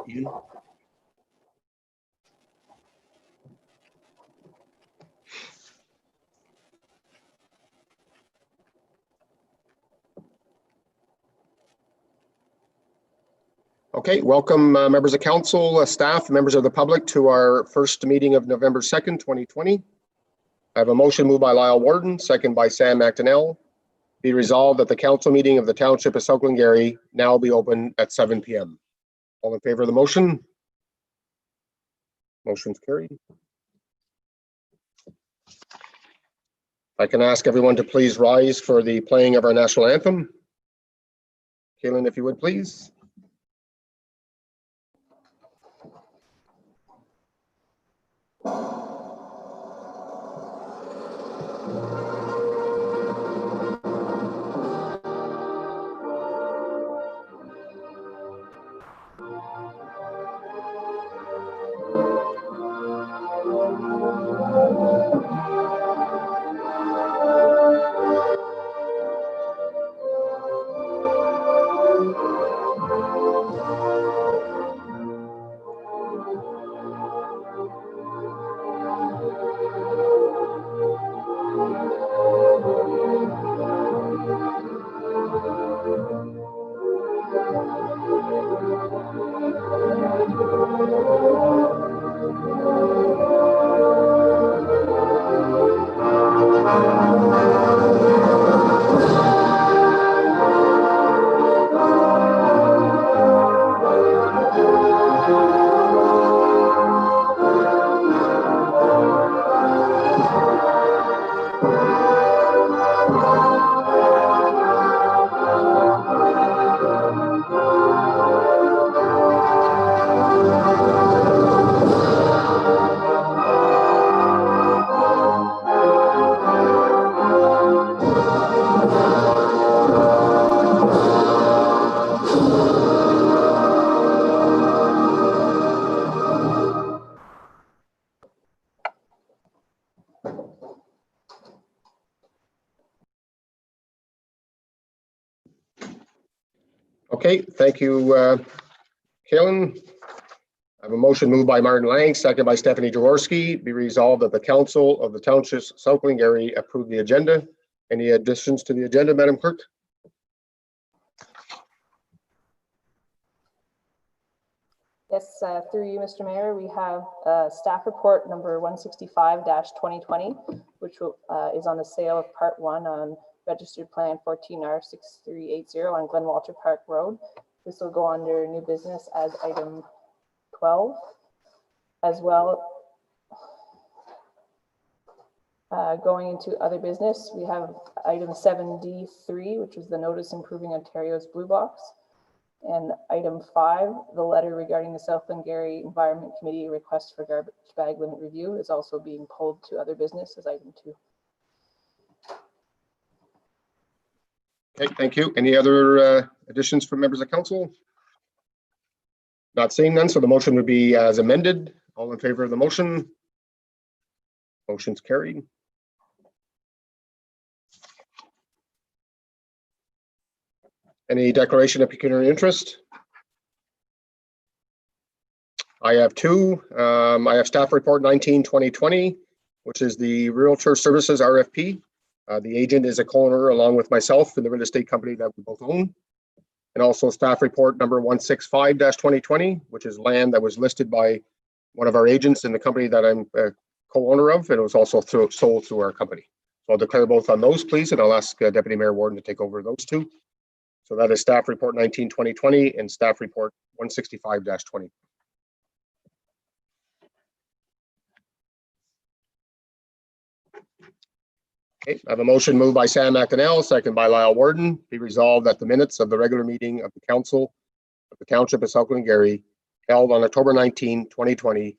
Ian. Okay, welcome members of council, staff, members of the public to our first meeting of November 2nd, 2020. I have a motion moved by Lyle Warden, second by Sam McDonnell. Be resolved that the council meeting of the Township of South Glengarry now be open at 7 p.m. All in favor of the motion? Motion's carried. I can ask everyone to please rise for the playing of our national anthem. Kaylin, if you would, please. Okay, thank you, Kaylin. I have a motion moved by Martin Lang, second by Stephanie Jaworski. Be resolved that the council of the Township of South Glengarry approve the agenda. Any additions to the agenda, Madam Clerk? Yes, through you, Mr. Mayor, we have staff report number 165-2020, which is on the sale of part 1 on registered plan 14R6380 on Glen Walter Park Road. This will go under new business as item 12. As well, going into other business, we have item 7D3, which is the notice improving Ontario's Blue Box. And item 5, the letter regarding the South Glengarry Environment Committee request for garbage bag limit review is also being pulled to other business as item 2. Okay, thank you. Any other additions from members of council? Not seeing none, so the motion would be as amended. All in favor of the motion? Motion's carried. Any declaration of pecuniary interest? I have two. I have staff report 19-2020, which is the Realtor Services RFP. The agent is a co-owner along with myself in the real estate company that we both own. And also staff report number 165-2020, which is land that was listed by one of our agents in the company that I'm a co-owner of, and it was also sold through our company. So I'll declare both on those, please, and I'll ask Deputy Mayor Warden to take over those two. So that is staff report 19-2020 and staff report 165-20. Okay, I have a motion moved by Sam McDonnell, second by Lyle Warden. Be resolved that the minutes of the regular meeting of the Council of the Township of South Glengarry held on October 19, 2020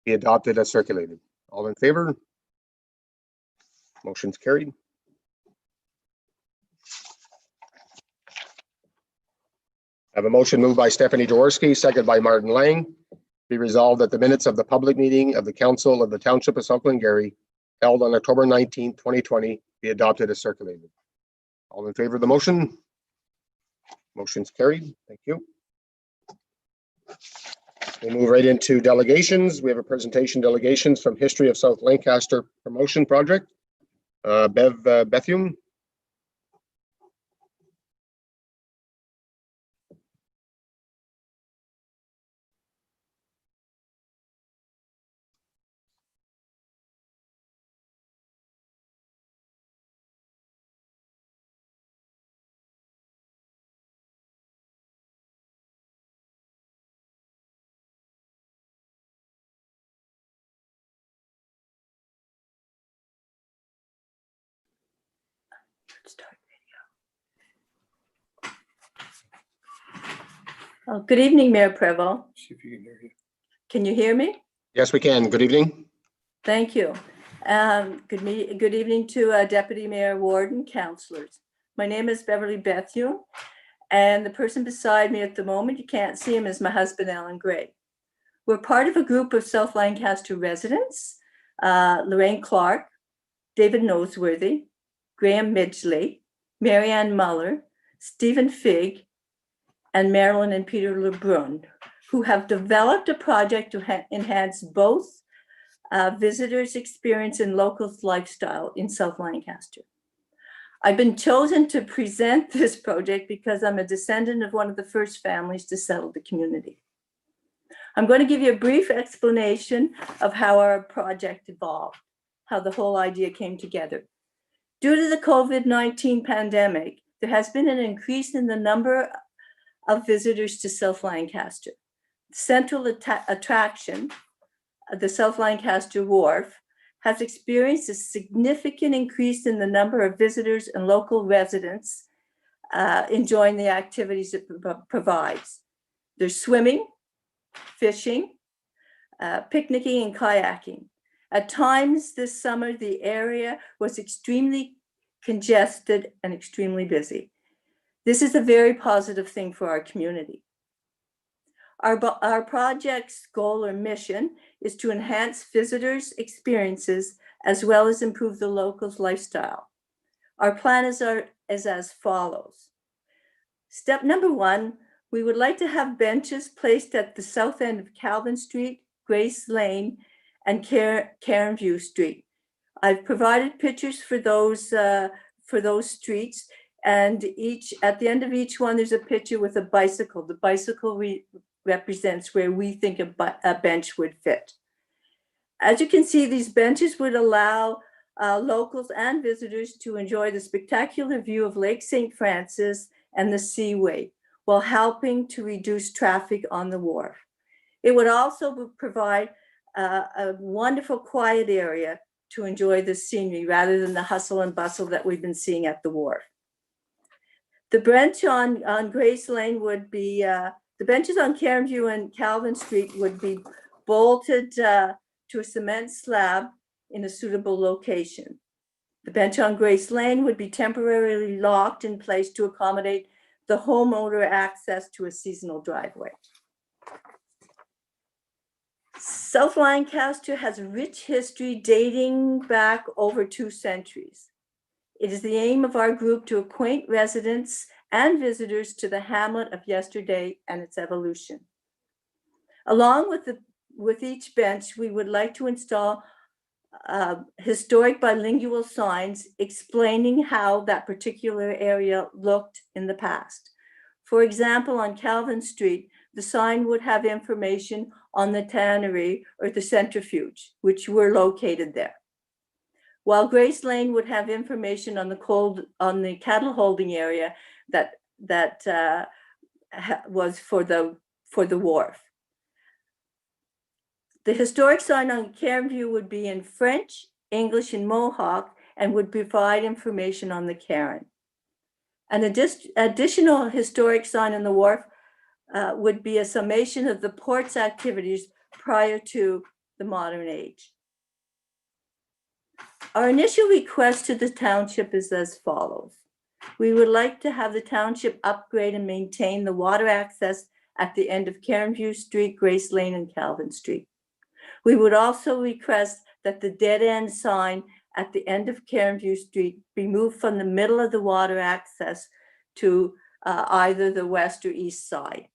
be adopted as circulated. All in favor? Motion's carried. I have a motion moved by Stephanie Jaworski, second by Martin Lang. Be resolved that the minutes of the public meeting of the Council of the Township of South Glengarry held on October 19, 2020 be adopted as circulated. All in favor of the motion? Motion's carried. Thank you. We'll move right into delegations. We have a presentation delegations from History of South Lancaster Promotion Project. Bev Bethune. Start video. Good evening, Mayor Prevost. See if you can hear you. Can you hear me? Yes, we can. Good evening. Thank you. Good evening to Deputy Mayor Warden, councillors. My name is Beverly Bethune, and the person beside me at the moment, you can't see him, is my husband, Alan Gray. We're part of a group of South Lancaster residents, Lorraine Clark, David Noseworthy, Graham Midgley, Marianne Muller, Stephen Figg, and Marilyn and Peter Lebrun, who have developed a project to enhance both visitors' experience and locals' lifestyle in South Lancaster. I've been chosen to present this project because I'm a descendant of one of the first families to settle the community. I'm going to give you a brief explanation of how our project evolved, how the whole idea came together. Due to the COVID-19 pandemic, there has been an increase in the number of visitors to South Lancaster. Central attraction, the South Lancaster Wharf, has experienced a significant increase in the number of visitors and local residents enjoying the activities it provides. There's swimming, fishing, picnicking, and kayaking. At times this summer, the area was extremely congested and extremely busy. This is a very positive thing for our community. Our project's goal or mission is to enhance visitors' experiences as well as improve the locals' lifestyle. Our plan is as follows. Step number one, we would like to have benches placed at the south end of Calvin Street, Grace Lane, and Cairnview Street. I've provided pictures for those streets, and at the end of each one, there's a picture with a bicycle. The bicycle represents where we think a bench would fit. As you can see, these benches would allow locals and visitors to enjoy the spectacular view of Lake St. Francis and the Seaway, while helping to reduce traffic on the wharf. It would also provide a wonderful quiet area to enjoy the scenery rather than the hustle and bustle that we've been seeing at the wharf. The bench on Grace Lane would be, the benches on Cairnview and Calvin Street would be bolted to a cement slab in a suitable location. The bench on Grace Lane would be temporarily locked in place to accommodate the homeowner access to a seasonal driveway. South Lancaster has a rich history dating back over 2 centuries. It is the aim of our group to acquaint residents and visitors to the hamlet of yesterday and its evolution. Along with each bench, we would like to install historic bilingual signs explaining how that particular area looked in the past. For example, on Calvin Street, the sign would have information on the tannery or the centrifuge, which were located there. While Grace Lane would have information on the cattle holding area that was for the wharf. The historic sign on Cairnview would be in French, English, and Mohawk, and would provide information on the Cairn. An additional historic sign on the wharf would be a summation of the port's activities prior to the modern age. Our initial request to the township is as follows. We would like to have the township upgrade and maintain the water access at the end of Cairnview Street, Grace Lane, and Calvin Street. We would also request that the dead end sign at the end of Cairnview Street be moved from the middle of the water access to either the west or east side.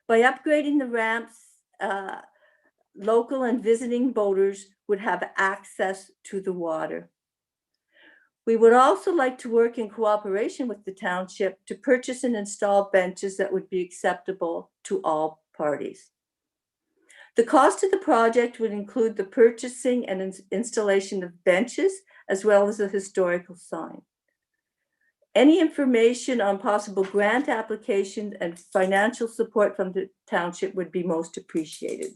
By upgrading the ramps local and visiting boaters would have access to the water. We would also like to work in cooperation with the township to purchase and install benches that would be acceptable to all parties. The cost of the project would include the purchasing and installation of benches, as well as a historical sign. Any information on possible grant applications and financial support from the township would be most appreciated.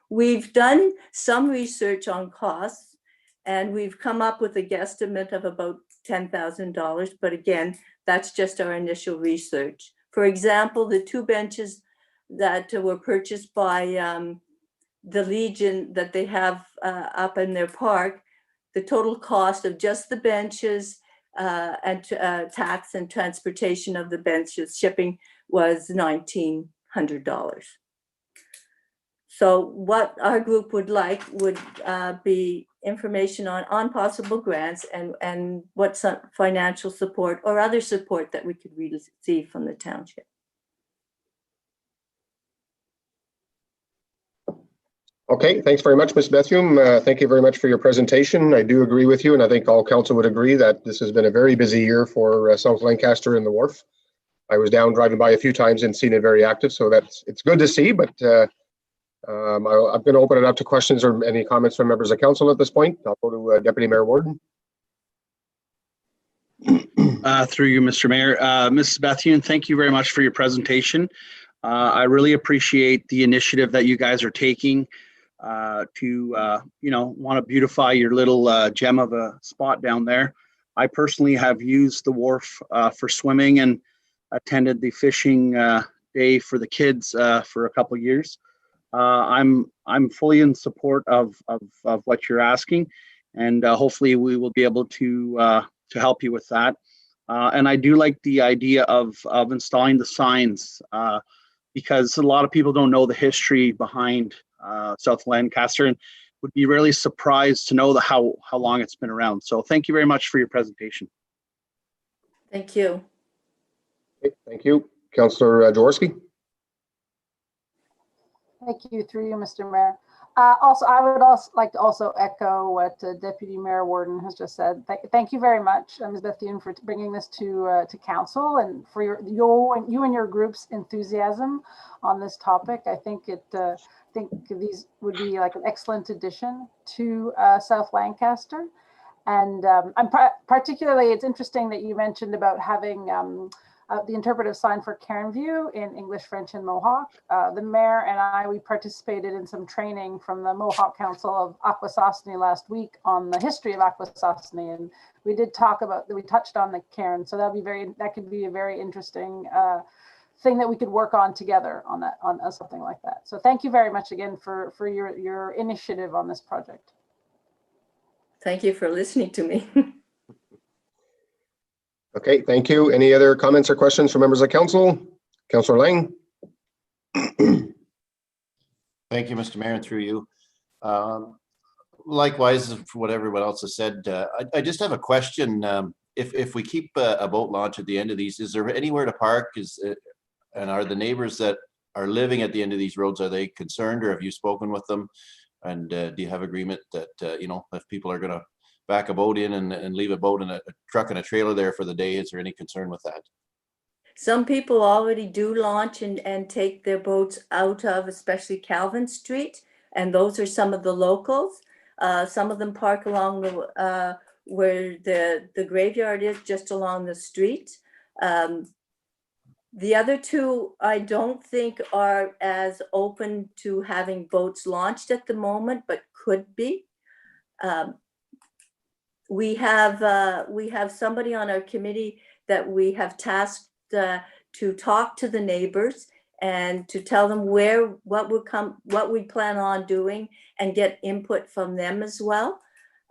We've done some research on costs, and we've come up with a guesstimate of about $10,000, but again, that's just our initial research. For example, the 2 benches that were purchased by the Legion that they have up in their park, the total cost of just the benches and tax and transportation of the benches, shipping, was $1,900. So what our group would like would be information on possible grants and what some financial support or other support that we could receive from the township. Okay, thanks very much, Ms. Bethune. Thank you very much for your presentation. I do agree with you, and I think all council would agree that this has been a very busy year for South Lancaster and the Wharf. I was down driving by a few times and seen it very active, so it's good to see, but I'm going to open it up to questions or any comments from members of council at this point. I'll go to Deputy Mayor Warden. Through you, Mr. Mayor. Mrs. Bethune, thank you very much for your presentation. I really appreciate the initiative that you guys are taking to want to beautify your little gem of a spot down there. I personally have used the wharf for swimming and attended the fishing day for the kids for a couple of years. I'm fully in support of what you're asking, and hopefully we will be able to help you with that. And I do like the idea of installing the signs because a lot of people don't know the history behind South Lancaster and would be really surprised to know how long it's been around. So thank you very much for your presentation. Thank you. Okay, thank you. Councillor Jaworski. Thank you, through you, Mr. Mayor. I would also like to echo what Deputy Mayor Warden has just said. Thank you very much, Ms. Bethune, for bringing this to council and for you and your group's enthusiasm on this topic. I think these would be like an excellent addition to South Lancaster. And I'm particularly, it's interesting that you mentioned about having the interpretive sign for Cairnview in English, French, and Mohawk. The mayor and we participated in some training from the Mohawk Council of Akwesasne last week on the history of Akwesasne, and we touched on the cairn. So that could be a very interesting thing that we could work on together on something like that. So thank you very much again for your initiative on this project. Thank you for listening to me. Okay, thank you. Any other comments or questions from members of council? Councillor Lang. Thank you, Mr. Mayor, and through you. Likewise, for what everyone else has said, I just have a question. If we keep a boat launch at the end of these, is there anywhere to park? And are the neighbors that are living at the end of these roads, are they concerned, or have you spoken with them? And do you have agreement that, if people are going to back a boat in and leave a boat and a truck and a trailer there for the day, is there any concern with that? Some people already do launch and take their boats out of, especially Calvin Street, and those are some of the locals. Some of them park along the where the graveyard is, just along the street. The other two, I don't think are as open to having boats launched at the moment, but could be. We have somebody on our committee that we have tasked to talk to the neighbors and to tell them what we plan on doing and get input from them as well.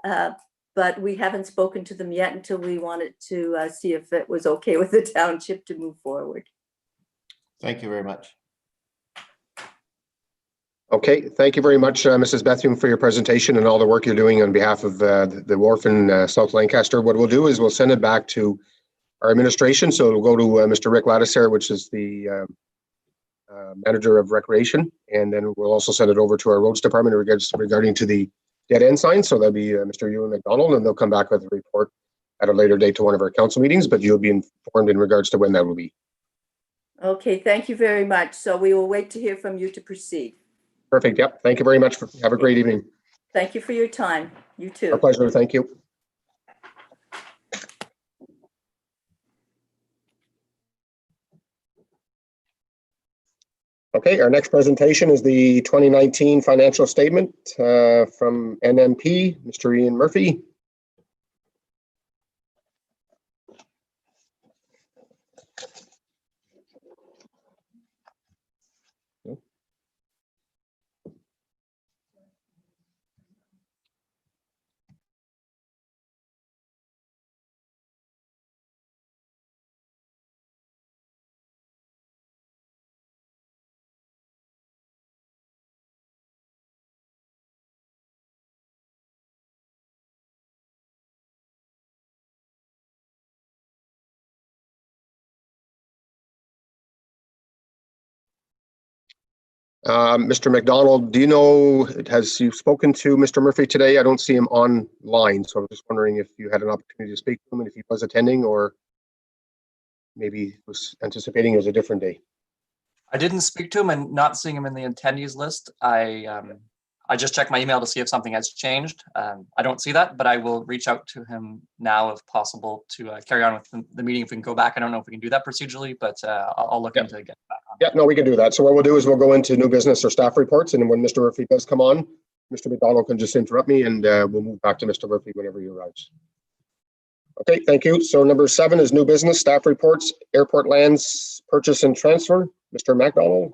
But we haven't spoken to them yet until we wanted to see if it was okay with the township to move forward. Thank you very much. Okay, thank you very much, Mrs. Bethune, for your presentation and all the work you're doing on behalf of the Wharf in South Lancaster. What we'll do is we'll send it back to our administration. So it'll go to Mr. Rick Lattiser, which is the manager of recreation, and then we'll also send it over to our roads department regarding to the dead end sign. So that'll be Mr. Ewan McDonald, and they'll come back with a report at a later date to one of our council meetings, but you'll be informed in regards to when that will be. Okay, thank you very much. So we will wait to hear from you to proceed. Perfect. Yep. Thank you very much. Have a great evening. Thank you for your time. You Our too. pleasure. Thank you. Okay, our next presentation is the 2019 financial statement from NMP, Mr. Ian Murphy. Mr. McDonald, do you know, has you spoken to Mr. Murphy today? I don't see him online, so I'm just wondering if you had an opportunity to speak to him and if he was attending or maybe was anticipating it was a different day. I didn't speak to him, and not seeing him in the attendees list, I just checked my email to see if something has changed. I don't see that, but I will reach out to him now if possible to carry on with the meeting. If we can go back, I don't know if we can do that procedurally, but I'll look into getting back on. Yeah, no, we can do that. So what we'll do is we'll go into new business or staff reports, and then when Mr. Murphy does come on, Mr. McDonald can just interrupt me, and we'll move back to Mr. Murphy whenever he arrives. Okay, thank you. So number 7 is new business, staff reports, airport lands, purchase and transfer. Mr. McDonald.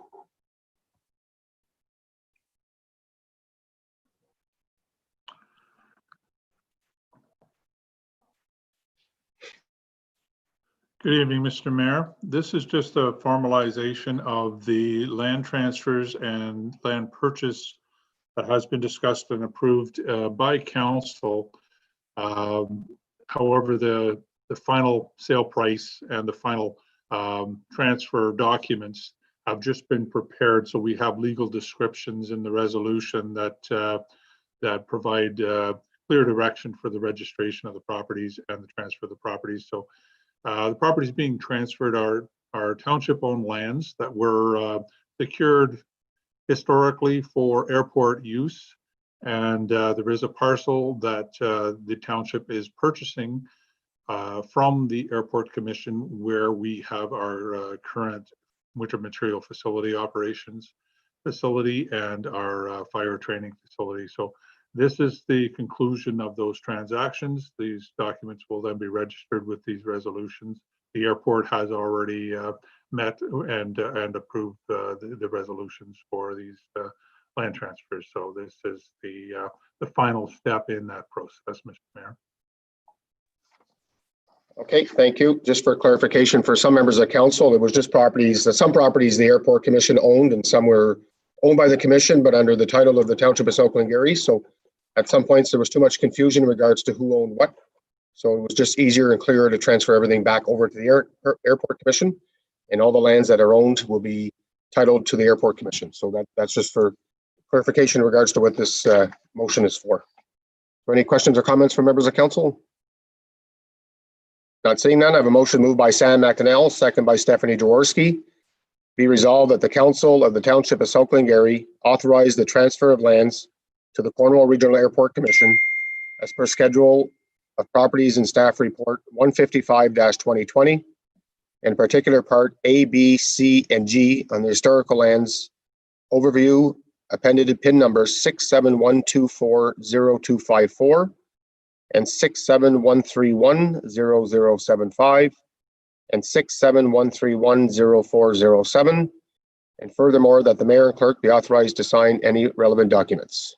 Good evening, Mr. Mayor. This is just a formalization of the land transfers and land purchase that has been discussed and approved by council. However, the final sale price and the final transfer documents have just been prepared, so we have legal descriptions in the resolution that that provide clear direction for the registration of the properties and the transfer of the properties. So the properties being transferred are township-owned lands that were secured historically for airport use, and there is a parcel that the township is purchasing from the Airport Commission, where we have our current winter material facility operations facility and our fire training facility. So this is the conclusion of those transactions. These documents will then be registered with these resolutions. The airport has already met and approved the resolutions for these land transfers. So this is the final step in that process, Mr. Mayor. Okay, thank you. Just for clarification, for some members of council, it was just properties, some properties the Airport Commission owned and some were owned by the commission, but under the title of the Township of South Glengarry. So at some points there was too much confusion in regards to who owned what. So it was just easier and clearer to transfer everything back over to the Airport Commission, and all the lands that are owned will be titled to the Airport Commission. So that's just for clarification in regards to what this motion is for. Any questions or comments from members of council? Not seeing none, I have a motion moved by Sam McDonnell, second by Stephanie Jaworski. Be resolved that the Council of the Township of South Glengarry authorize the transfer of lands to the Cornwall Regional Airport Commission as per schedule of properties and staff report 155-2020, and particular part A, B, C, and G on the historical lands overview, appended pin number 6712400254 and 6713100075 and 6713104007, and furthermore that the mayor and clerk be authorized to sign any relevant documents.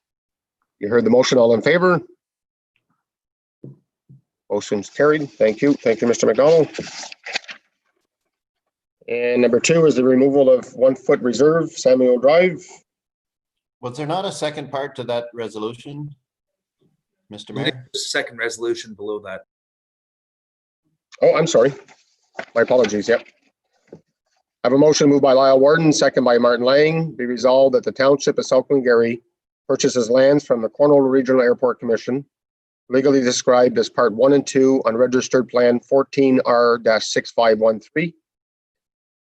You heard the motion. All in favor? Motion's carried. Thank you. Thank you, Mr. McDonald. And number 2 is the removal of 1 foot reserve, Samuel Drive. Was there not a second part to that resolution, Mr. Mayor? Second resolution below that. Oh, I'm sorry. My apologies. Yep. I have a motion moved by Lyle Warden, second by Martin Lang. Be resolved that the Township of South Glengarry purchases lands from the Cornwall Regional Airport Commission, legally described as Part 1 and 2 on Registered Plan 14R-6513,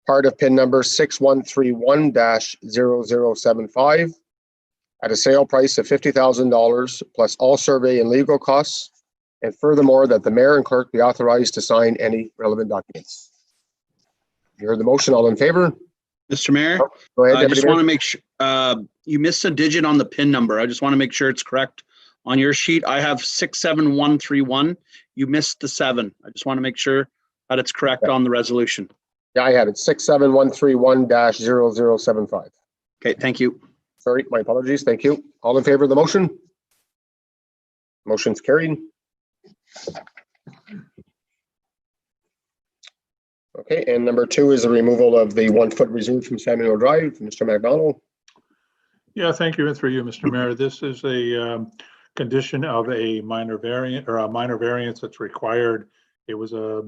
part of PIN number 6131-0075, at a sale price of $50,000 plus all survey and legal costs, and furthermore, that the mayor and clerk be authorized to sign any relevant documents. You heard the motion. All in favor? Mr. Mayor, Go ahead, I Deputy just Mayor. want to make sure, you missed a digit on the PIN number. I just want to make sure it's correct. On your sheet, I have 67131. You missed the 7. I just want to make sure that it's correct on the resolution. Yeah, I have it. 67131-0075. Okay, thank you. Sorry, my apologies. Thank you. All in favor of the motion? Motion's carried. Okay, and number 2 is the removal of the 1-foot reserve from Samuel Drive. Mr. McDonald. Yeah, thank you. And through you, Mr. Mayor, this is a condition of a minor variant or a minor variance that's required. It was a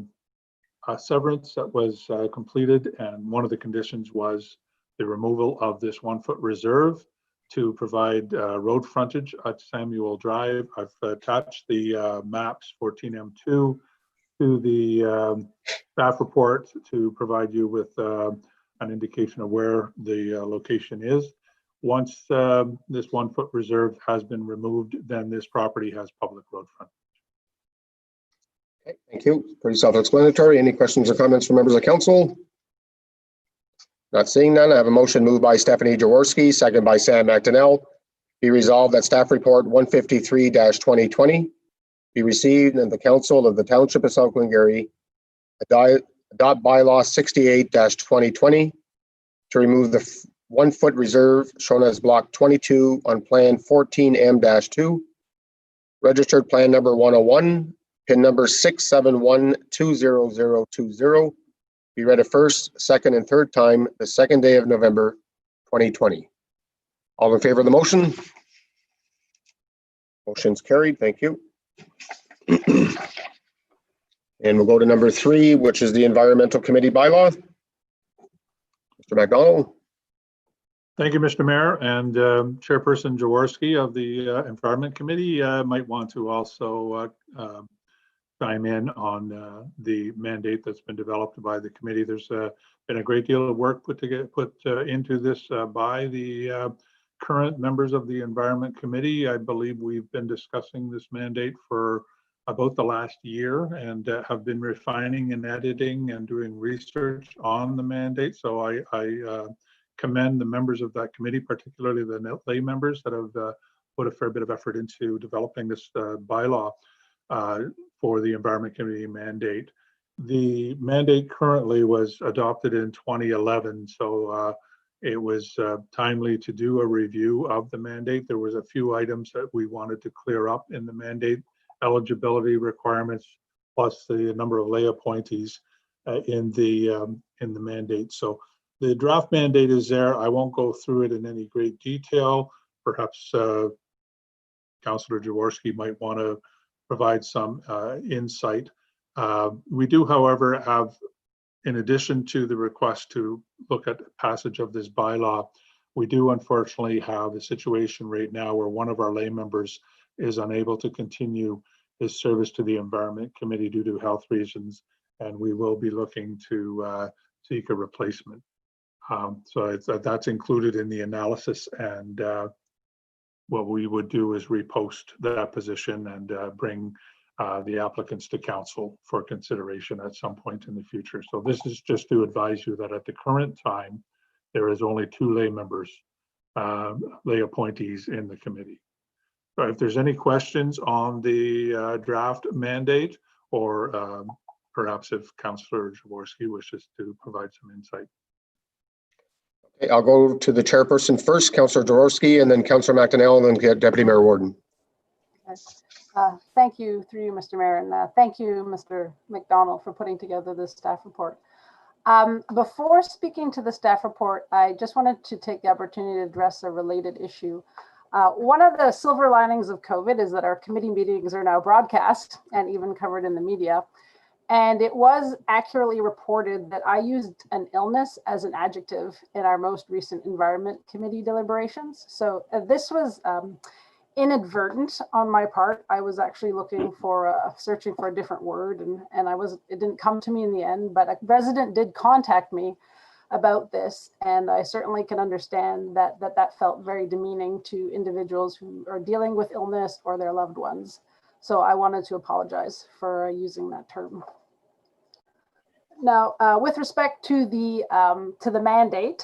severance that was completed, and one of the conditions was the removal of this 1-foot reserve to provide road frontage at Samuel Drive. I've attached the maps 14M2 to the staff report to provide you with an indication of where the location is. Once this 1-foot reserve has been removed, then this property has public road front. Okay, thank you. Pretty self-explanatory. Any questions or comments from members of council? Not seeing none. I have a motion moved by Stephanie Jaworski, second by Sam McDonnell. Be resolved that staff report 153-2020 be received and the council of the Township of South Glengarry adopt bylaw 68-2020 to remove the 1-foot reserve shown as block 22 on plan 14M-2, registered plan number 101, PIN number 671-20020, be read a first, second, and third time the second day of November 2020. All in favor of the motion? Motion's carried. Thank you. And we'll go to number 3, which is the Environmental Committee bylaw. Mr. McDonald. Thank you, Mr. Mayor, and Chairperson Jaworski of the Environment Committee might want to also chime in on the mandate that's been developed by the committee. There's been a great deal of work put into this by the current members of the Environment Committee. I believe we've been discussing this mandate for about the last year and have been refining and editing and doing research on the mandate. So I commend the members of that committee, particularly the lay members that have put a fair bit of effort into developing this bylaw for the Environment Committee mandate. The mandate currently was adopted in 2011, so it was timely to do a review of the mandate. There was a few items that we wanted to clear up in the mandate, eligibility requirements, plus the number of lay appointees in the mandate. So the draft mandate is there. I won't go through it in any great detail. Perhaps Councillor Jaworski might want to provide some insight. We do, however, have, in addition to the request to look at passage of this bylaw, we do unfortunately have a situation right now where one of our lay members is unable to continue his service to the Environment Committee due to health reasons, and we will be looking to seek a replacement. So that's included in the analysis, and what we would do is repost that position and bring the applicants to council for consideration at some point in the future. So this is just to advise you that at the current time, there is only 2 lay members, lay appointees in the committee. So if there's any questions on the draft mandate, or perhaps if Councillor Jaworski wishes to provide some insight. Okay, I'll go to the chairperson first, Councillor Jaworski, and then Councillor McDonnell, and then get Deputy Mayor Warden. Thank you, through you, Mr. Mayor, and thank you, Mr. McDonald, for putting together this staff report. Before speaking to the staff report, I just wanted to take the opportunity to address a related issue. One of the silver linings of COVID is that our committee meetings are now broadcast and even covered in the media. And it was accurately reported that I used an illness as an adjective in our most recent Environment Committee deliberations. So this was inadvertent on my part. I was actually looking for searching for a different word, and it didn't come to me in the end, but a resident did contact me about this, and I certainly can understand that felt very demeaning to individuals who are dealing with illness or their loved ones. So I wanted to apologize for using that term. Now, with respect to the mandate,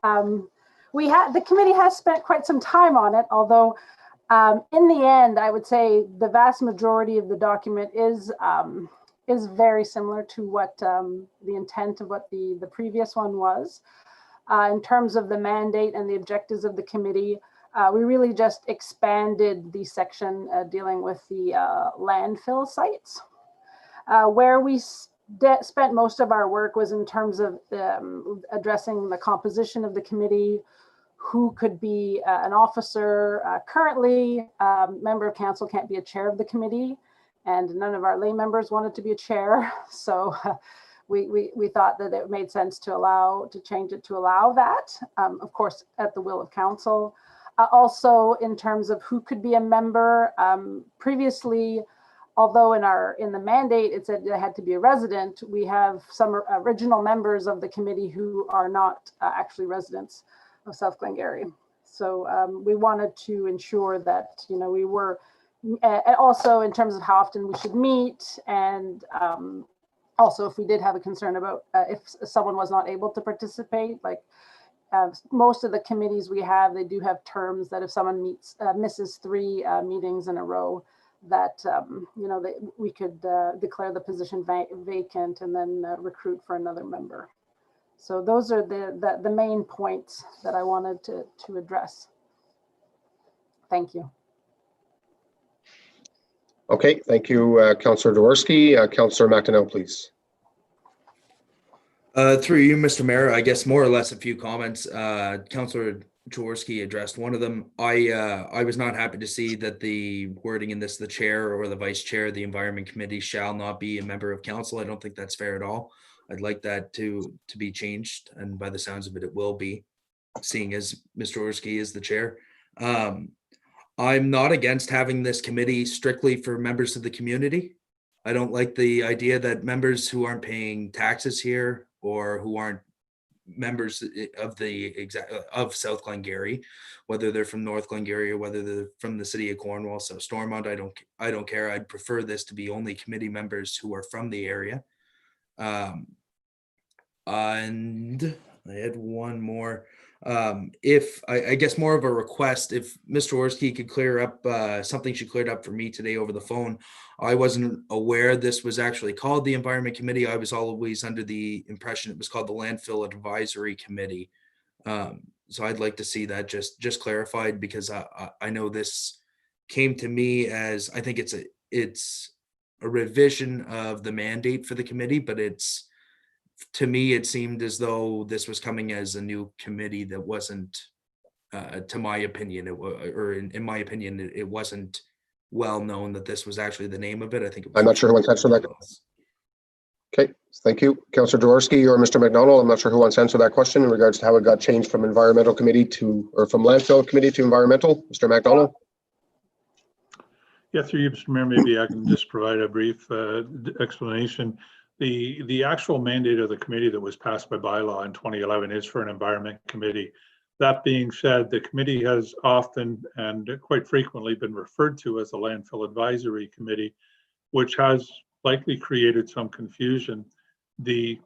the committee has spent quite some time on it, although in the end, I would say the vast majority of the document is very similar to what the intent of what the previous one was. In terms of the mandate and the objectives of the committee, we really just expanded the section dealing with the landfill sites. Where we spent most of our work was in terms of addressing the composition of the committee, who could be an officer. Currently, member of council can't be a chair of the committee, and none of our lay members wanted to be a chair. So we thought that it made sense to change it to allow that, of course, at the will of council. Also, in terms of who could be a member, previously, although in the mandate it said it had to be a resident, we have some original members of the committee who are not actually residents of South Glengarry. So we wanted to ensure that, we were, and also in terms of how often we should meet, and also if we did have a concern about if someone was not able to participate, like most of the committees we have, they do have terms that if someone misses 3 meetings in a row, that we could declare the position vacant and then recruit for another member. So those are the main points that I wanted to address. Thank you. Okay, thank you, Councillor Jaworski. Councillor McDonnell, please. Through you, Mr. Mayor, I guess more or less a few comments. Councillor Jaworski addressed one of them. I was not happy to see that the wording in this, the chair or the vice chair of the Environment Committee shall not be a member of council. I don't think that's fair at all. I'd like that to be changed, and by the sounds of it, it will be, seeing as Mr. Jaworski is the chair. I'm not against having this committee strictly for members of the community. I don't like the idea that members who aren't paying taxes here or who aren't members of South Glengarry, whether they're from North Glengarry or whether they're from the city of Cornwall, so Stormont, I don't care. I'd prefer this to be only committee members who are from the area. And I had one more. If I guess more of a request, if Mr. Jaworski could clear up something she cleared up for me today over the phone. I wasn't aware this was actually called the Environment Committee. I was always under the impression it was called the Landfill Advisory Committee. So I'd like to see that just clarified, because I know this came to me as, I think it's a revision of the mandate for the committee, but to me, it seemed as though this was coming as a new committee that wasn't, to my opinion, in my opinion, it wasn't well known that this was actually the name of it. I think it was. I'm not sure who wants to answer that. Okay, thank you. Councillor Jaworski or Mr. McDonnell, I'm not sure who wants to answer that question in regards to how it got changed from Environmental Committee or from Landfill Committee to Environmental. Mr. McDonnell? Yeah, through you, Mr. Mayor, maybe I can just provide a brief explanation. The actual mandate of the committee that was passed by bylaw in 2011 is for an Environment Committee. That being said, the committee has often and quite frequently been referred to as the Landfill Advisory Committee, which has likely created some confusion. The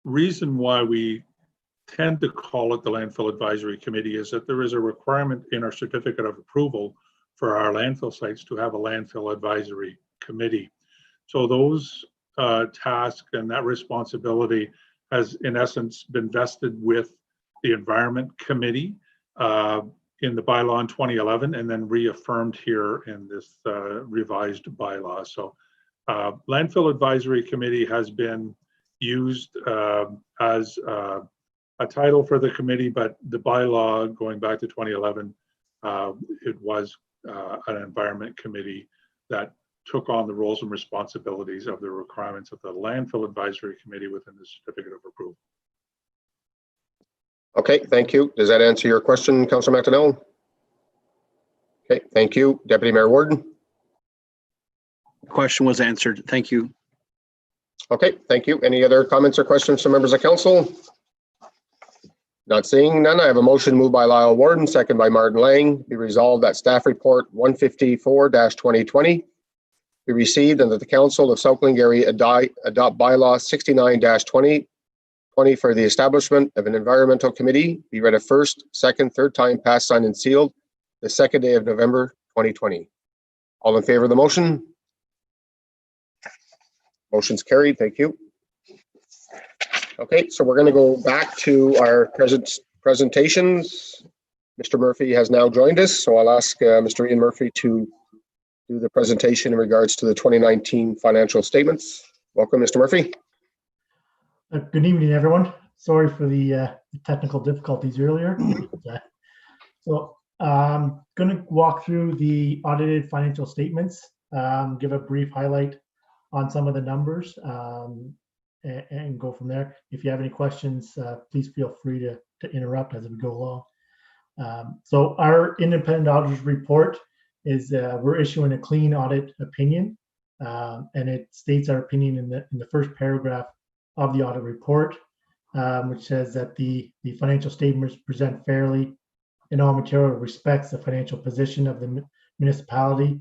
reason why we tend to call it the Landfill Advisory Committee is that there is a requirement in our certificate of approval for our landfill sites to have a Landfill Advisory Committee. So those tasks and that responsibility has in essence been vested with the Environment Committee in the bylaw in 2011 and then reaffirmed here in this revised bylaw. So Landfill Advisory Committee has been used as a title for the committee, but the bylaw going back to 2011, it was an Environment Committee that took on the roles and responsibilities of the requirements of the Landfill Advisory Committee within the certificate of approval. Okay, thank you. Does that answer your question, Councillor McDonnell? Okay, thank you. Deputy Mayor Warden. Question was answered. Thank you. Okay, thank you. Any other comments or questions from members of council? Not seeing none. I have a motion moved by Lyle Warden, second by Martin Lang. Be resolved that staff report 154-2020 be received and that the Council of South Glengarry adopt bylaw 69-2020 for the establishment of an environmental committee be read a first, second, third time, passed, signed, and sealed the second day of November 2020. All in favor of the motion? Motion's carried. Thank you. Okay, so we're going to go back to our presentations. Mr. Murphy has now joined us, so I'll ask Mr. Ian Murphy to do the presentation in regards to the 2019 financial statements. Welcome, Mr. Murphy. Good evening, everyone. Sorry for the technical difficulties earlier. So I'm going to walk through the audited financial statements, give a brief highlight on some of the numbers, and go from there. If you have any questions, please feel free to interrupt as we go along. So our independent auditor's report is we're issuing a clean audit opinion, and it states our opinion in the first paragraph of the audit report, which says that the financial statements present fairly in all material respects the financial position of the municipality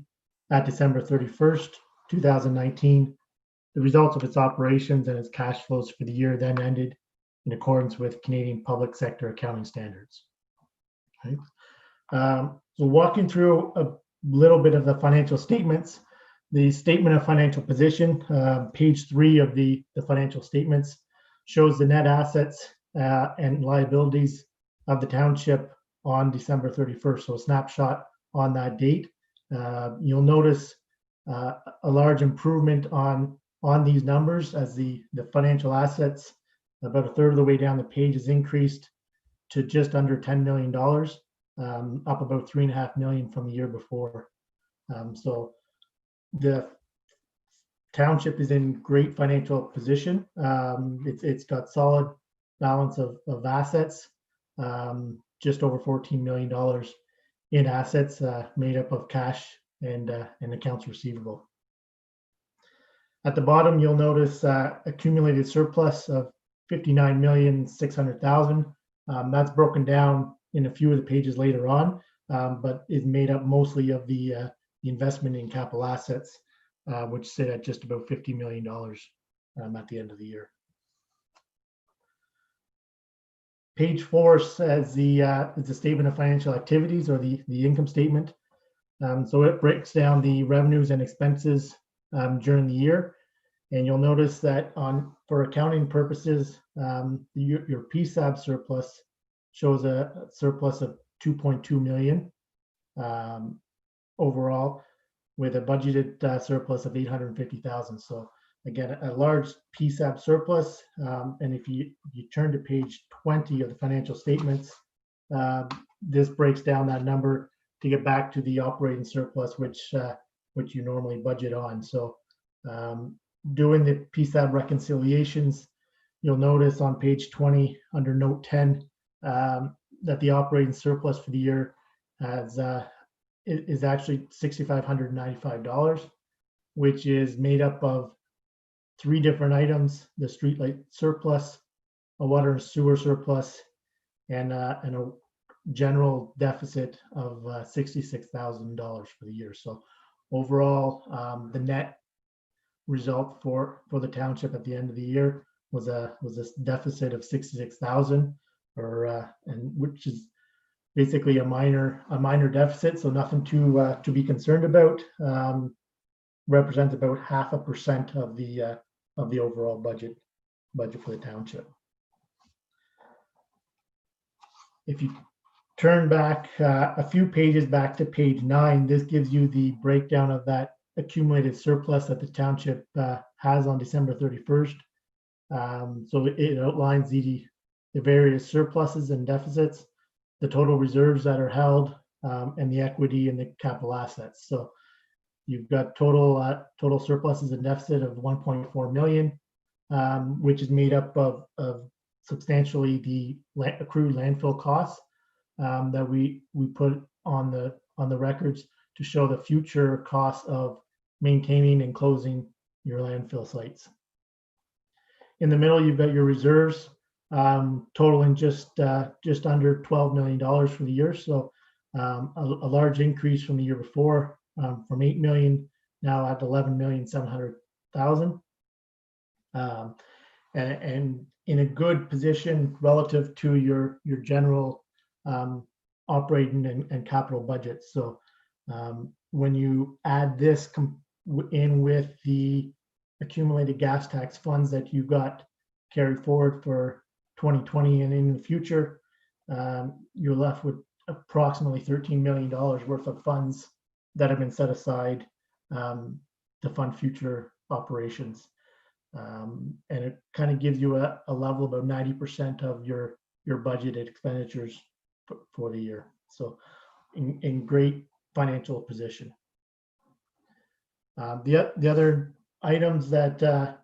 at December 31st, 2019, the results of its operations and its cash flows for the year then ended in accordance with Canadian public sector accounting standards. Okay. So walking through a little bit of the financial statements, the statement of financial position, page 3 of the financial statements shows the net assets and liabilities of the township on December 31st. So a snapshot on that date. You'll notice a large improvement on these numbers as the financial assets, about a third of the way down the page, is increased to just under $10 million, up about $3.5 million from the year before. So the township is in great financial position. It's got solid balance of assets, just over $14 million in assets, made up of cash and accounts receivable. At the bottom, you'll notice accumulated surplus of $59,600,000. That's broken down in a few of the pages later on, but is made up mostly of the investment in capital assets, which sit at just about $50 million at the end of the year. Page 4 says the statement of financial activities, or the income statement. So it breaks down the revenues and expenses during the year, and you'll notice that for accounting purposes, your PSAB surplus shows a surplus of $2.2 million overall, with a budgeted surplus of $850,000. So again, a large PSAB surplus. And if you turn to page 20 of the financial statements, this breaks down that number to get back to the operating surplus, which you normally budget on. So doing the PSAB reconciliations, you'll notice on page 20 under note 10 that the operating surplus for the year is actually $6,595, which is made up of 3 different items: the streetlight surplus, a water and sewer surplus, and a general deficit of $66,000 for the year. So overall, the net result for the township at the end of the year was a deficit of $66,000, and which is basically a minor deficit, so nothing to be concerned about. Represents about 0.5% of the overall budget for the township. If you turn back a few pages back to page 9, this gives you the breakdown of that accumulated surplus that the township has on December 31st. So it outlines the various surpluses and deficits, the total reserves that are held, and the equity and the capital assets. So you've got total surpluses and deficit of 1.4 million, which is made up of substantially the accrued landfill costs that we put on the records to show the future costs of maintaining and closing your landfill sites. In the middle, you've got your reserves totaling just under $12 million for the year. So a large increase from the year before, from 8 million now at 11,700,000, and in a good position relative to your general operating and capital budgets. So when you add this in with the accumulated gas tax funds that you got carried forward for 2020 and in the future, you're left with approximately $13 million worth of funds that have been set aside to fund future operations. And it kind of gives you a level of about 90% of your budgeted expenditures for the year. So in great financial position. The other items that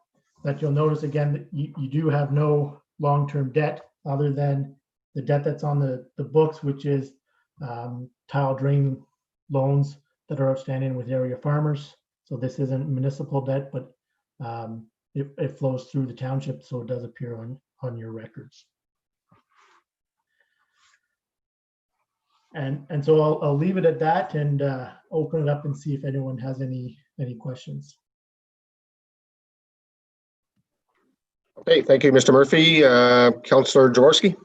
you'll notice, again, that you do have no long-term debt other than the debt that's on the books, which is tile drain loans that are outstanding with area farmers. So this isn't municipal debt, but it flows through the township, so it does appear on your records. And so I'll leave it at that and open it up and see if anyone has any questions. Okay, thank you, Mr. Murphy. Councillor Jaworski.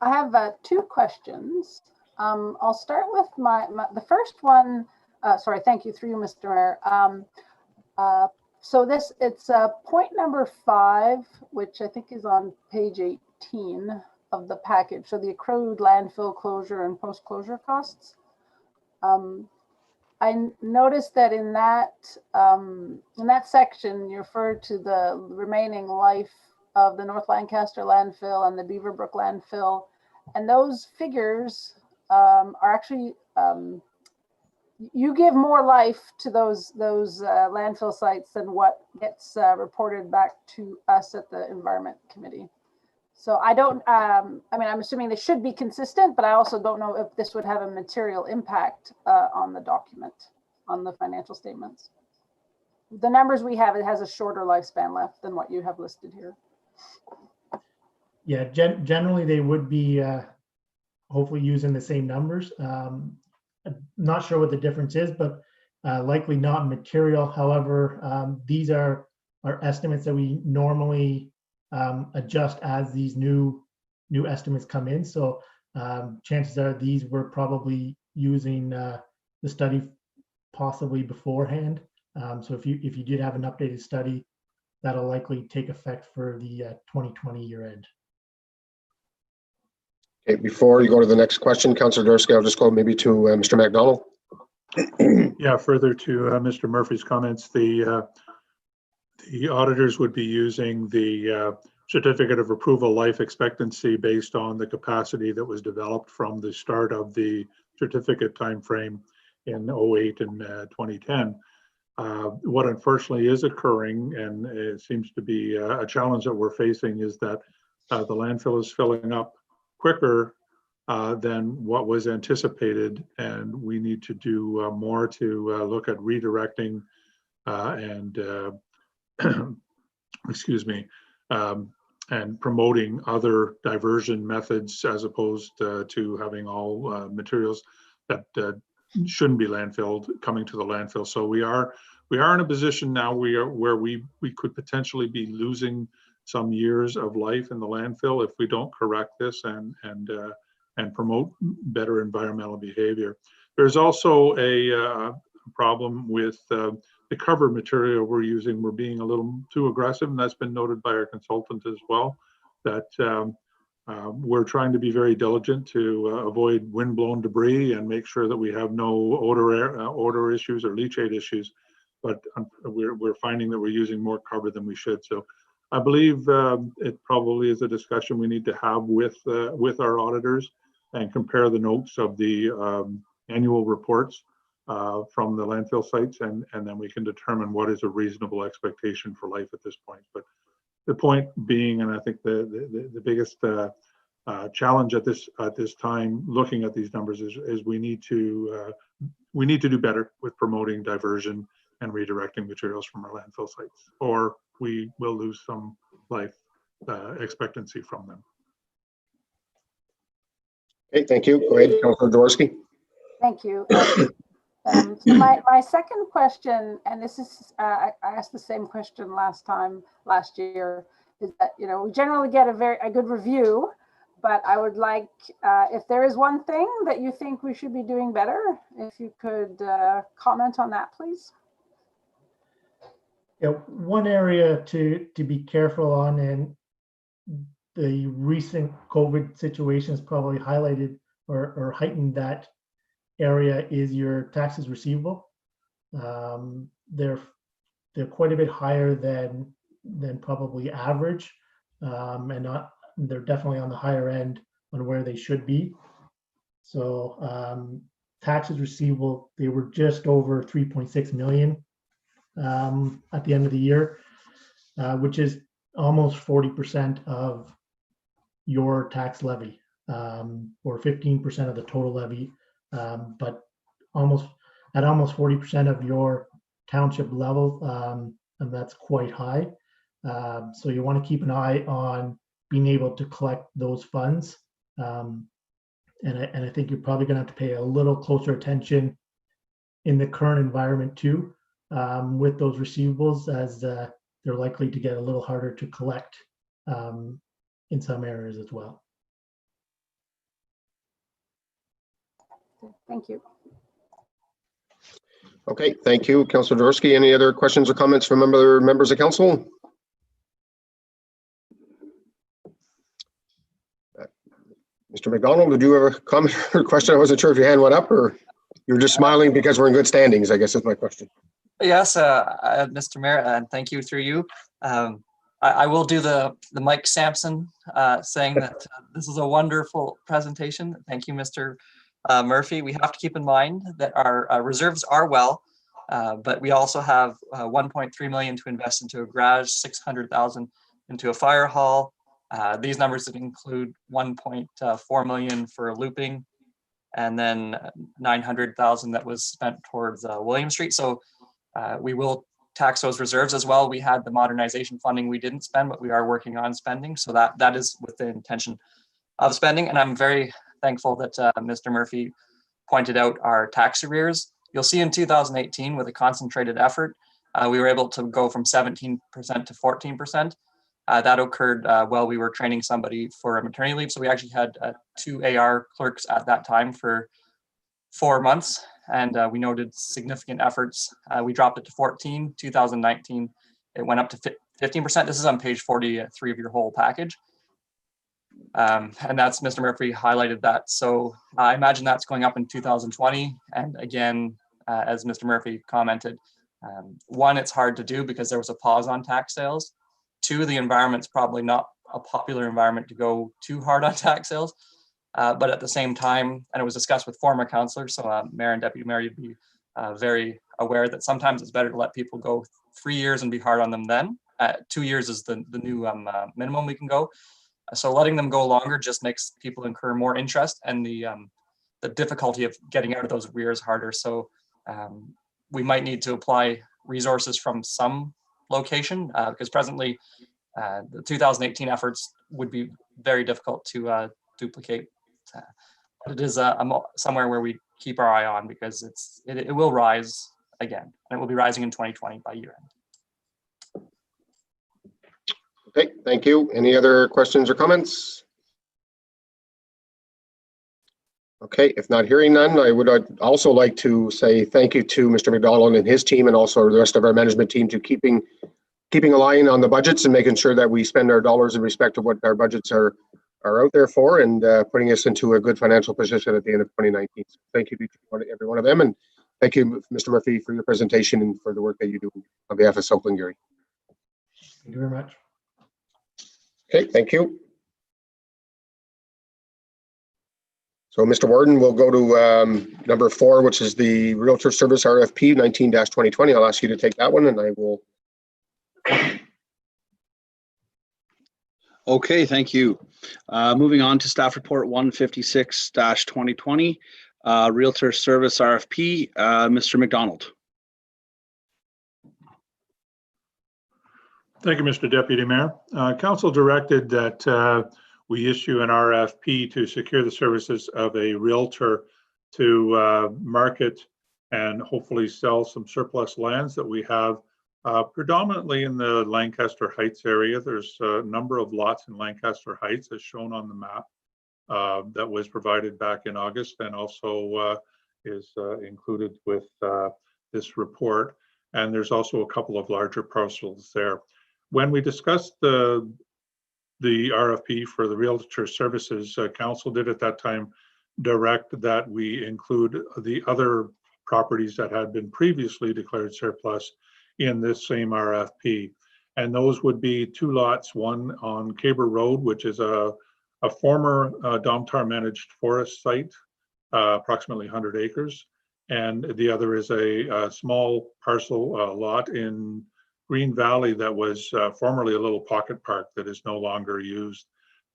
I have two questions. I'll start with the first one. Sorry, thank you, through you, Mr. Mayor. So it's point number 5, which I think is on page 18 of the package. So the accrued landfill closure and post-closure costs. I noticed that in that section, you referred to the remaining life of the North Lancaster landfill and the Beaverbrook landfill, and those figures are actually you give more life to those landfill sites than what gets reported back to us at the Environment Committee. So I don't, I mean, I'm assuming they should be consistent, but I also don't know if this would have a material impact on the document, on the financial statements. The numbers we have, it has a shorter lifespan left than what you have listed here. Yeah, generally they would be hopefully using the same numbers. Not sure what the difference is, but likely not material. However, these are estimates that we normally adjust as these new estimates come in. So chances are these were probably using the study possibly beforehand. So if you did have an updated study, that'll likely take effect for the 2020 year end. Okay, before you go to the next question, Councillor Jaworski, I'll just go maybe to Mr. McDonald. Yeah, further to Mr. Murphy's comments, the auditors would be using the certificate of approval life expectancy based on the capacity that was developed from the start of the certificate timeframe in 08 and 2010. What unfortunately is occurring, and it seems to be a challenge that we're facing, is that the landfill is filling up quicker than what was anticipated, and we need to do more to look at redirecting and excuse me, and promoting other diversion methods as opposed to having all materials that shouldn't be landfilled coming to the landfill. So we are in a position now where we could potentially be losing some years of life in the landfill if we don't correct this and promote better environmental behavior. There's also a problem with the cover material we're using. We're being a little too aggressive, and that's been noted by our consultant as well, that we're trying to be very diligent to avoid wind-blown debris and make sure that we have no odor issues or leachate issues. But we're finding that we're using more cover than we should. So I believe it probably is a discussion we need to have with our auditors and compare the notes of the annual reports from the landfill sites, and then we can determine what is a reasonable expectation for life at this point. But the point being, and I think the biggest challenge at this time, looking at these numbers, is we need to do better with promoting diversion and redirecting materials from our landfill sites, or we will lose some life expectancy from them. Okay, thank you. Go ahead, Councilor Jaworski. Thank you. So my second question, and this is, I asked the same question last year, is that, you know, we generally get a good review, but I would like, if there is one thing that you think we should be doing better, if you could comment on that, please. Yeah, one area to be careful on, and the recent COVID situation has probably highlighted or heightened that area, is your taxes receivable. They're quite a bit higher than probably average, and they're definitely on the higher end on where they should be. So taxes receivable, they were just over 3.6 million at the end of the year, which is almost 40% of your tax levy, or 15% of the total levy, but almost 40% of your township level, and that's quite high. So you want to keep an eye on being able to collect those funds, and I think you're probably going to have to pay a little closer attention in the current environment too, with those receivables, as they're likely to get a little harder to collect in some areas as well. Thank you. Okay, thank you, Councilor Jaworski. Any other questions or comments from other members of council? Mr. McDonald, did you have a comment or question? I wasn't sure if your hand went up or you're just smiling because we're in good standings, I guess is my question. Yes, Mr. Mayor, and thank you through you. I will do the Mike Sampson saying that this is a wonderful presentation. Thank you, Mr. Murphy. We have to keep in mind that our reserves are well, but we also have 1.3 million to invest into a garage, 600,000 into a fire hall. These numbers include 1.4 million for looping, and then 900,000 that was spent towards William Street. So we will tax those reserves as well. We had the modernization funding we didn't spend, but we are working on spending. So that is with the intention of spending. And I'm very thankful that Mr. Murphy pointed out our tax arrears. You'll see in 2018, with a concentrated effort, we were able to go from 17% to 14%. That occurred while we were training somebody for a maternity leave. So we actually had 2 AR clerks at that time for 4 months, and we noted significant efforts. We dropped it to 14, 2019, it went up to 15%. This is on page 43 of your whole package. And that's, Mr. Murphy highlighted that. So I imagine that's going up in 2020. And again, as Mr. Murphy commented, one, it's hard to do because there was a pause on tax sales. 2, the environment's probably not a popular environment to go too hard on tax sales. But at the same time, and it was discussed with former councillors, so Mayor and Deputy Mayor, you'd be very aware that sometimes it's better to let people go 3 years and be hard on them then. 2 years is the new minimum we can go. So letting them go longer just makes people incur more interest, and the difficulty of getting out of those arrears harder. So we might need to apply resources from some location, because presently the 2018 efforts would be very difficult to duplicate. But it is somewhere where we keep our eye on, because it will rise again, and it will be rising in 2020 by year end. Okay, thank you. Any other questions or comments? Okay, if not hearing none, I would also like to say thank you to Mr. McDonald and his team, and also the rest of our management team, to keeping a line on the budgets and making sure that we spend our dollars in respect to what our budgets are out there for, and putting us into a good financial position at the end of 2019. So thank you to every one of them, and thank you, Mr. Murphy, for your presentation and for the work that you do on behalf of South Glengarry. Thank you very much. Okay, thank you. So Mr. Warden, we'll go to number 4, which is the Realtor Service RFP 19-2020. I'll ask you to take that one and I will. Okay, thank you. Moving on to staff report 156-2020, Realtor Service RFP, Mr. McDonald. Thank you, Mr. Deputy Mayor. Council directed that we issue an RFP to secure the services of a realtor to market and hopefully sell some surplus lands that we have predominantly in the Lancaster Heights area. There's a number of lots in Lancaster Heights as shown on the map that was provided back in August and also is included with this report. And there's also a couple of larger parcels there. When we discussed the RFP for the Realtor Services, Council did at that time direct that we include the other properties that had been previously declared surplus in this same RFP. And those would be 2 lots, one on Caber Road, which is a former Domtar managed forest site, approximately 100 acres. And the other is a small parcel lot in Green Valley that was formerly a little pocket park that is no longer used.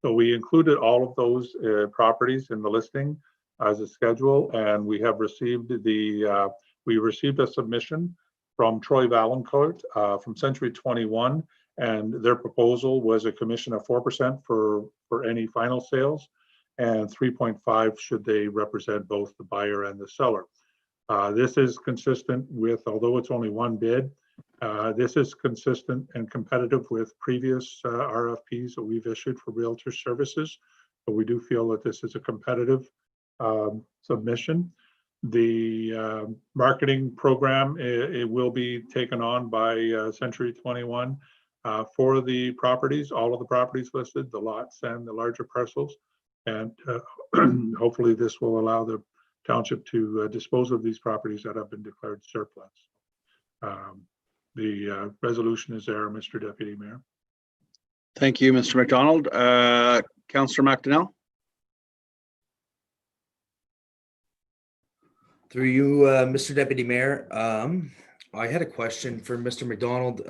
So we included all of those properties in the listing as a schedule, and we have received we received a submission from Troy Valancourt from Century 21, and their proposal was a commission of 4% for any final sales, and 3.5 should they represent both the buyer and the seller. This is consistent with, although it's only one bid, this is consistent and competitive with previous RFPs that we've issued for Realtor Services. But we do feel that this is a competitive submission. The marketing program, it will be taken on by Century 21 for the properties, all of the properties listed, the lots and the larger parcels. And hopefully this will allow the township to dispose of these properties that have been declared surplus. The resolution is there, Mr. Deputy Mayor. Thank you, Mr. McDonald. Councillor McDonnell. Through you, Mr. Deputy Mayor, I had a question for Mr. McDonald.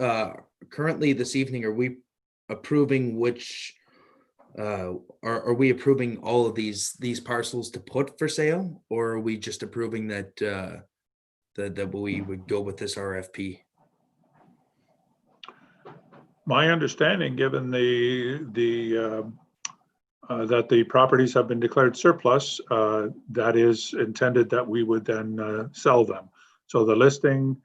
Currently this evening, are we approving which, are we approving all of these parcels to put for sale, or are we just approving that that we would go with this RFP? My understanding, given that the properties have been declared surplus, that is intended that we would then sell them. So the listing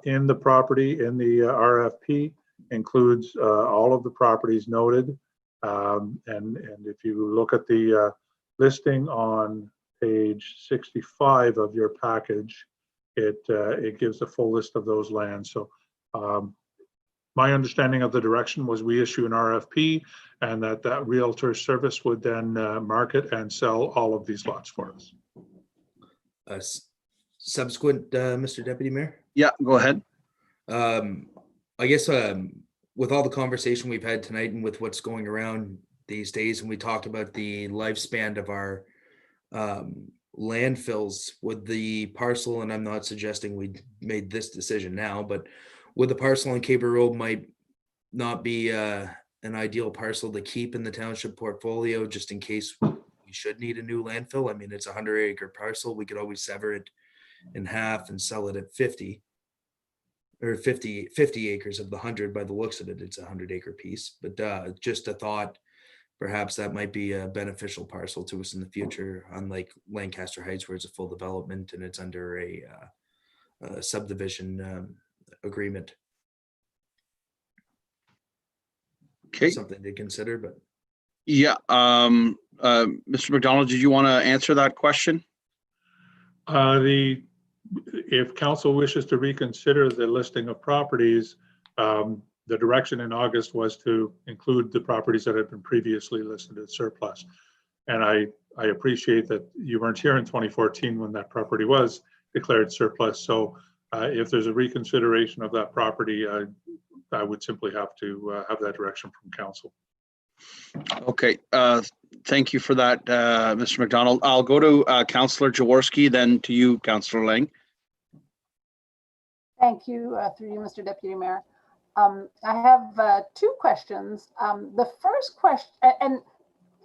in the property in the RFP includes all of the properties noted. And if you look at the listing on page 65 of your package, it gives a full list of those lands. So my understanding of the direction was we issue an RFP and that Realtor Service would then market and sell all of these lots for us. Subsequent, Mr. Deputy Mayor? Yeah, go ahead. I guess with all the conversation we've had tonight and with what's going around these days, and we talked about the lifespan of our landfills with the parcel, and I'm not suggesting we made this decision now, but with the parcel on Caber Road might not be an ideal parcel to keep in the township portfolio just in case we should need a new landfill. I mean, it's a 100-acre parcel. We could always sever it in half and sell it at 50 or 50 acres of the 100. By the looks of it, it's a 100-acre piece, but just a thought, perhaps that might be a beneficial parcel to us in the future, unlike Lancaster Heights, where it's a full development and it's under a subdivision agreement. Okay. Something to consider, but yeah. Mr. McDonald, did you want to answer that question? If council wishes to reconsider the listing of properties, the direction in August was to include the properties that had been previously listed as surplus. And I appreciate that you weren't here in 2014 when that property was declared surplus. So if there's a reconsideration of that property, I would simply have to have that direction from council. Okay. Thank you for that, Mr. McDonald. I'll go to Councillor Jaworski, then to you, Councillor Lang. Thank you, through you, Mr. Deputy Mayor. I have two questions. The first question, and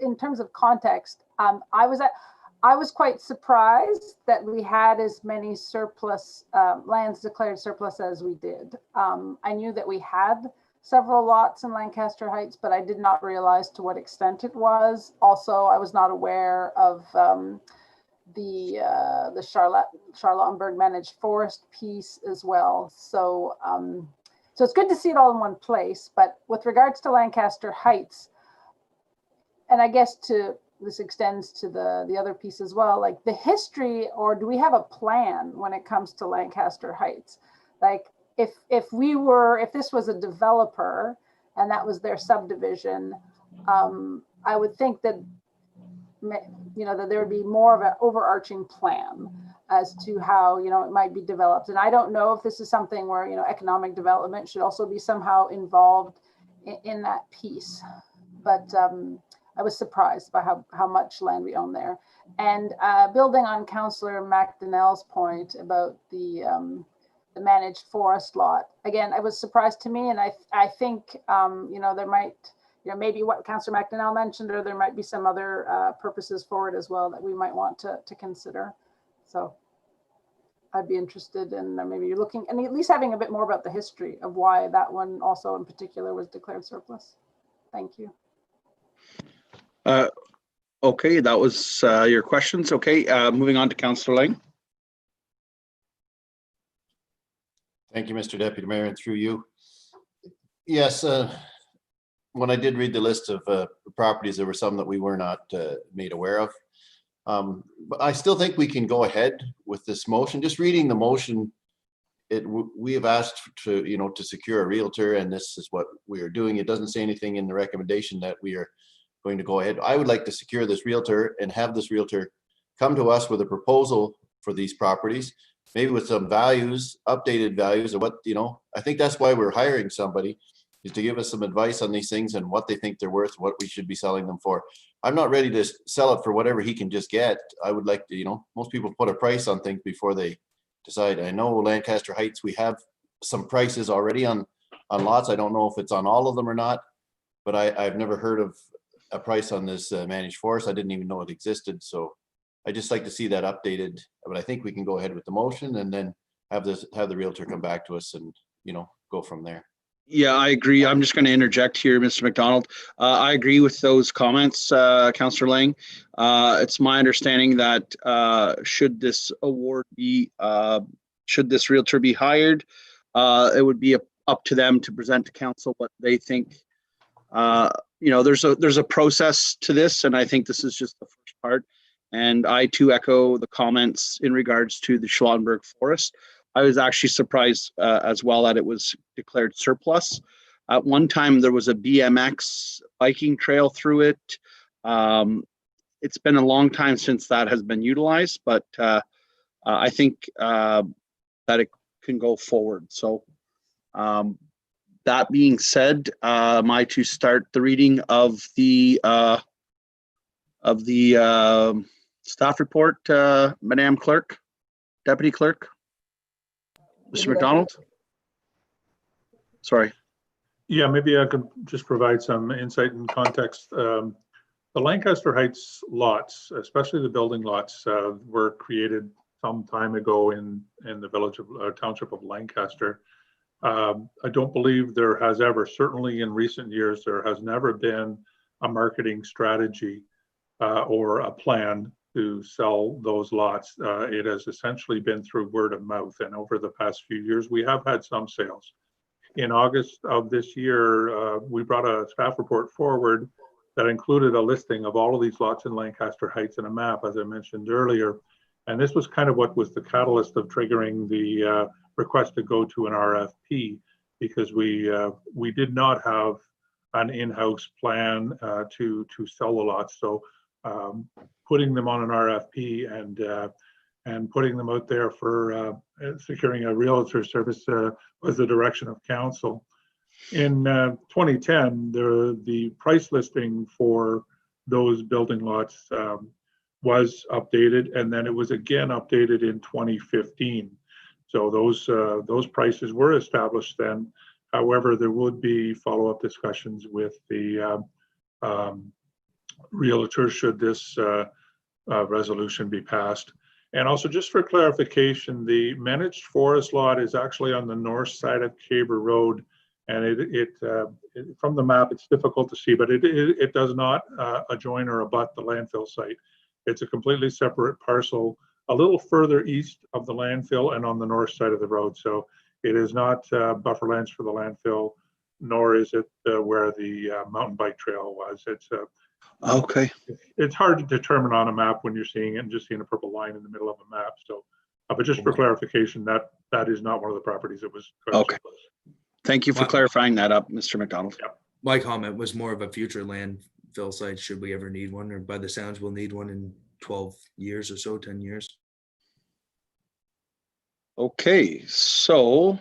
in terms of context, I was quite surprised that we had as many surplus lands declared surplus as we did. I knew that we had several lots in Lancaster Heights, but I did not realize to what extent it was. Also, I was not aware of the Charlottenburg managed forest piece as well. So, so it's good to see it all in one place. But with regards to Lancaster Heights, and I guess this extends to the other piece as well, like the history, or do we have a plan when it comes to Lancaster Heights? Like if this was a developer and that was their subdivision, I would think that, you know, that there would be more of an overarching plan as to how, you know, it might be developed. And I don't know if this is something where, you know, economic development should also be somehow involved in that piece. But I was surprised by how much land we own there. And building on Councillor McDonnell's point about the managed forest lot, again, it was a surprise to me. And I think, you know, there might, you know, maybe what Councillor McDonnell mentioned, or there might be some other purposes for it as well that we might want to consider. So I'd be interested in maybe looking and at least having a bit more about the history of why that one also in particular was declared surplus. Thank you. Okay, that was your questions. Okay, moving on to Councillor Lang. Thank you, Mr. Deputy Mayor, and through you. Yes, when I did read the list of properties, there were some that we were not made aware of. But I still think we can go ahead with this motion. Just reading the motion, we have asked to, you know, to secure a realtor, and this is what we are doing. It doesn't say anything in the recommendation that we are going to go ahead. I would like to secure this realtor and have this realtor come to us with a proposal for these properties, maybe with some values, updated values of what, you know, I think that's why we're hiring somebody, is to give us some advice on these things and what they think they're worth, what we should be selling them for. I'm not ready to sell it for whatever he can just get. I would like to, you know, most people put a price on things before they decide. I know Lancaster Heights, we have some prices already on lots. I don't know if it's on all of them or not, but I've never heard of a price on this managed forest. I didn't even know it existed. So I just like to see that updated, but I think we can go ahead with the motion and then have the realtor come back to us and, you know, go from there. Yeah, I agree. I'm just going to interject here, Mr. McDonald. I agree with those comments, Councillor Lang. It's my understanding that should this realtor be hired, it would be up to them to present to council what they think. You know, there's a process to this, and I think this is just the first part. And I too echo the comments in regards to the Charlottenburg Forest. I was actually surprised as well that it was declared surplus. At one time, there was a BMX biking trail through it. It's been a long time since that has been utilized, but I think that it can go forward. So that being said, am I to start the reading of the staff report, Madam Clerk, Deputy Clerk? Mr. McDonald? Sorry. Yeah, maybe I could just provide some insight and context. The Lancaster Heights lots, especially the building lots, were created some time ago in the village of Township of Lancaster. I don't believe there has ever, certainly in recent years, there has never been a marketing strategy or a plan to sell those lots. It has essentially been through word of mouth. And over the past few years, we have had some sales. In August of this year, we brought a staff report forward that included a listing of all of these lots in Lancaster Heights and a map, as I mentioned earlier. And this was kind of what was the catalyst of triggering the request to go to an RFP, because we did not have an in-house plan to sell the lots. So putting them on an RFP and putting them out there for securing a realtor service was the direction of council. In 2010, the price listing for those building lots was updated, and then it was again updated in 2015. So those prices were established then. However, there would be follow-up discussions with the realtor should this resolution be passed. And also, just for clarification, the managed forest lot is actually on the north side of Caber Road, and from the map it's difficult to see, but it does not adjoin or abut the landfill site. It's a completely separate parcel, a little further east of the landfill and on the north side of the road. So it is not buffer lands for the landfill, nor is it where the mountain bike trail was. Okay. It's hard to determine on a map when you're seeing it and just seeing a purple line in the middle of a map. So, but just for clarification, that is not one of the properties that was. Okay. Thank you for Wow. clarifying that up, Mr. McDonald. Yep. My comment was more of a future landfill site, should we ever need one, or by the sounds we'll need one in 12 years or so, 10 years. Okay, so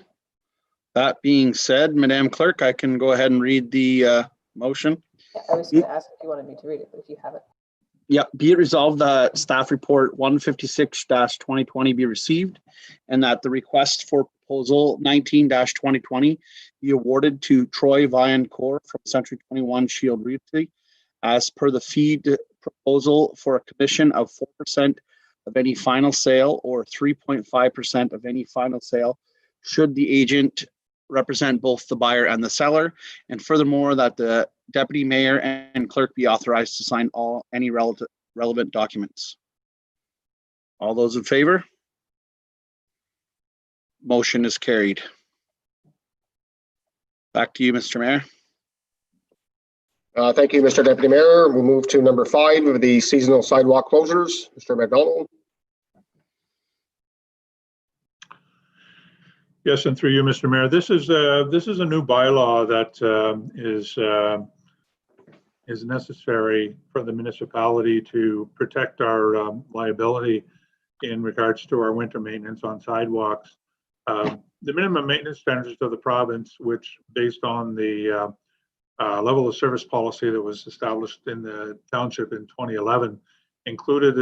that being said, Madam Clerk, I can go ahead and read the motion. Yeah, I was going to ask if you wanted me to read it, but if you have it. Yeah, be it resolved that staff report 156-2020 be received, and that the request for proposal 19-2020 be awarded to Troy Viancore from Century 21 Shield Realty as per the fee proposal for a commission of 4% of any final sale or 3.5% of any final sale should the agent represent both the buyer and the seller, and furthermore that the deputy mayor and clerk be authorized to sign any relevant documents. All those in favor? Motion is carried. Back to you, Mr. Mayor. Thank you, Mr. Deputy Mayor. We'll move to number 5 of the seasonal sidewalk closures. Mr. McDonald. Yes, and through you, Mr. Mayor, this is a new bylaw that is necessary for the municipality to protect our liability in regards to our winter maintenance on sidewalks. The minimum maintenance standards of the province, which based on the level of service policy that was established in the township in 2011, included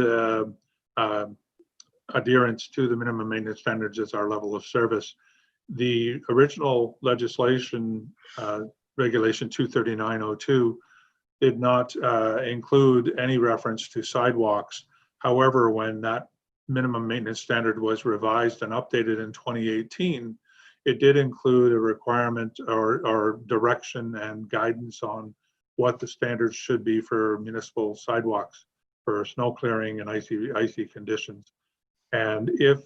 adherence to the minimum maintenance standards as our level of service. The original legislation, Regulation 23902, did not include any reference to sidewalks. However, when that minimum maintenance standard was revised and updated in 2018, it did include a requirement or direction and guidance on what the standards should be for municipal sidewalks for snow clearing and icy conditions. And if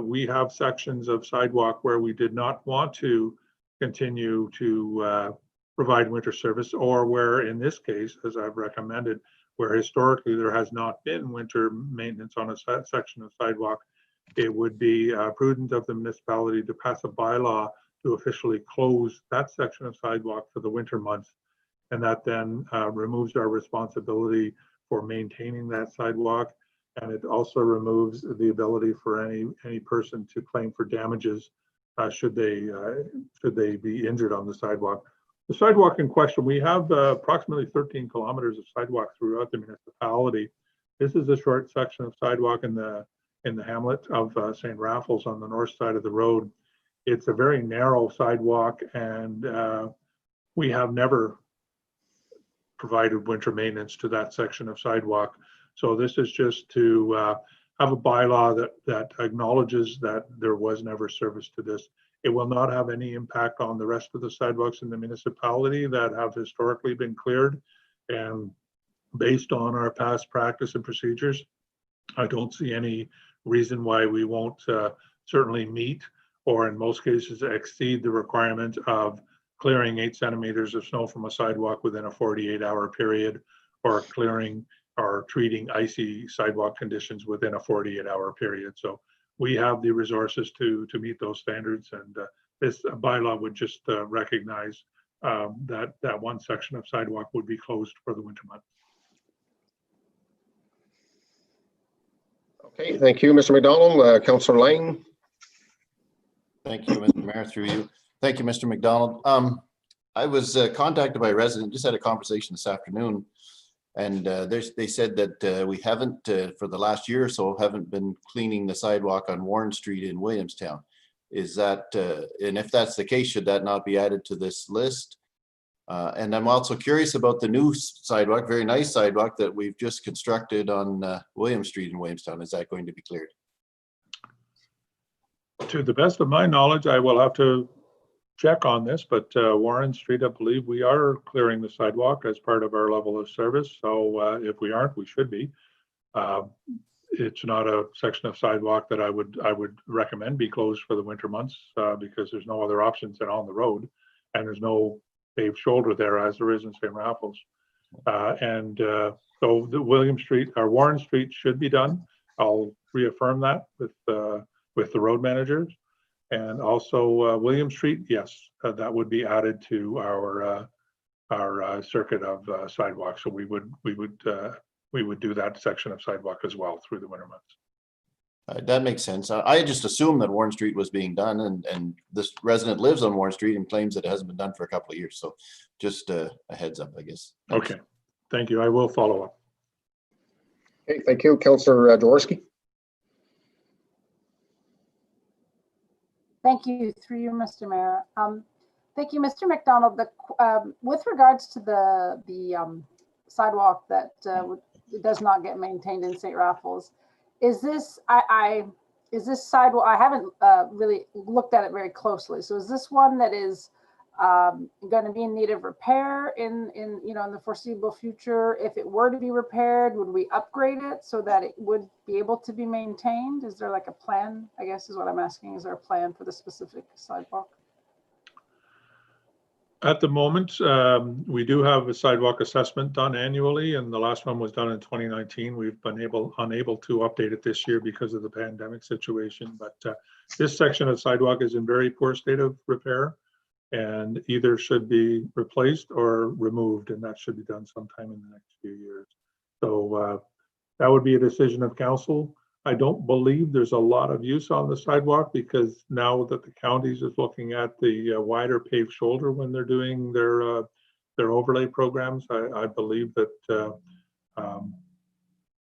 we have sections of sidewalk where we did not want to continue to provide winter service, or where in this case, as I've recommended, where historically there has not been winter maintenance on a section of sidewalk, it would be prudent of the municipality to pass a bylaw to officially close that section of sidewalk for the winter months. And that then removes our responsibility for maintaining that sidewalk. And it also removes the ability for any person to claim for damages should they be injured on the sidewalk. The sidewalk in question, we have approximately 13 kilometers of sidewalk throughout the municipality. This is a short section of sidewalk in the hamlet of St. Raffles on the north side of the road. It's a very narrow sidewalk, and we have never provided winter maintenance to that section of sidewalk. So this is just to have a bylaw that acknowledges that there was never service to this. It will not have any impact on the rest of the sidewalks in the municipality that have historically been cleared. And based on our past practice and procedures, I don't see any reason why we won't certainly meet, or in most cases exceed, the requirement of clearing 8 centimeters of snow from a sidewalk within a 48-hour period, or clearing or treating icy sidewalk conditions within a 48-hour period. So we have the resources to meet those standards, and this bylaw would just recognize that one section of sidewalk would be closed for the winter months. Okay, thank you, Mr. McDonald. Councillor Lang. Thank you, Mr. Mayor, through you. Thank you, Mr. McDonald. I was contacted by a resident, just had a conversation this afternoon, And they said that we haven't, for the last year or so, haven't been cleaning the sidewalk on Warren Street in Williamstown. Is that, and if that's the case, should that not be added to this list? And I'm also curious about the new sidewalk, very nice sidewalk that we've just constructed on William Street in Williamstown. Is that going to be cleared? To the best of my knowledge, I will have to check on this, but Warren Street, I believe we are clearing the sidewalk as part of our level of service. So if we aren't, we should be. It's not a section of sidewalk that I would recommend be closed for the winter months because there's no other options than on the road, and there's no paved shoulder there as there is in St. Raffles. So the William Street or Warren Street should be done. I'll reaffirm that with the road managers. And also William Street, yes, that would be added to our circuit of sidewalks. So we would do that section of sidewalk as well through the winter months. That makes sense. I just assumed that Warren Street was being done, and this resident lives on Warren Street and claims that it hasn't been done for a couple of years. So just a heads up, I guess. Thanks. Okay, thank you. I will follow up. Okay, thank you. Councillor Jaworski. Thank you, through you, Mr. Mayor. Thank you, Mr. McDonald. With regards to the sidewalk that does not get maintained in St. Raffles, is this is this sidewalk? I haven't really looked at it very closely. So is this one that is going to be in need of repair in the foreseeable future? If it were to be repaired, would we upgrade it so that it would be able to be maintained? Is there like a plan, I guess is what I'm asking. Is there a plan for the specific sidewalk? At the moment, we do have a sidewalk assessment done annually, and the last one was done in 2019. We've been unable to update it this year because of the pandemic situation, but this section of sidewalk is in very poor state of repair and either should be replaced or removed, and that should be done sometime in the next few years. So that would be a decision of council. I don't believe there's a lot of use on the sidewalk because now that the counties is looking at the wider paved shoulder when they're doing their overlay programs, I believe that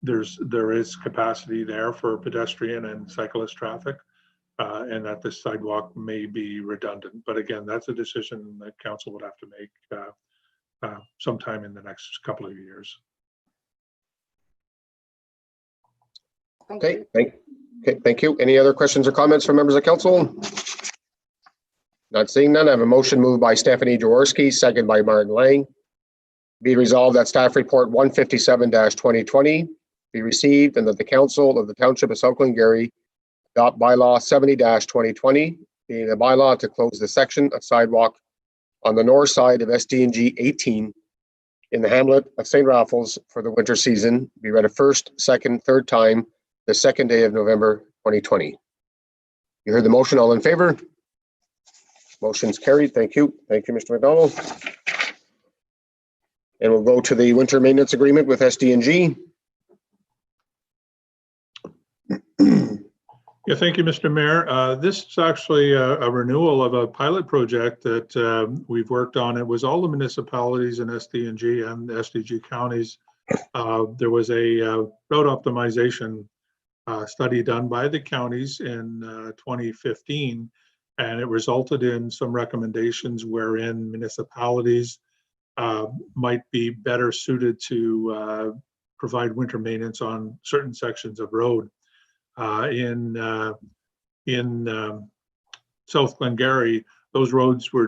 there is capacity there for pedestrian and cyclist traffic, and that this sidewalk may be redundant. But again, that's a decision that council would have to make sometime in the next couple of years. Okay, thank you. Any other questions or comments from members of council? Not seeing none. I have a motion moved by Stephanie Jaworski, second by Martin Lang. Be resolved that staff report 157-2020 be received and that the council of the Township of South Glengarry adopt bylaw 70-2020, being a bylaw to close the section of sidewalk on the north side of SDNG 18 in the hamlet of St. Raffles for the winter season, be read a first, second, third time the second day of November 2020. You heard the motion. All in favor? Motion's carried. Thank you. Thank you, Mr. McDonald. And we'll go to the winter maintenance agreement with SDNG. Yeah, thank you, Mr. Mayor. This is actually a renewal of a pilot project that we've worked on. It was all the municipalities in SDNG and SDG counties. There was a road optimization study done by the counties in 2015, and it resulted in some recommendations wherein municipalities might be better suited to provide winter maintenance on certain sections of road. In South Glengarry, those roads were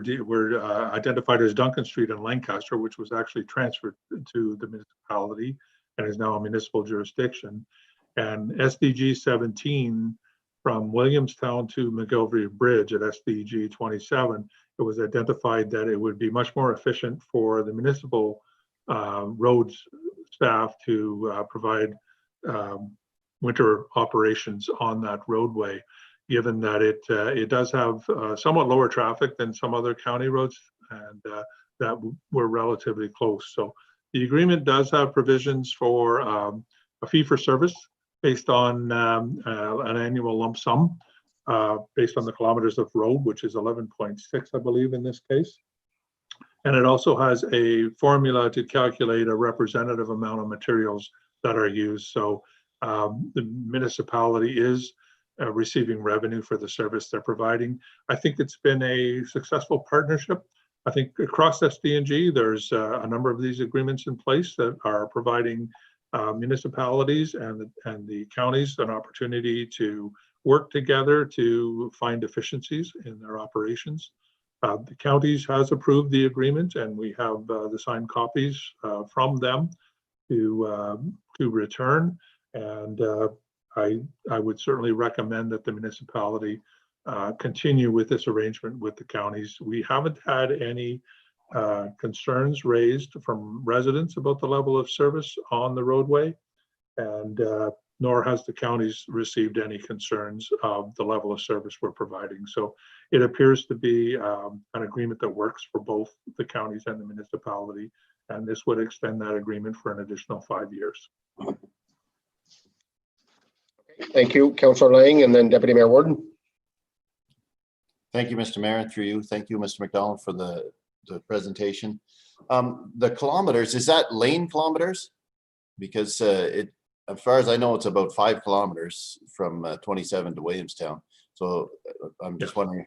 identified as Duncan Street and Lancaster, which was actually transferred to the municipality and is now a municipal jurisdiction. And SDG 17 from Williamstown to McGilvery Bridge at SDG 27, it was identified that it would be much more efficient for the municipal roads staff to provide winter operations on that roadway, given that it does have somewhat lower traffic than some other county roads, and that were relatively close. So the agreement does have provisions for a fee for service based on an annual lump sum based on the kilometers of road, which is 11.6, I believe, in this case. And it also has a formula to calculate a representative amount of materials that are used. So the municipality is receiving revenue for the service they're providing. I think it's been a successful partnership. I think across SDNG, there's a number of these agreements in place that are providing municipalities and the counties an opportunity to work together to find efficiencies in their operations. The counties has approved the agreement, and we have the signed copies from them to return. And I would certainly recommend that the municipality continue with this arrangement with the counties. We haven't had any concerns raised from residents about the level of service on the roadway, and nor has the counties received any concerns of the level of service we're providing. So it appears to be an agreement that works for both the counties and the municipality, and this would extend that agreement for an additional 5 years. Thank you, Councillor Lang, and then Deputy Mayor Warden. Thank you, Mr. Mayor, through you. Thank you, Mr. McDonald, for the presentation. The kilometers, is that lane kilometers? Because as far as I know, it's about 5 kilometers from 27 to Williamstown. So I'm just wondering.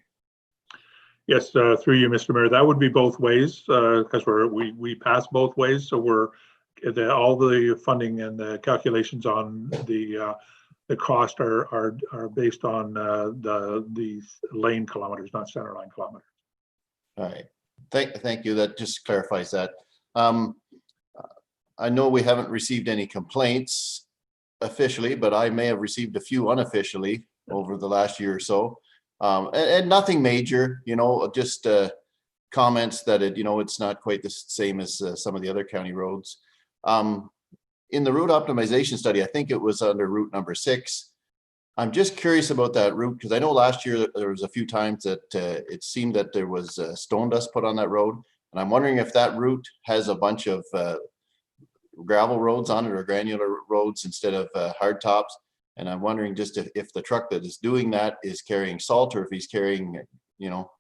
Yes, through you, Mr. Mayor, that would be both ways because we pass both ways. So all the funding and the calculations on the cost are based on the lane kilometers, not center line kilometers. All right. Thank you. That just clarifies that. I know we haven't received any complaints officially, but I may have received a few unofficially over the last year or so. And nothing major, just comments that it's not quite the same as some of the other county roads. In the route optimization study, I think it was under route number 6. I'm just curious about that route because I know last year there was a few times that it seemed that there was stone dust put on that road. And I'm wondering if that route has a bunch of gravel roads on it or granular roads instead of hard tops. And I'm wondering just if the truck that is doing that is carrying salt or if he's carrying,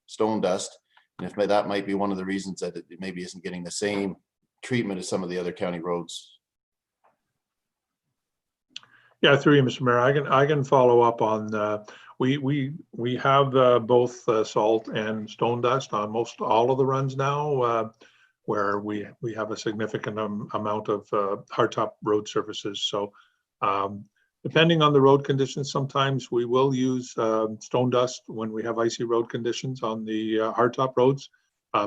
stone dust. And if that might be one of the reasons that it maybe isn't getting the same treatment as some of the other county roads. Yeah, through you, Mr. Mayor, I can follow up on. We have both salt and stone dust on most all of the runs now, where we have a significant amount of hardtop road surfaces. So, depending on the road conditions, sometimes we will use stone dust when we have icy road conditions on the hardtop roads,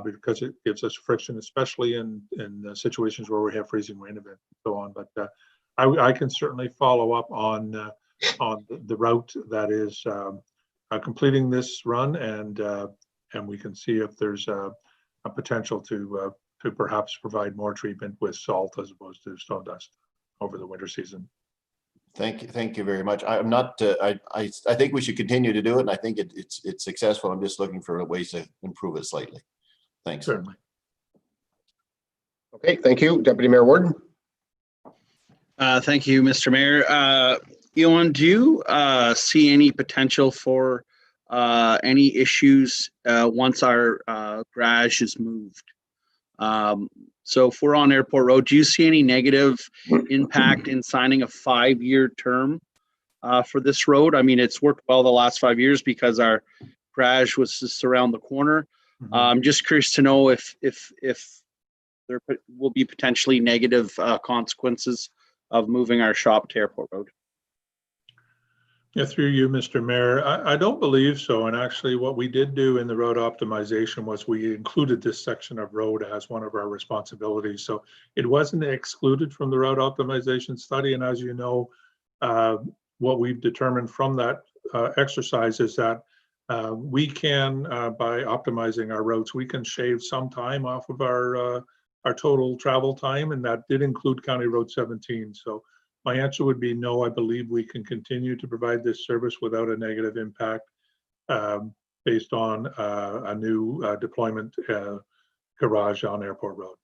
because it gives us friction, especially in situations where we have freezing rain events and so on. But I can certainly follow up on the route that is completing this run, and we can see if there's a potential to perhaps provide more treatment with salt as opposed to stone dust over the winter season. Thank you very much. I'm not. I think we should continue to do it, and I think it's successful. I'm just looking for ways to improve it slightly. Thanks. Certainly. Okay, thank you, Deputy Mayor Warden. Thank you, Mr. Mayor. Ewan, do you see any potential for any issues once our garage is moved? So if we're on Airport Road, do you see any negative impact in signing a 5-year term for this road? I mean, it's worked well the last 5 years because our garage was just around the corner. I'm just curious to know if there will be potentially negative consequences of moving our shop to Airport Road. Yeah, through you, Mr. Mayor, I don't believe so. And actually what we did do in the road optimization was we included this section of road as one of our responsibilities. So it wasn't excluded from the road optimization study. And as you know, what we've determined from that exercise is that we can, by optimizing our routes, we can shave some time off of our total travel time, and that did include County Road 17. So my answer would be no. I believe we can continue to provide this service without a negative impact based on a new deployment garage on Airport Road.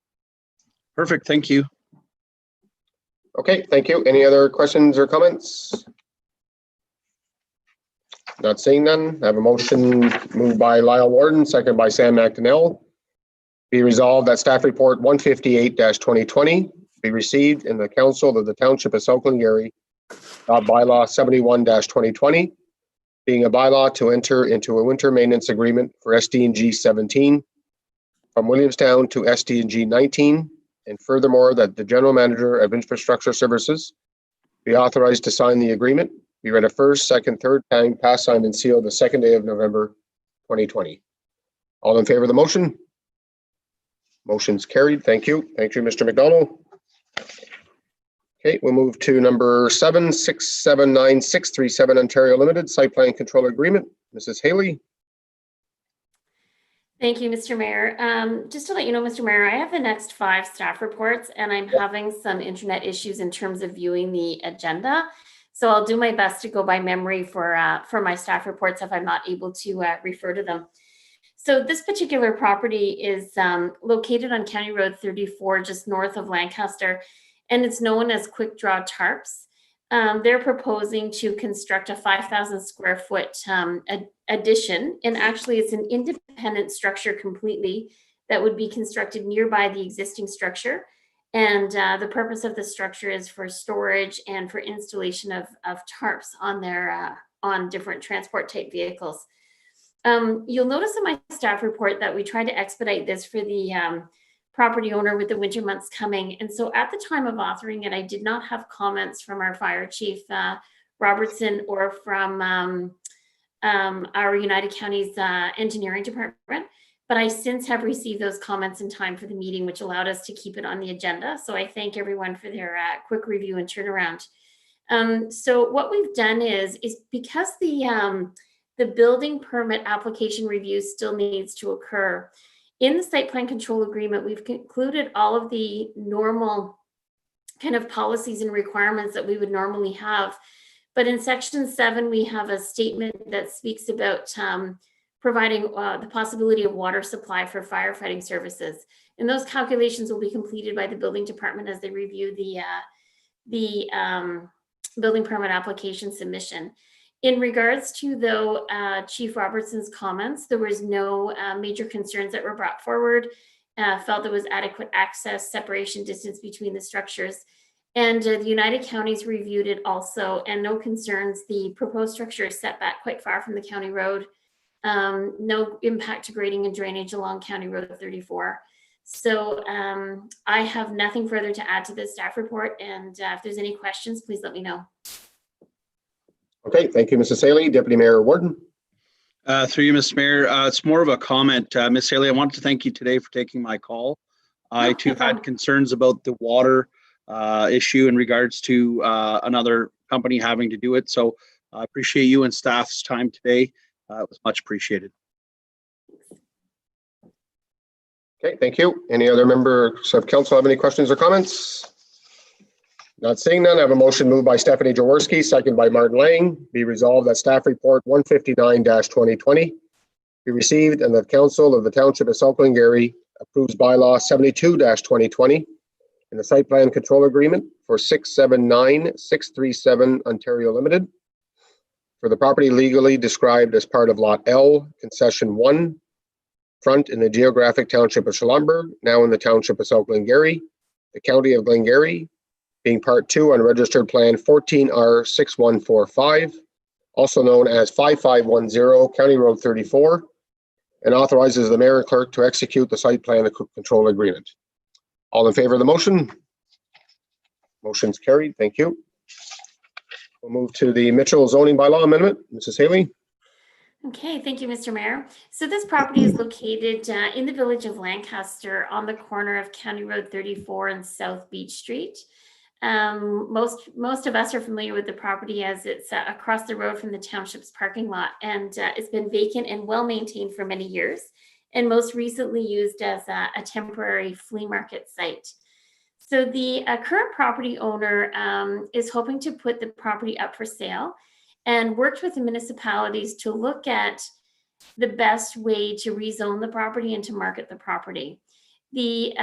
Perfect. Thank you. Okay, thank you. Any other questions or comments? Not seeing none. I have a motion moved by Lyle Warden, second by Sam McDonnell. Be resolved that staff report 158-2020 be received in the council of the Township of South Glengarry, bylaw 71-2020, being a bylaw to enter into a winter maintenance agreement for SD&G 17 from Williamstown to SD&G 19, and furthermore, that the General Manager of Infrastructure Services be authorized to sign the agreement, be read a first, second, third time, passed, signed, and sealed the 2nd day of November 2020. All in favor of the motion? Motion's carried. Thank you. Thank you, Mr. McDonald. Okay, we'll move to number 7679637 Ontario Limited Site Plan Control Agreement. Mrs. Haley. Thank you, Mr. Mayor. Just to let you know, Mr. Mayor, I have the next 5 staff reports and I'm having some internet issues in terms of viewing the agenda. So I'll do my best to go by memory for my staff reports if I'm not able to refer to them. So this particular property is located on County Road 34, just north of Lancaster, and it's known as Quick Draw Tarps. They're proposing to construct a 5,000 square foot addition, and actually it's an independent structure completely that would be constructed nearby the existing structure. And the purpose of the structure is for storage and for installation of tarps on their on different transport type vehicles. You'll notice in my staff report that we tried to expedite this for the property owner with the winter months coming. And so at the time of authoring it, I did not have comments from our fire chief, Robertson, or from our United Counties engineering department. But I since have received those comments in time for the meeting, which allowed us to keep it on the agenda. So I thank everyone for their quick review and turnaround. So what we've done is because the building permit application review still needs to occur. In the site plan control agreement, we've concluded all of the normal kind of policies and requirements that we would normally have. But in section 7, we have a statement that speaks about providing the possibility of water supply for firefighting services. And those calculations will be completed by the building department as they review the building permit application submission. In regards to, though, Chief Robertson's comments, there was no major concerns that were brought forward, felt there was adequate access, separation distance between the structures. And the United Counties reviewed it also, and no concerns. The proposed structure is set back quite far from the county road. No impact to grading and drainage along County Road 34. So I have nothing further to add to this staff report. And if there's any questions, please let me know. Okay, thank you, Mrs. Haley. Deputy Mayor Warden. Through you, Mr. Mayor, it's more of a comment. Ms. Haley, I want to thank you today for taking my call. I too had concerns about the water issue in regards to another company having to do it. So I appreciate you and staff's time today. It was much appreciated. Okay, thank you. Any other members of council have any questions or comments? Not seeing none, I have a motion moved by Stephanie Jaworski, second by Martin Lang. Be resolved that staff report 159-2020 be received and that council of the Township of South Glengarry approves bylaw 72-2020 in the site plan control agreement for 679637 Ontario Limited for the property legally described as part of Lot L, Concession 1, front in the geographic Township of Schomberg, now in the Township of South Glengarry, the County of Glengarry, being Part 2 on Registered Plan 14R6145, also known as 5510 County Road 34, and authorizes the mayor and clerk to execute the site plan control agreement. All in favor of the motion? Motion's carried. Thank you. We'll move to the Mitchell zoning bylaw amendment. Mrs. Haley. Okay, thank you, Mr. Mayor. So this property is located in the village of Lancaster on the corner of County Road 34 and South Beach Street. Most of us are familiar with the property as it's across the road from the township's parking lot, and it's been vacant and well maintained for many years, and most recently used as a temporary flea market site. So the current property owner is hoping to put the property up for sale and worked with the municipalities to look at the best way to rezone the property and to market the property. The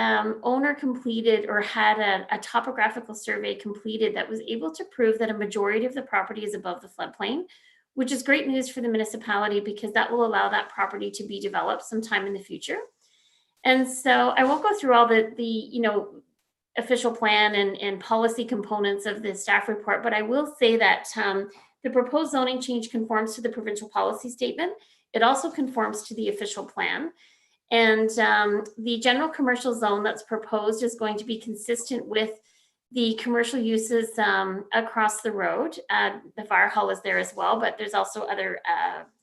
owner completed or had a topographical survey completed that was able to prove that a majority of the property is above the floodplain, which is great news for the municipality because that will allow that property to be developed sometime in the future. And so I won't go through all the official plan and policy components of the staff report, but I will say that the proposed zoning change conforms to the provincial policy statement. It also conforms to the official plan. And the general commercial zone that's proposed is going to be consistent with the commercial uses across the road. The fire hall is there as well, but there's also other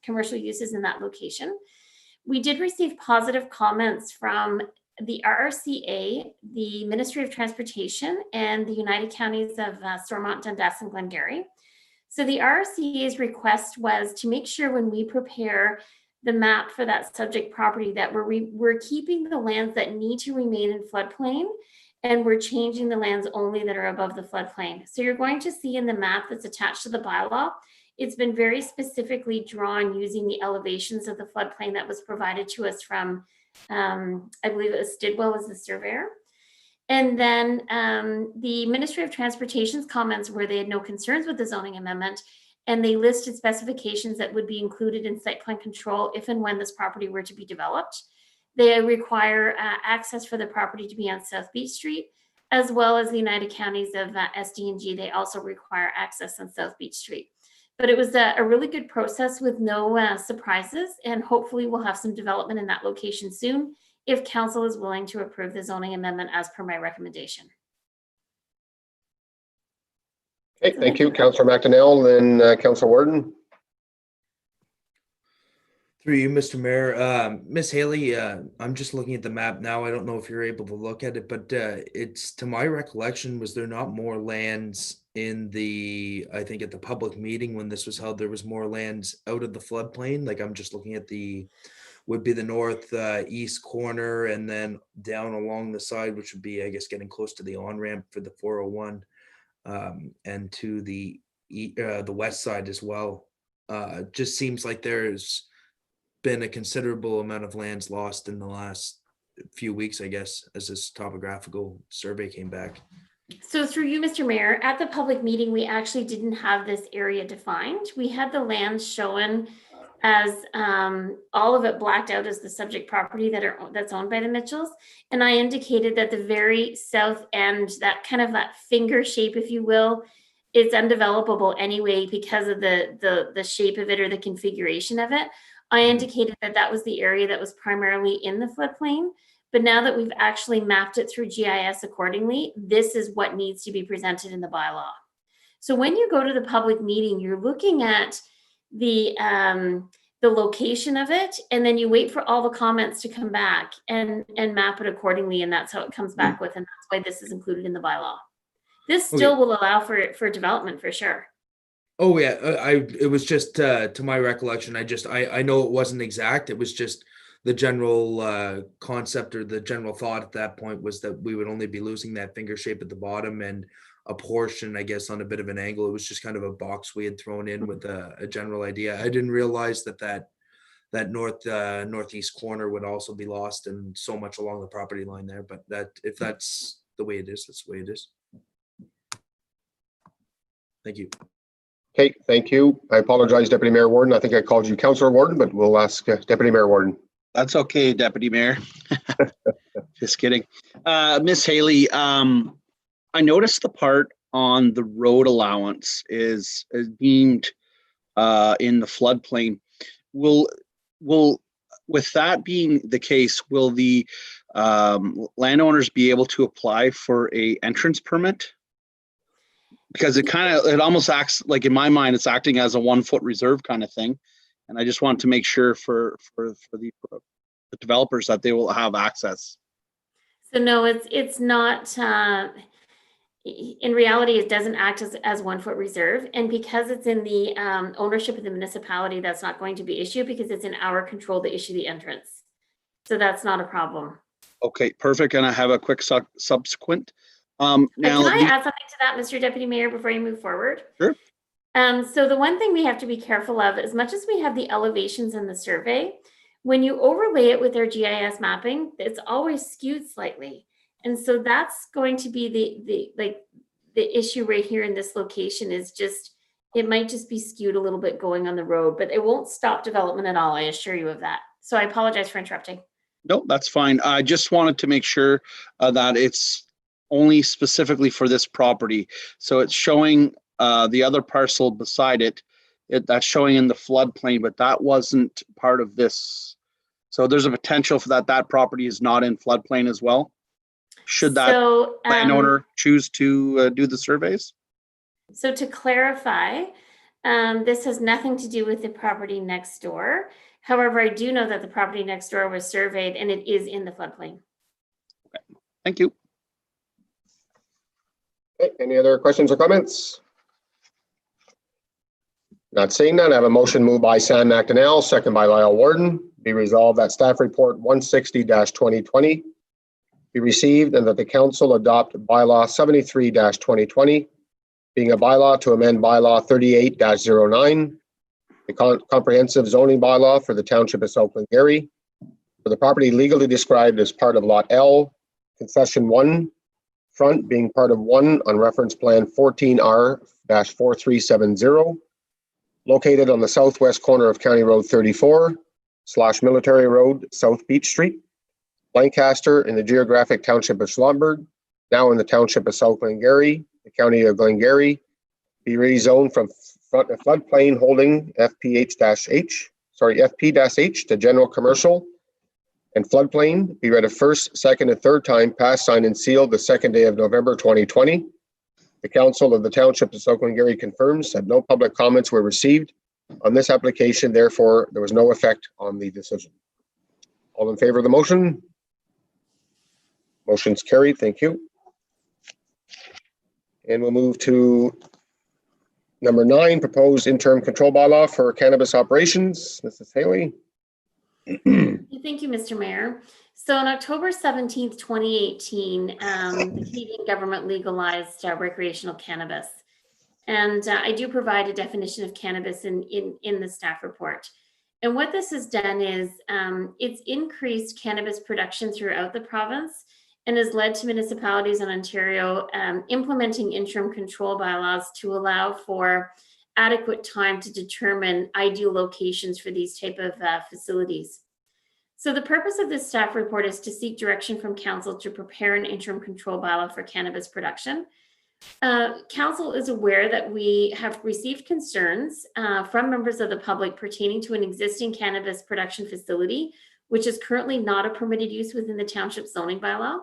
commercial uses in that location. We did receive positive comments from the RRCA, the Ministry of Transportation, and the United Counties of Stormont, Dundas, and Glengarry. So the RRCA's request was to make sure when we prepare the map for that subject property that we're keeping the lands that need to remain in floodplain, and we're changing the lands only that are above the floodplain. So you're going to see in the map that's attached to the bylaw, it's been very specifically drawn using the elevations of the floodplain that was provided to us from, I believe it was Stidwell as the surveyor. And then the Ministry of Transportation's comments were they had no concerns with the zoning amendment, and they listed specifications that would be included in site plan control if and when this property were to be developed. They require access for the property to be on South Beach Street, as well as the United Counties of SD&G. They also require access on South Beach Street. But it was a really good process with no surprises, and hopefully we'll have some development in that location soon if council is willing to approve the zoning amendment as per my recommendation. Okay, thank you, Councillor McDonnell. Then Councillor Worden. Through you, Mr. Mayor. Miss Haley, I'm just looking at the map now. I don't know if you're able to look at it, but it's, to my recollection, was there not more lands in I think at the public meeting when this was held, there was more lands out of the floodplain? Like, I'm just looking at would be the northeast corner, and then down along the side, which would be, I guess, getting close to the on-ramp for the 401, and to the west side as well. Just seems like there's been a considerable amount of lands lost in the last few weeks, I guess, as this topographical survey came back. So through you, Mr. Mayor, at the public meeting, we actually didn't have this area defined. We had the land shown as all of it blacked out as the subject property that's owned by the Mitchells. And I indicated that the very south end, that kind of that finger shape, if you will, is undevelopable anyway because of the shape of it or the configuration of it. I indicated that that was the area that was primarily in the floodplain, but now that we've actually mapped it through GIS accordingly, this is what needs to be presented in the bylaw. So when you go to the public meeting, you're looking at the location of it, and then you wait for all the comments to come back and map it accordingly, and that's how it comes back with, and that's why this is included in the bylaw. This still will allow for development for sure. Oh yeah, it was just to my recollection. I know it wasn't exact. It was just the general concept or the general thought at that point was that we would only be losing that finger shape at the bottom and a portion, I guess, on a bit of an angle. It was just kind of a box we had thrown in with a general idea. I didn't realize that northeast corner would also be lost and so much along the property line there. But if that's the way it is, that's the way it is. Thank you. Okay, thank you. I apologize, Deputy Mayor Warden. I think I called you Councillor Warden, but we'll ask Deputy Mayor Warden. That's okay, Deputy Mayor. Just kidding. Miss Haley, I noticed the part on the road allowance is deemed in the floodplain. With that being the case, will the landowners be able to apply for a entrance permit? Because it almost acts like, in my mind, it's acting as a 1 foot reserve kind of thing. And I just want to make sure for the developers that they will have access. So no, it's not, in reality, it doesn't act as 1 foot reserve. And because it's in the ownership of the municipality, that's not going to be issued because it's in our control to issue the entrance. So that's not a problem. Okay, perfect. And I have a quick subsequent. Now, can I add something to that, Mr. Deputy Mayor, before you move forward? Sure. So the one thing we have to be careful of, as much as we have the elevations in the survey, when you overlay it with our GIS mapping, it's always skewed slightly. And so that's going to be the issue right here in this location is just, it might just be skewed a little bit going on the road, but it won't stop development at all. I assure you of that. So I apologize for interrupting. No, that's fine. I just wanted to make sure that it's only specifically for this property. So it's showing the other parcel beside it, that's showing in the floodplain, but that wasn't part of this. So there's a potential for that property is not in floodplain as well. Should that So, landowner choose to do the surveys? So to clarify, this has nothing to do with the property next door. However, I do know that the property next door was surveyed and it is in the floodplain. Thank you. Okay, any other questions or comments? Not seeing none. I have a motion moved by Sam McDonnell, second by Lyle Warden. Be resolved that staff report 160-2020 be received and that the council adopt bylaw 73-2020, being a bylaw to amend bylaw 38-09, the comprehensive zoning bylaw for the Township of South Glengarry, for the property legally described as part of Lot L, Concession 1, front being part of 1 on reference plan 14R-4370, located on the southwest corner of County Road 34/Military Road, South Beach Street, Lancaster, in the geographic Township of Schlumberg, now in the Township of South Glengarry, the County of Glengarry, be rezoned from floodplain holding FP-H to general commercial, and floodplain be read a first, second, and third time, passed, signed, and sealed the second day of November 2020. The Council of the Township of South Glengarry confirms that no public comments were received on this application. Therefore, there was no effect on the decision. All in favor of the motion? Motion's carried. Thank you. And we'll move to number 9, proposed interim control bylaw for cannabis operations. Mrs. Haley. Thank you, Mr. Mayor. So on October 17th, 2018, the Canadian government legalized recreational cannabis. And I do provide a definition of cannabis in the staff report. And what this has done is it's increased cannabis production throughout the province and has led to municipalities in Ontario implementing interim control bylaws to allow for adequate time to determine ideal locations for these type of facilities. So the purpose of this staff report is to seek direction from council to prepare an interim control bylaw for cannabis production. Council is aware that we have received concerns from members of the public pertaining to an existing cannabis production facility, which is currently not a permitted use within the township zoning bylaw.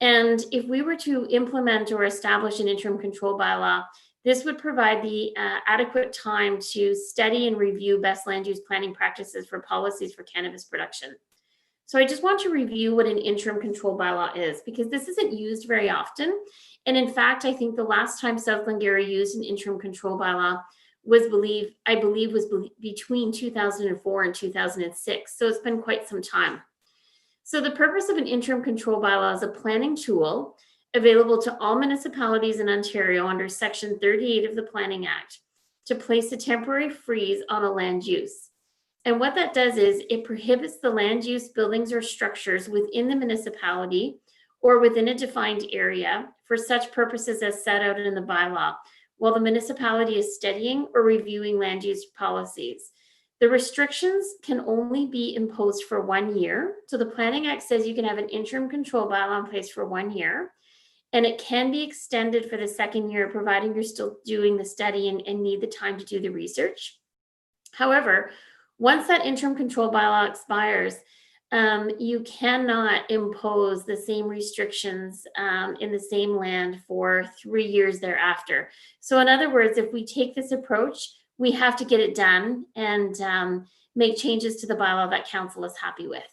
And if we were to implement or establish an interim control bylaw, this would provide the adequate time to study and review best land use planning practices for policies for cannabis production. So I just want to review what an interim control bylaw is, because this isn't used very often. And in fact, I think the last time South Glengarry used an interim control bylaw was, I believe was between 2004 and 2006. So it's been quite some time. So the purpose of an interim control bylaw is a planning tool available to all municipalities in Ontario under Section 38 of the Planning Act to place a temporary freeze on a land use. And what that does is it prohibits the land use, buildings, or structures within the municipality or within a defined area for such purposes as set out in the bylaw, while the municipality is studying or reviewing land use policies. The restrictions can only be imposed for 1 year. So the Planning Act says you can have an interim control bylaw in place for 1 year, and it can be extended for the second year, providing you're still doing the study and need the time to do the research. However, once that interim control bylaw expires, you cannot impose the same restrictions in the same land for 3 years thereafter. So in other words, if we take this approach, we have to get it done and make changes to the bylaw that council is happy with.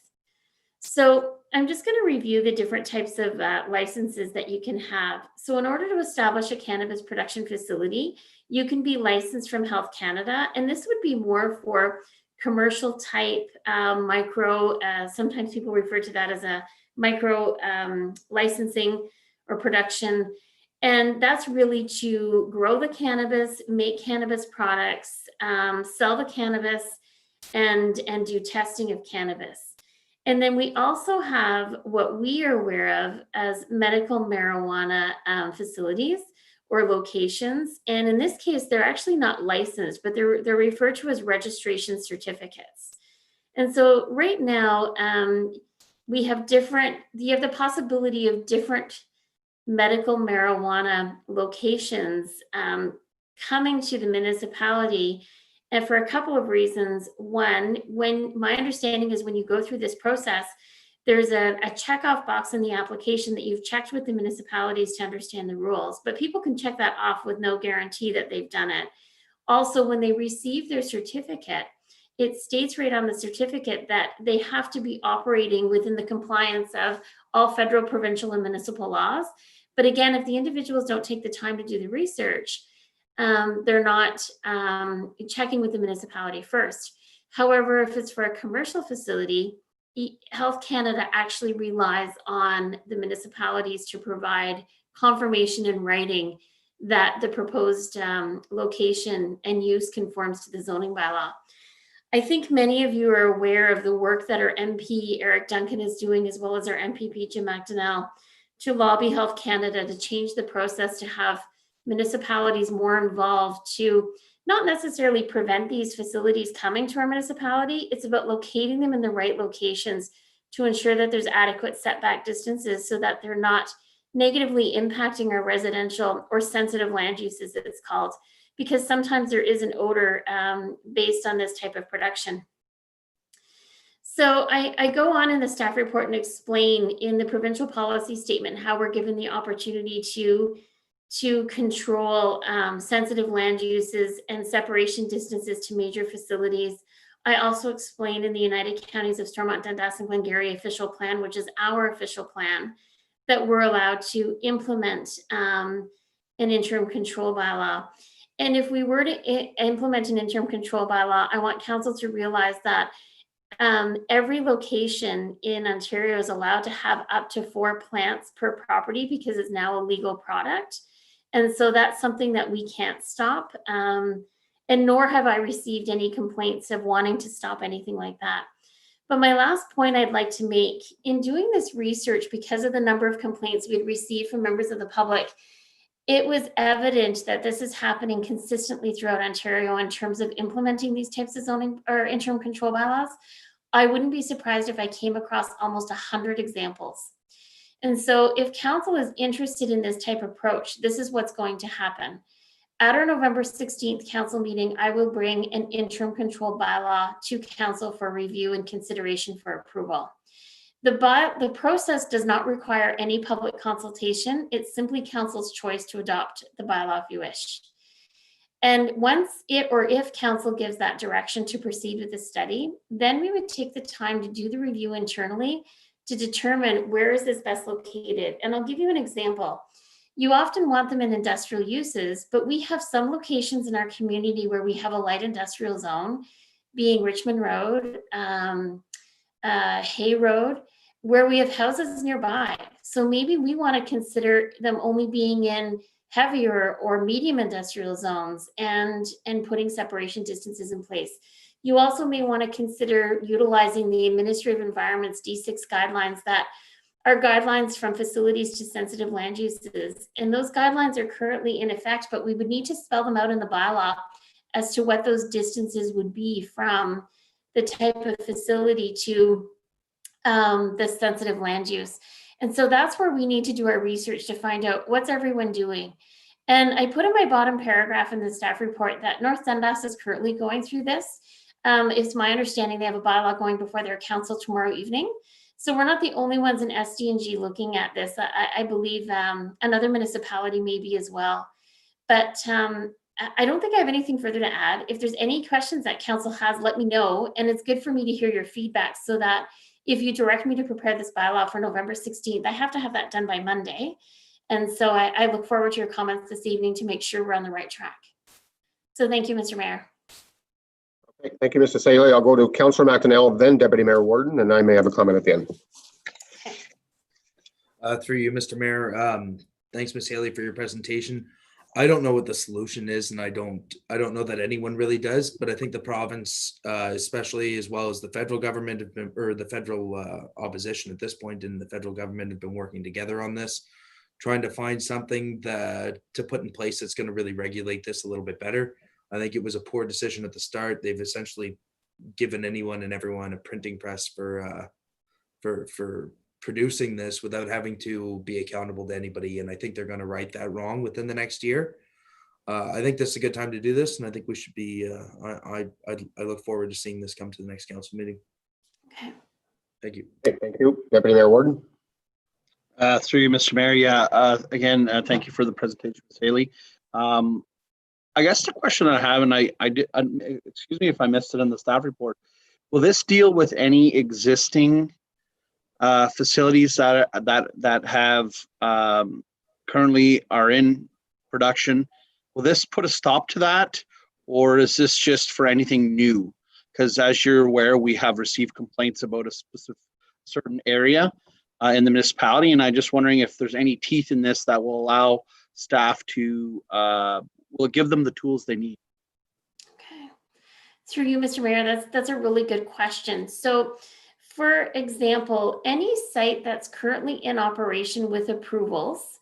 So I'm just going to review the different types of licenses that you can have. So in order to establish a cannabis production facility, you can be licensed from Health Canada, and this would be more for commercial type micro, sometimes people refer to that as a micro licensing or production. And that's really to grow the cannabis, make cannabis products, sell the cannabis, and do testing of cannabis. And then we also have what we are aware of as medical marijuana facilities or locations. And in this case, they're actually not licensed, but they're referred to as registration certificates. And so right now, you have the possibility of different medical marijuana locations coming to the municipality, and for a couple of reasons. One, when my understanding is when you go through this process, there's a checkoff box in the application that you've checked with the municipalities to understand the rules, but people can check that off with no guarantee that they've done it. Also, when they receive their certificate, it states right on the certificate that they have to be operating within the compliance of all federal, provincial, and municipal laws. But again, if the individuals don't take the time to do the research, they're not checking with the municipality first. However, if it's for a commercial facility, Health Canada actually relies on the municipalities to provide confirmation in writing that the proposed location and use conforms to the zoning bylaw. I think many of you are aware of the work that our MP Eric Duncan is doing, as well as our MPP Jim McDonnell, to lobby Health Canada to change the process to have municipalities more involved, to not necessarily prevent these facilities coming to our municipality. It's about locating them in the right locations to ensure that there's adequate setback distances so that they're not negatively impacting our residential or sensitive land uses, as it's called, because sometimes there is an odor based on this type of production. So I go on in the staff report and explain in the provincial policy statement how we're given the opportunity to control sensitive land uses and separation distances to major facilities. I also explained in the United Counties of Stormont, Dundas, and Glengarry official plan, which is our official plan, that we're allowed to implement an interim control bylaw. And if we were to implement an interim control bylaw, I want council to realize that every location in Ontario is allowed to have up to 4 plants per property because it's now a legal product. And so that's something that we can't stop. And nor have I received any complaints of wanting to stop anything like that. But my last point I'd like to make, in doing this research, because of the number of complaints we had received from members of the public, it was evident that this is happening consistently throughout Ontario in terms of implementing these types of zoning or interim control bylaws. I wouldn't be surprised if I came across almost 100 examples. And so if council is interested in this type of approach, this is what's going to happen. At our November 16th council meeting, I will bring an interim control bylaw to council for review and consideration for approval. The process does not require any public consultation. It's simply council's choice to adopt the bylaw if you wish. And once it or if council gives that direction to proceed with the study, then we would take the time to do the review internally to determine where is this best located. And I'll give you an example. You often want them in industrial uses, but we have some locations in our community where we have a light industrial zone, being Richmond Road, Hay Road, where we have houses nearby. So maybe we want to consider them only being in heavier or medium industrial zones and putting separation distances in place. You also may want to consider utilizing the Administrative Environment's D6 guidelines that are guidelines from facilities to sensitive land uses. And those guidelines are currently in effect, but we would need to spell them out in the bylaw as to what those distances would be from the type of facility to the sensitive land use. And so that's where we need to do our research to find out what's everyone doing. And I put in my bottom paragraph in the staff report that North Dundas is currently going through this. It's my understanding they have a bylaw going before their council tomorrow evening. So we're not the only ones in SDNG looking at this. I believe another municipality may be as well. But I don't think I have anything further to add. If there's any questions that council has, let me know. And it's good for me to hear your feedback so that if you direct me to prepare this bylaw for November 16th, I have to have that done by Monday. And so I look forward to your comments this evening to make sure we're on the right track. So thank you, Mr. Mayor. Okay, thank you, Mr. Saley. I'll go to Councillor McDonnell, then Deputy Mayor Warden, and I may have a comment at the end. Through you, Mr. Mayor. Thanks, Ms. Haley, for your presentation. I don't know what the solution is, and I don't know that anyone really does, but I think the province, especially as well as the federal government have been, or the federal opposition at this point in the federal government have been working together on this, trying to find something that to put in place that's going to really regulate this a little bit better. I think it was a poor decision at the start. They've essentially given anyone and everyone a printing press for for producing this without having to be accountable to anybody. And I think they're going to right that wrong within the next year. I think this is a good time to do this, and I think we should be. I look forward to seeing this come to the next council meeting. Okay. Thank you. Okay, thank you. Deputy Mayor Warden. Through you, Mr. Mayor. Yeah, again, thank you for the presentation, Ms. Haley. I guess the question I have, and I did, excuse me if I missed it in the staff report, will this deal with any existing facilities that have currently are in production? Will this put a stop to that, or is this just for anything new? Because as you're aware, we have received complaints about a specific certain area in the municipality, and I'm just wondering if there's any teeth in this that will allow staff to will give them the tools they need. Okay. Through you, Mr. Mayor, that's a really good question. So, for example, any site that's currently in operation with approvals,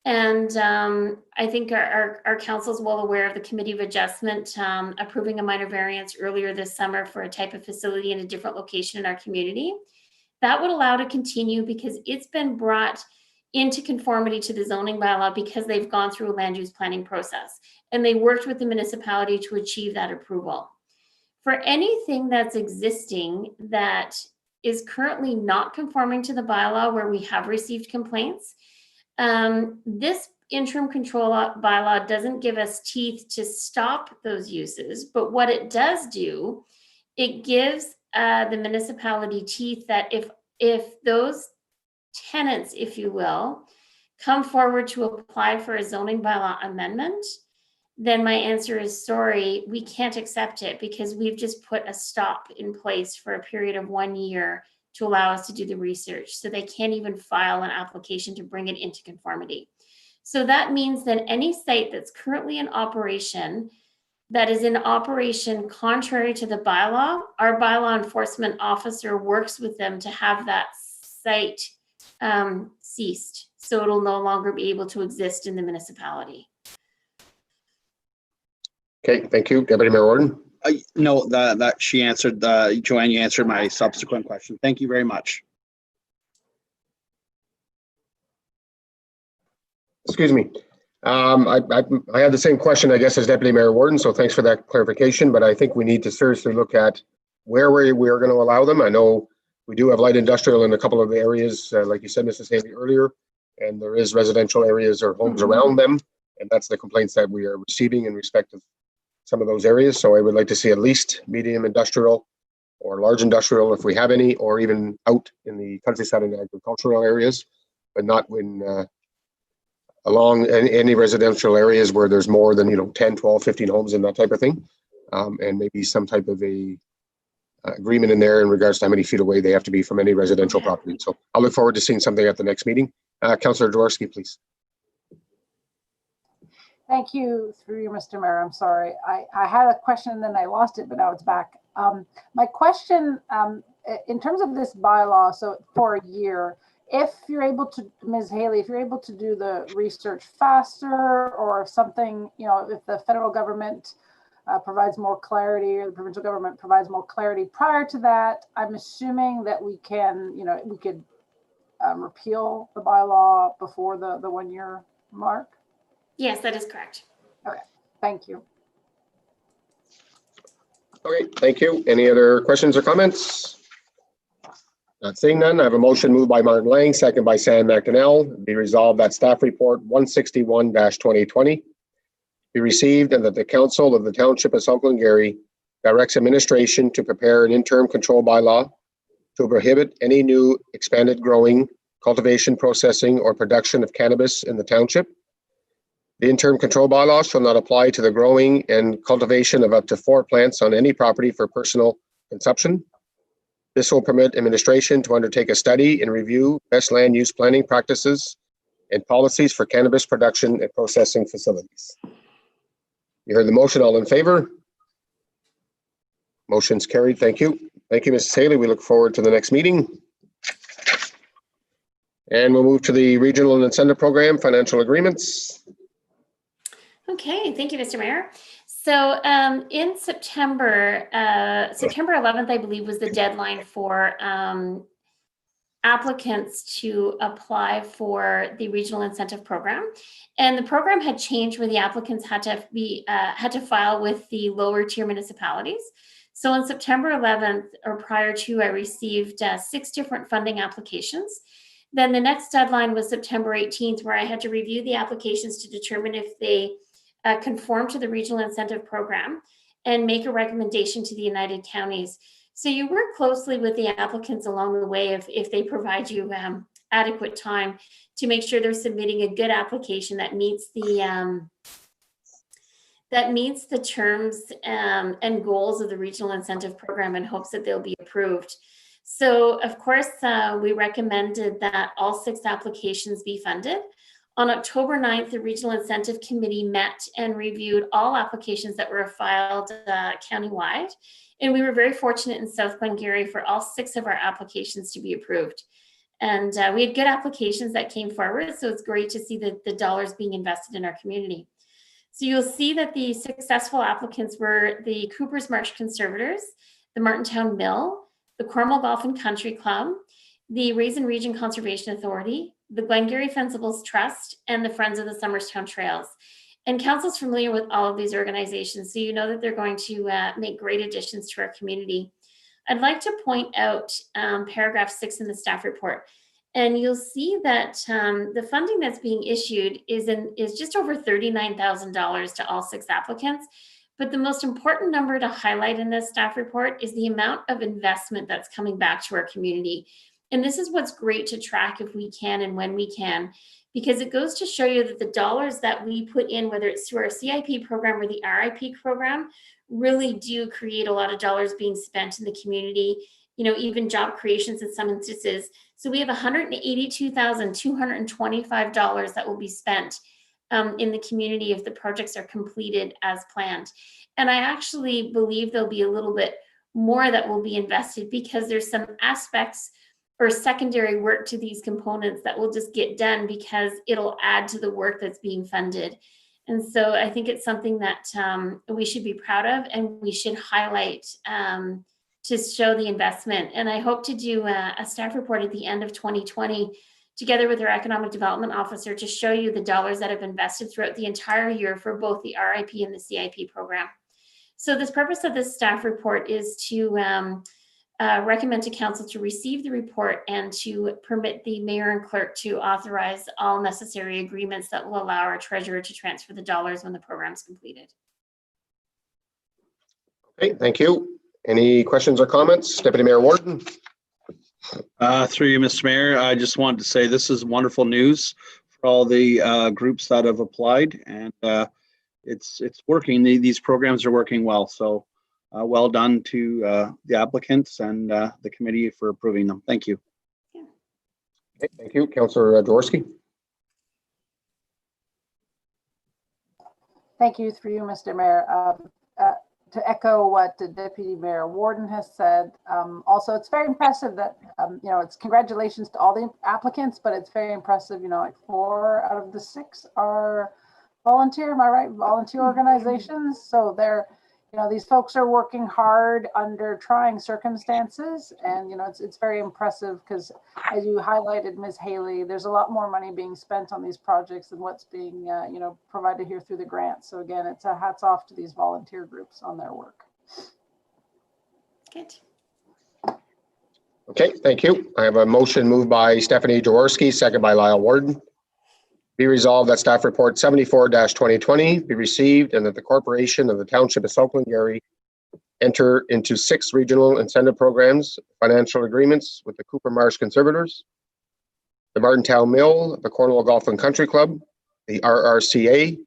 and I think our council is well aware of the Committee of Adjustment approving a minor variance earlier this summer for a type of facility in a different location in our community. That would allow to continue because it's been brought into conformity to the zoning bylaw because they've gone through a land use planning process and they worked with the municipality to achieve that approval. For anything that's existing that is currently not conforming to the bylaw where we have received complaints, this interim control bylaw doesn't give us teeth to stop those uses, but what it does do, it gives the municipality teeth that if those tenants, if you will, come forward to apply for a zoning bylaw amendment, then my answer is sorry, we can't accept it because we've just put a stop in place for a period of 1 year to allow us to do the research. So they can't even file an application to bring it into conformity. So that means that any site that's currently in operation, that is in operation contrary to the bylaw, our bylaw enforcement officer works with them to have that site ceased. So it'll no longer be able to exist in the municipality. Okay, thank you. Deputy Mayor Warden. No, that she answered, Joanne, you answered my subsequent question. Thank you very much. Excuse me. I had the same question, I guess, as Deputy Mayor Warden, so thanks for that clarification, but I think we need to seriously look at where we are going to allow them. I know we do have light industrial in a couple of the areas, like you said, Mrs. Haley, earlier, and there is residential areas or homes around them, and that's the complaints that we are receiving in respect of some of those areas. So I would like to see at least medium industrial or large industrial, if we have any, or even out in the countryside and agricultural areas, but not when along any residential areas where there's more than 10, 12, 15 homes and that type of thing, and maybe some type of a agreement in there in regards to how many feet away they have to be from any residential property. So I'll look forward to seeing something at the next meeting. Councillor Jaworski, please. Thank you. Through you, Mr. Mayor. I'm sorry. I had a question and then I lost it, but now it's back. My question, in terms of this bylaw, so for a year, if you're able to, Ms. Haley, if you're able to do the research faster, or if something, if the federal government provides more clarity or the provincial government provides more clarity prior to that, I'm assuming that we can, we could repeal the bylaw before the 1 year mark? Yes, that is correct. Okay, thank you. Okay, thank you. Any other questions or comments? Not seeing none. I have a motion moved by Martin Lang, second by Sam McDonnell. Be resolved that staff report 161-2020 be received and that the Council of the Township of South Glengarry directs administration to prepare an interim control bylaw to prohibit any new expanded growing, cultivation, processing, or production of cannabis in the township. The interim control bylaw shall not apply to the growing and cultivation of up to 4 plants on any property for personal consumption. This will permit administration to undertake a study and review best land use planning practices and policies for cannabis production and processing facilities. You heard the motion. All in favor? Motion's carried. Thank you. Thank you, Mrs. Haley. We look forward to the next meeting. And we'll move to the regional incentive program financial agreements. Okay, thank you, Mr. Mayor. So in September 11th, I believe, was the deadline for applicants to apply for the regional incentive program. And the program had changed where the applicants had to file with the lower tier municipalities. So on September 11th or prior to, I received 6 different funding applications. Then the next deadline was September 18th, where I had to review the applications to determine if they conform to the regional incentive program and make a recommendation to the United Counties. So you work closely with the applicants along the way if they provide you adequate time to make sure they're submitting a good application that meets the terms and goals of the regional incentive program, in hopes that they'll be approved. So of course, we recommended that all 6 applications be funded. On October 9th, the Regional Incentive Committee met and reviewed all applications that were filed countywide. And we were very fortunate in South Glengarry for all 6 of our applications to be approved. And we had good applications that came forward. So it's great to see the dollars being invested in our community. So you'll see that the successful applicants were the Cooper's Marsh Conservators, the Martintown Mill, the Cornwall Golf and Country Club, the Raisin Region Conservation Authority, the Glengarry Fencibles Trust, and the Friends of the Somerstown Trails. And council's familiar with all of these organizations, so you know that they're going to make great additions to our community. I'd like to point out paragraph 6 in the staff report. And you'll see that the funding that's being issued is just over $39,000 to all 6 applicants. But the most important number to highlight in this staff report is the amount of investment that's coming back to our community. And this is what's great to track if we can and when we can, because it goes to show you that the dollars that we put in, whether it's through our CIP program or the RIP program, really do create a lot of dollars being spent in the community, you know, even job creations in some instances. So we have $182,225 that will be spent in the community if the projects are completed as planned. And I actually believe there'll be a little bit more that will be invested, because there's some aspects or secondary work to these components that will just get done because it'll add to the work that's being funded. And so I think it's something that we should be proud of, and we should highlight to show the investment. And I hope to do a staff report at the end of 2020 together with our economic development officer to show you the dollars that have invested throughout the entire year for both the RIP and the CIP program. So the purpose of this staff report is to recommend to council to receive the report and to permit the mayor and clerk to authorize all necessary agreements that will allow our treasurer to transfer the dollars when the program is completed. Okay, thank you. Any questions or comments? Deputy Mayor Warden. Through you, Mr. Mayor, I just wanted to say this is wonderful news for all the groups that have applied, and it's working. These programs are working well. So well done to the applicants and the committee for approving them. Thank you. Okay, thank you. Councillor Jaworski. Thank you, through you, Mr. Mayor. To echo what the Deputy Mayor Warden has said, also it's very impressive that, you know, it's congratulations to all the applicants, but it's very impressive, you know, like 4 out of the 6 are volunteer, am I right? Volunteer organizations. So they're, you know, these folks are working hard under trying circumstances, and you know it's very impressive because, as you highlighted, Ms. Haley, there's a lot more money being spent on these projects than what's being you know, provided here through the grant. So again, it's a hats off to these volunteer groups on their work. Good. Okay, thank you. I have a motion moved by Stephanie Jaworski, second by Lyle Warden. Be resolved that staff report 74-2020 be received, and that the corporation of the Township of South Glengarry enter into 6 regional incentive programs, financial agreements with the Cooper Marsh Conservators, the Martintown Mill, the Cornwall Golf and Country Club, the RRCA,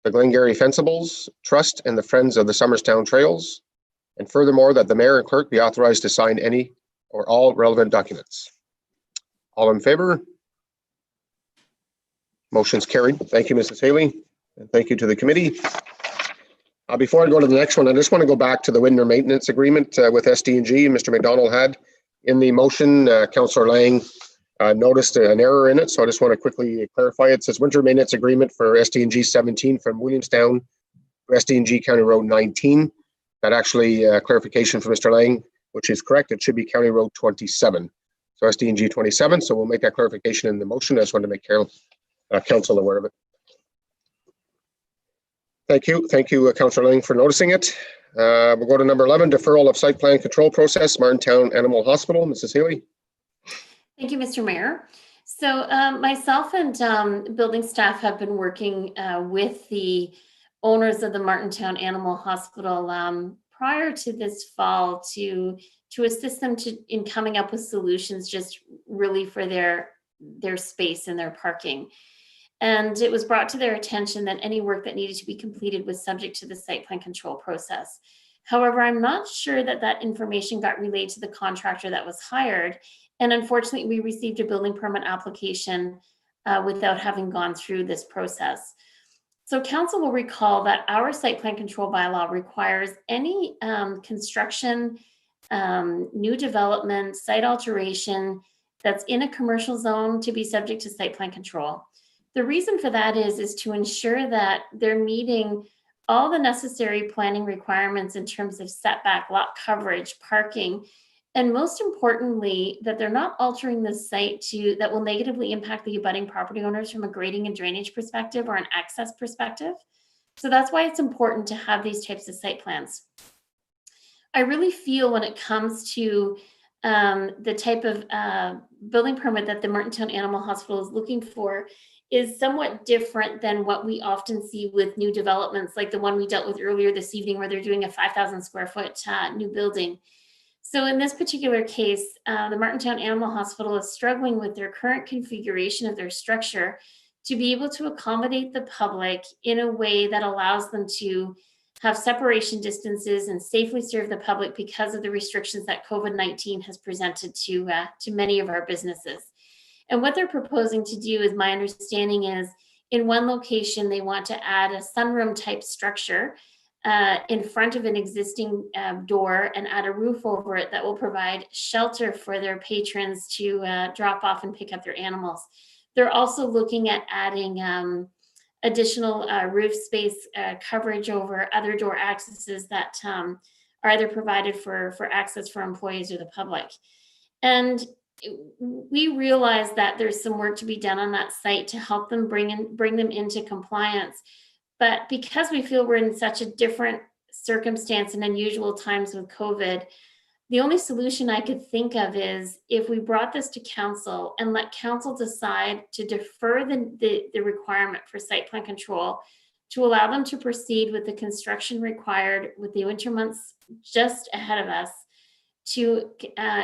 the Glengarry Fencibles Trust, and the Friends of the Somerstown Trails. And furthermore, that the mayor and clerk be authorized to sign any or all relevant documents. All in favor? Motion's carried. Thank you, Mrs. Haley, and thank you to the committee. Before I go to the next one, I just want to go back to the winter maintenance agreement with SD&G. Mr. McDonald had in the motion, Councillor Lang noticed an error in it, so I just want to quickly clarify it. It says winter maintenance agreement for SD&G 17 from Williamstown to SD&G County Road 19. That actually clarification for Mr. Lang, which is correct. It should be County Road 27. So SDNG 27. So we'll make that clarification in the motion. I just wanted to make council aware of it. Thank you, Councillor Lang, for noticing it. We'll go to number 11, deferral of site plan control process, Martintown Animal Hospital. Mrs. Haley. Thank you, Mr. Mayor. So myself and building staff have been working with the owners of the Martintown Animal Hospital prior to this fall to assist them in coming up with solutions just really for their space and their parking. And it was brought to their attention that any work that needed to be completed was subject to the site plan control process. However, I'm not sure that that information got relayed to the contractor that was hired. And unfortunately, we received a building permit application without having gone through this process. So council will recall that our site plan control bylaw requires any construction, new development, site alteration that's in a commercial zone to be subject to site plan control. The reason for that is to ensure that they're meeting all the necessary planning requirements in terms of setback, lot coverage, parking, and most importantly, that they're not altering the site that will negatively impact the abutting property owners from a grading and drainage perspective or an access perspective. So that's why it's important to have these types of site plans. I really feel when it comes to the type of building permit that the Martintown Animal Hospital is looking for is somewhat different than what we often see with new developments, like the one we dealt with earlier this evening, where they're doing a 5,000 square foot new building. So in this particular case, the Martintown Animal Hospital is struggling with their current configuration of their structure to be able to accommodate the public in a way that allows them to have separation distances and safely serve the public because of the restrictions that COVID-19 has presented to many of our businesses. And what they're proposing to do, is my understanding is, in one location, they want to add a sunroom type structure in front of an existing door and add a roof over it that will provide shelter for their patrons to drop off and pick up their animals. They're also looking at adding additional roof space coverage over other door accesses that are either provided for access for employees or the public. And we realize that there's some work to be done on that site to help them bring them into compliance. But because we feel we're in such a different circumstance and unusual times with COVID, the only solution I could think of is if we brought this to council and let council decide to defer the requirement for site plan control to allow them to proceed with the construction required with the winter months just ahead of us, to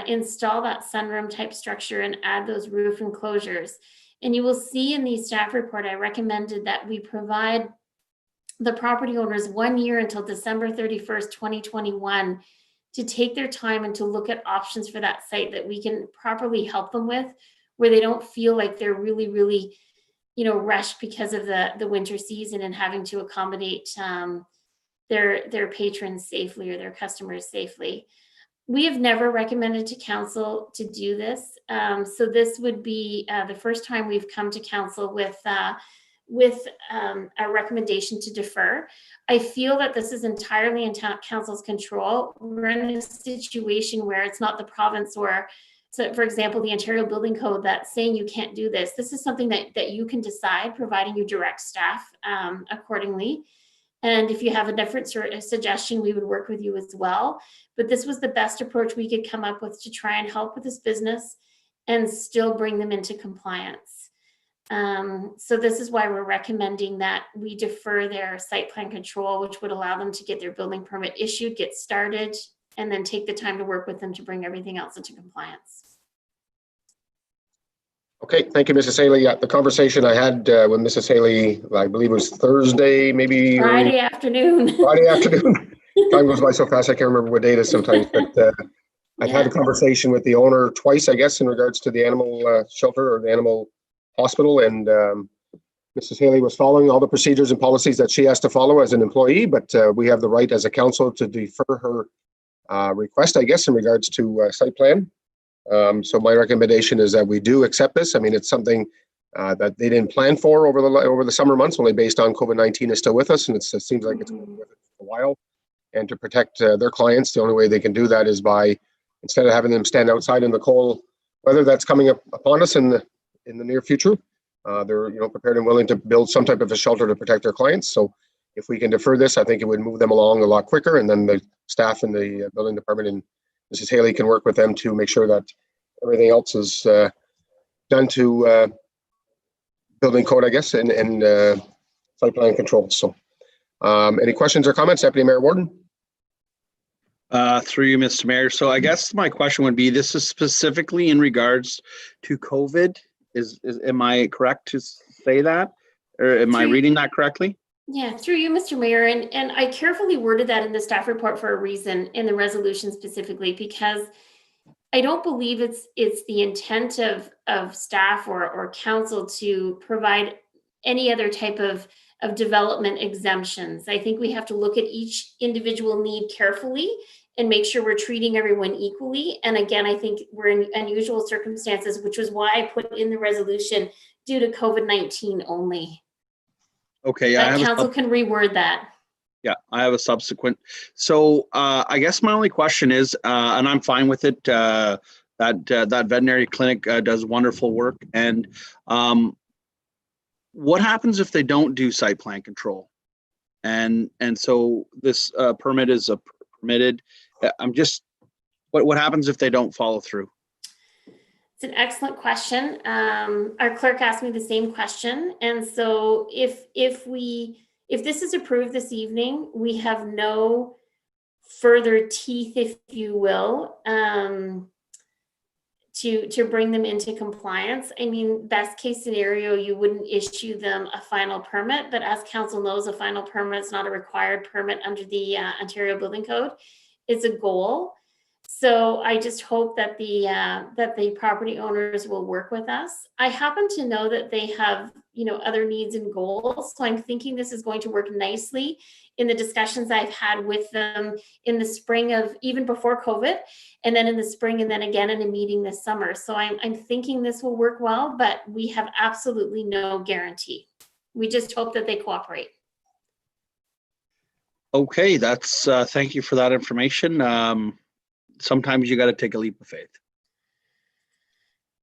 install that sunroom type structure and add those roof enclosures. And you will see in the staff report, I recommended that we provide the property owners 1 year until December 31st, 2021 to take their time and to look at options for that site that we can properly help them with, where they don't feel like they're really, rushed because of the winter season and having to accommodate their patrons safely or their customers safely. We have never recommended to council to do this. So this would be the first time we've come to council with a recommendation to defer. I feel that this is entirely in council's control. We're in a situation where it's not the province or, so for example, the Ontario Building Code that's saying you can't do this. This is something that you can decide, providing you direct staff accordingly. And if you have a different suggestion, we would work with you as well. But this was the best approach we could come up with to try and help with this business and still bring them into compliance. So this is why we're recommending that we defer their site plan control, which would allow them to get their building permit issued, get started, and then take the time to work with them to bring everything else into compliance. Okay, thank you, Mrs. Haley. Yeah, the conversation I had with Mrs. Haley, I believe it was Thursday, maybe Friday afternoon. Friday afternoon. Time goes by so fast, I can't remember what day it is sometimes. But I've had a conversation with the owner twice, I guess, in regards to the animal shelter or the animal hospital. And Mrs. Haley was following all the procedures and policies that she has to follow as an employee. But we have the right as a council to defer her request, I guess, in regards to site plan. So my recommendation is that we do accept this. I mean, it's something that they didn't plan for over the summer months, only based on COVID-19 is still with us, and it seems like it's been with us for a while. And to protect their clients, the only way they can do that is by, instead of having them stand outside in the cold weather that's coming up upon us in the near future. They're prepared and willing to build some type of a shelter to protect their clients. So if we can defer this, I think it would move them along a lot quicker, and then the staff in the building department and Mrs. Haley can work with them to make sure that everything else is done to building code, I guess, and site plan control. So any questions or comments, Deputy Mayor Warden? Through you, Mr. Mayor. So I guess my question would be, this is specifically in regards to COVID. Am I correct to say that? Or am I reading that correctly? Yeah, through you, Mr. Mayor, and I carefully worded that in the staff report for a reason, in the resolution specifically, because I don't believe it's the intent of staff or council to provide any other type of development exemptions. I think we have to look at each individual need carefully and make sure we're treating everyone equally. And again, I think we're in unusual circumstances, which was why I put in the resolution due to COVID-19 only. Okay, yeah. Council can reword that. Yeah, I have a subsequent. So I guess my only question is, and I'm fine with it, that veterinary clinic does wonderful work. And what happens if they don't do site plan control? And so this permit is permitted. I'm just, what happens if they don't follow through? It's an excellent question. Our clerk asked me the same question. And so if this is approved this evening, we have no further teeth, if you will, to bring them into compliance. I mean, best case scenario, you wouldn't issue them a final permit, but as council knows, a final permit is not a required permit under the Ontario Building Code. It's a goal. So I just hope that the property owners will work with us. I happen to know that they have, other needs and goals. So I'm thinking this is going to work nicely in the discussions I've had with them in the spring of, even before COVID, and then in the spring, and then again in a meeting this summer. So I'm thinking this will work well, but we have absolutely no guarantee. We just hope that they cooperate. Okay, that's, thank you for that information. Sometimes you got to take a leap of faith.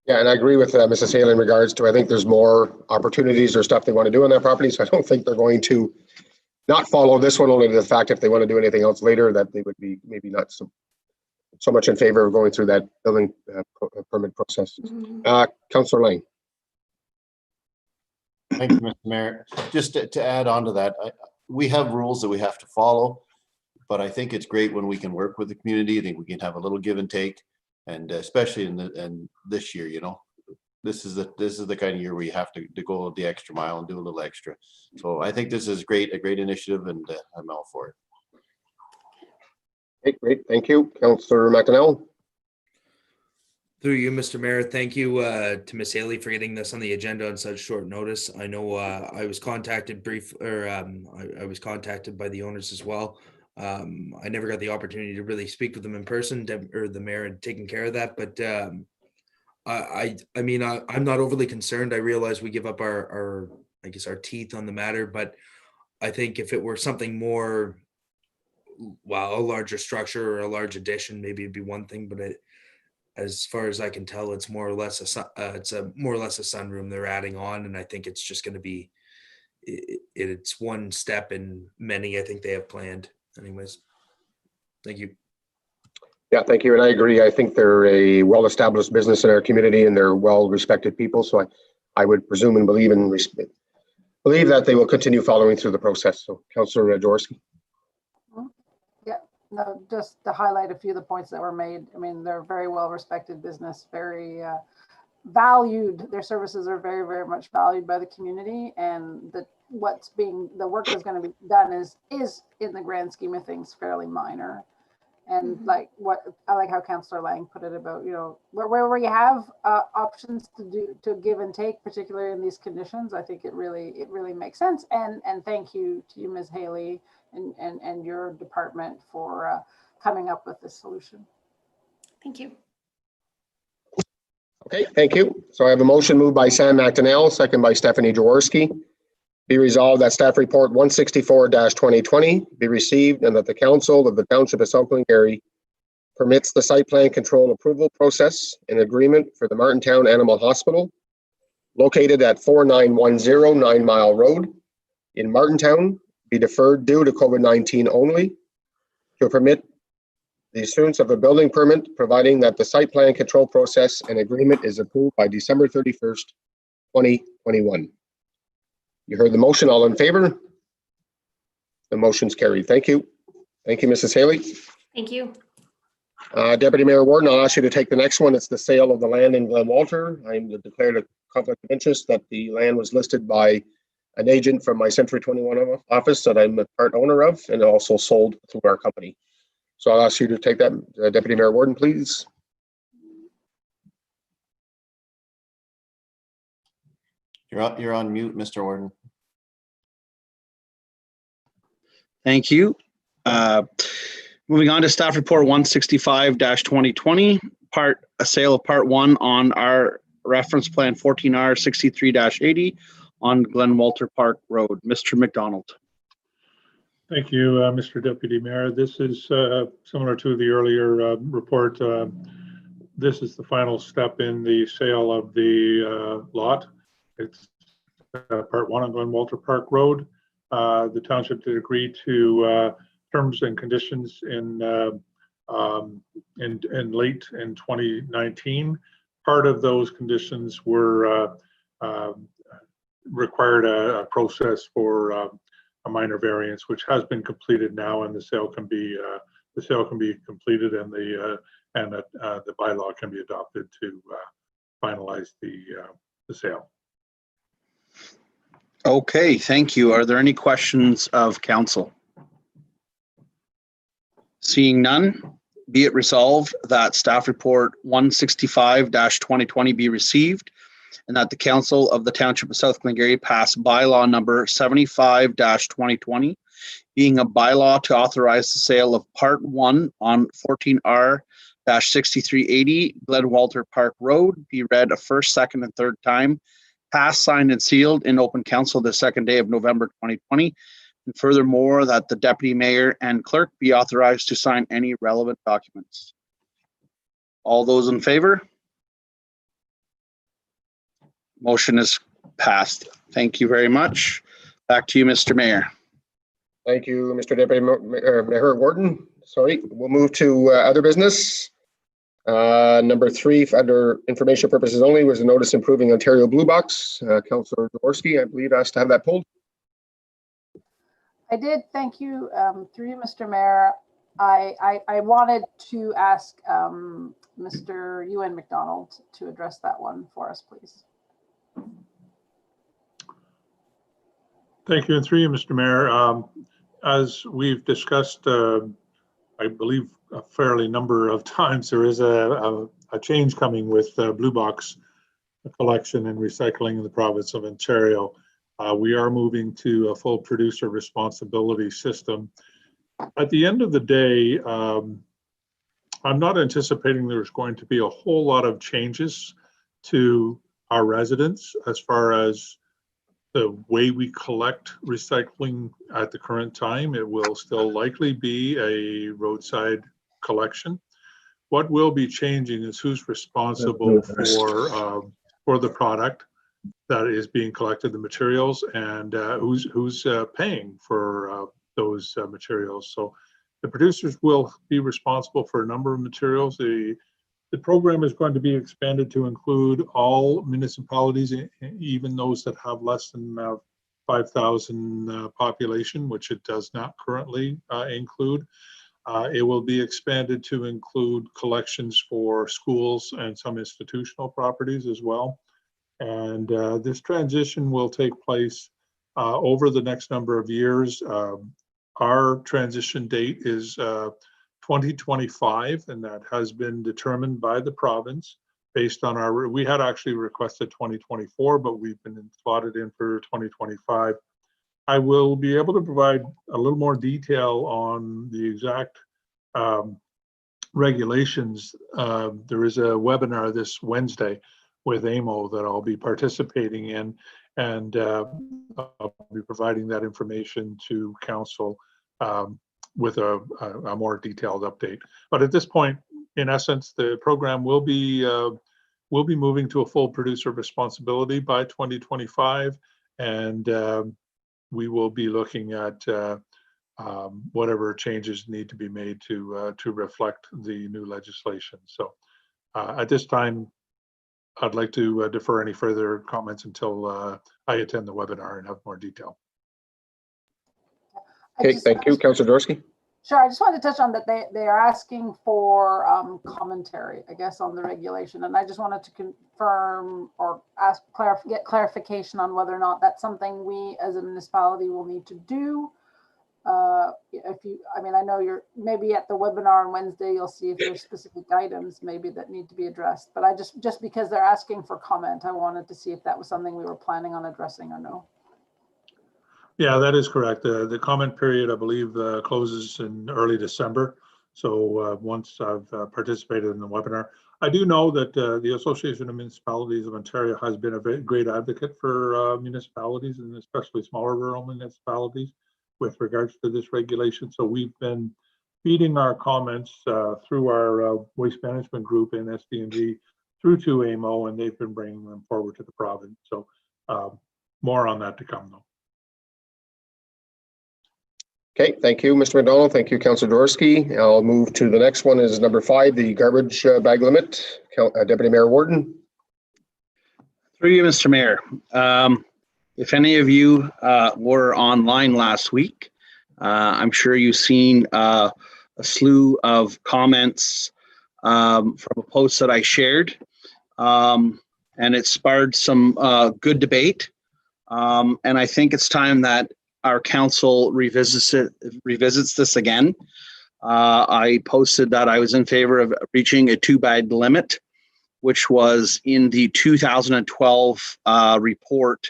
Yeah, and I agree with Mrs. Haley in regards to, I think there's more opportunities or stuff they want to do on that property. So I don't think they're going to not follow this one, only to the fact if they want to do anything else later, that they would be maybe not so much in favor of going through that building permit process. Councillor Lang. Thank you, Mr. Mayor. Just to add on to that, we have rules that we have to follow, but I think it's great when we can work with the community. I think we can have a little give and take, and especially in this year, this is the kind of year where you have to go the extra mile and do a little extra. So I think this is a great initiative, and I'm all for it. Okay, great. Thank you. Councillor McDonnell. Through you, Mr. Mayor, thank you to Ms. Haley for getting this on the agenda on such short notice. I know I was contacted I was contacted by the owners as well. I never got the opportunity to really speak with them in person, or the mayor had taken care of that. But I mean, I'm not overly concerned. I realize we give up our teeth on the matter, but I think if it were something more, a larger structure or a large addition, maybe it'd be one thing. But as far as I can tell, it's more or less a sunroom they're adding on, and I think it's just going to be it's one step in many I think they have planned. Anyways, thank you. Yeah, thank you. And I agree. I think they're a well-established business in our community, and they're well-respected people. So I would presume and believe that they will continue following through the process. So, Councillor Jaworski. Yeah, no, just to highlight a few of the points that were made. I mean, they're a very well-respected business, very valued. Their services are very, very much valued by the community, and the work that's going to be done is in the grand scheme of things fairly minor. And like I like how Councillor Lang put it about, where you have options to give and take, particularly in these conditions, I think it really makes sense. And thank you to you, Ms. Haley, and your department for coming up with this solution. Thank you. Okay, thank you. So I have a motion moved by Sam McDonnell, second by Stephanie Jaworski. Be resolved that staff report 164-2020 be received, and that the council of the Township of South Glengarry permits the site plan control approval process and agreement for the Martintown Animal Hospital located at 4910 9 Mile Road in Martintown be deferred due to COVID-19 only, to permit the issuance of a building permit, providing that the site plan control process and agreement is approved by December 31st, 2021. You heard the motion. All in favor? The motion's carried. Thank you. Thank you, Mrs. Haley. Thank you. Deputy Mayor Warden, I'll ask you to take the next one. It's the sale of the land in Glen Walter. I'm declared a conflict of interest that the land was listed by an agent from my Century 21 office that I'm a part owner of, and also sold through our company. So I'll ask you to take that, Deputy Mayor Warden, please. You're on mute, Mr. Warden. Thank you. Moving on to staff report 165-2020, a sale of part 1 on our reference plan 14R 63-80 on Glen Walter Park Road. Mr. McDonald. Thank you, Mr. Deputy Mayor. This is similar to the earlier report. This is the final step in the sale of the lot. It's part 1 on Glen Walter Park Road. The township did agree to terms and conditions in late in 2019. Part of those conditions were required a process for a minor variance, which has been completed now, and the sale can be completed, and the bylaw can be adopted to finalize the sale. Okay, thank you. Are there any questions of council? Seeing none, be it resolved that staff report 165-2020 be received, and that the council of the Township of South Glengarry pass bylaw number 75-2020, being a bylaw to authorize the sale of part 1 on 14R-6380 Glen Walter Park Road, be read a first, second, and third time, passed, signed, and sealed in open council the second day of November 2020. And furthermore, that the deputy mayor and clerk be authorized to sign any relevant documents. All those in favor? Motion is passed. Thank you very much. Back to you, Mr. Mayor. Thank you, Mr. Deputy Mayor Warden. Sorry, we'll move to other business. Number 3, under information purposes only, was a notice improving Ontario Blue Box. Councillor Jaworski, I believe, asked to have that pulled. I did, thank you. Through you, Mr. Mayor, I wanted to ask Mr. Ewan McDonald to address that one for us, please. Thank you, and through you, Mr. Mayor. As we've discussed, I believe a fairly number of times, there is a change coming with Blue Box collection and recycling in the province of Ontario. We are moving to a full producer responsibility system. At the end of the day, I'm not anticipating there's going to be a whole lot of changes to our residents as far as the way we collect recycling at the current time. It will still likely be a roadside collection. What will be changing is who's responsible for the product that is being collected, the materials, and who's paying for those materials. So the producers will be responsible for a number of materials. The program is going to be expanded to include all municipalities, even those that have less than 5,000 population, which it does not currently include. It will be expanded to include collections for schools and some institutional properties as well. And this transition will take place over the next number of years. Our transition date is 2025, and that has been determined by the province based on our, we had actually requested 2024, but we've been slotted in for 2025. I will be able to provide a little more detail on the exact regulations. There is a webinar this Wednesday with AMO that I'll be participating in, and I'll be providing that information to council with a more detailed update. But at this point, in essence, the program will be moving to a full producer responsibility by 2025, and we will be looking at whatever changes need to be made to reflect the new legislation. So at this time, I'd like to defer any further comments until I attend the webinar and have more detail. Okay, thank you, Councillor Jaworski. Sure, I just wanted to touch on that they are asking for commentary, I guess, on the regulation. And I just wanted to confirm or get clarification on whether or not that's something we as a municipality will need to do. I know you're maybe at the webinar on Wednesday, you'll see if there's specific items maybe that need to be addressed. But I just because they're asking for comment, I wanted to see if that was something we were planning on addressing or no. Yeah, that is correct. The comment period, I believe, closes in early December. So once I've participated in the webinar, I do know that the Association of Municipalities of Ontario has been a very great advocate for municipalities, and especially smaller rural municipalities, with regards to this regulation. So we've been feeding our comments through our waste management group in SDNG through to AMO, and they've been bringing them forward to the province. So more on that to come, though. Okay, thank you, Mr. McDonald. Thank you, Councillor Jaworski. I'll move to the next one is number 5, the garbage bag limit. Deputy Mayor Warden. Through you, Mr. Mayor. If any of you were online last week, I'm sure you've seen a slew of comments from a post that I shared, and it sparked some good debate. And I think it's time that our council revisits this again. I posted that I was in favor of reaching a 2-bag limit, which was in the 2012 report,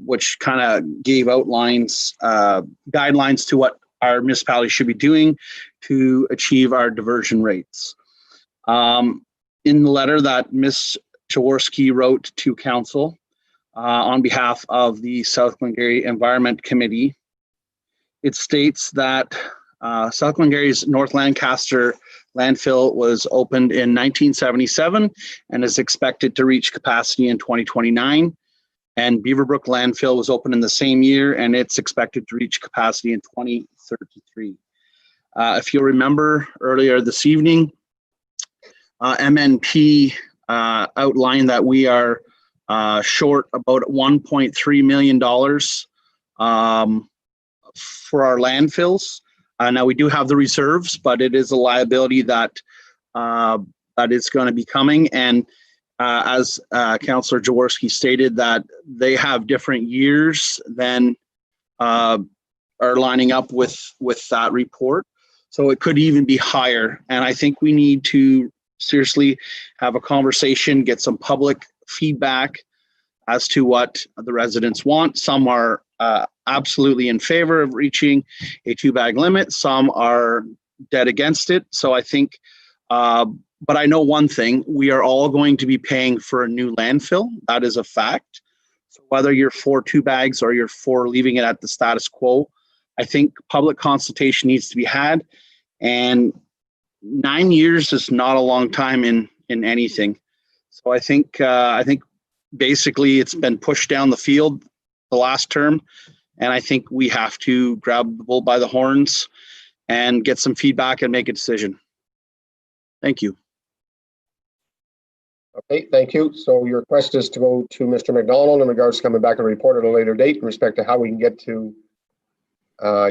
which kind of gave outlines, guidelines to what our municipality should be doing to achieve our diversion rates. In the letter that Ms. Jaworski wrote to council, on behalf of the South Glengarry Environment Committee, it states that South Glengarry's North Lancaster landfill was opened in 1977 and is expected to reach capacity in 2029. And Beaverbrook landfill was opened in the same year and it's expected to reach capacity in 2033. If you'll remember earlier this evening, MNP outlined that we are short about $1.3 million for our landfills. Now we do have the reserves, but it is a liability that is going to be coming. And as Councillor Jaworski stated, that they have different years than are lining up with that report. So it could even be higher. And I think we need to seriously have a conversation, get some public feedback as to what the residents want. Some are absolutely in favor of reaching a 2-bag limit. Some are dead against it. So I think, but I know one thing, we are all going to be paying for a new landfill. That is a fact. So whether you're for 2 bags or you're for leaving it at the status quo, I think public consultation needs to be had. And 9 years is not a long time in anything. So I think basically it's been pushed down the field the last term, and I think we have to grab the bull by the horns and get some feedback and make a decision. Thank you. Okay, thank you. So your request is to go to Mr. McDonald in regards to coming back and report at a later date in respect to how we can get to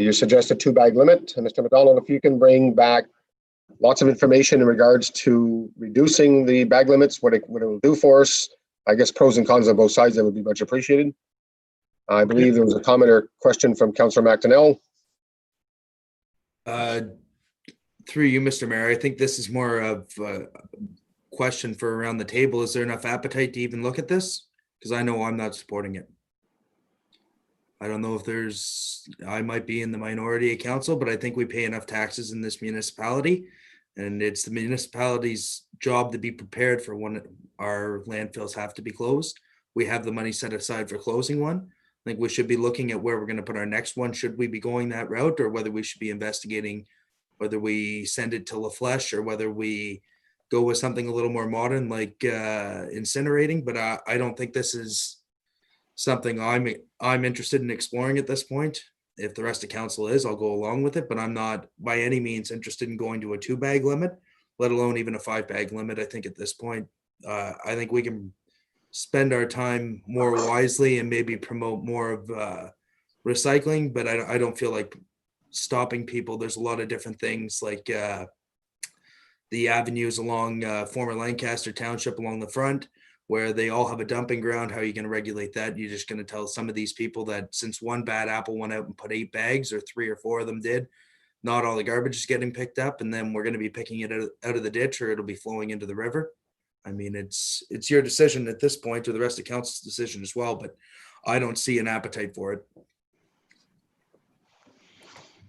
your suggested 2-bag limit. And Mr. McDonald, if you can bring back lots of information in regards to reducing the bag limits, what it will do for us, I guess pros and cons on both sides, that would be much appreciated. I believe there was a comment or question from Councillor McDonnell. Through you, Mr. Mayor, I think this is more of a question for around the table. Is there enough appetite to even look at this? Because I know I'm not supporting it. I don't know if I might be in the minority of council, but I think we pay enough taxes in this municipality, and it's the municipality's job to be prepared for when our landfills have to be closed. We have the money set aside for closing one. I think we should be looking at where we're going to put our next one. Should we be going that route, or whether we should be investigating whether we send it to La Flèche or whether we go with something a little more modern like incinerating. But I don't think this is something I'm interested in exploring at this point. If the rest of council is, I'll go along with it, but I'm not by any means interested in going to a 2-bag limit, let alone even a 5-bag limit. I think at this point, I think we can spend our time more wisely and maybe promote more of recycling, but I don't feel like stopping people. There's a lot of different things like the avenues along former Lancaster Township along the front, where they all have a dumping ground. How are you going to regulate that? You're just going to tell some of these people that since one bad apple went out and put 8 bags, or 3 or 4 of them did, not all the garbage is getting picked up, and then we're going to be picking it out of the ditch, or it'll be flowing into the river. I mean, it's your decision at this point, or the rest of council's decision as well, but I don't see an appetite for it.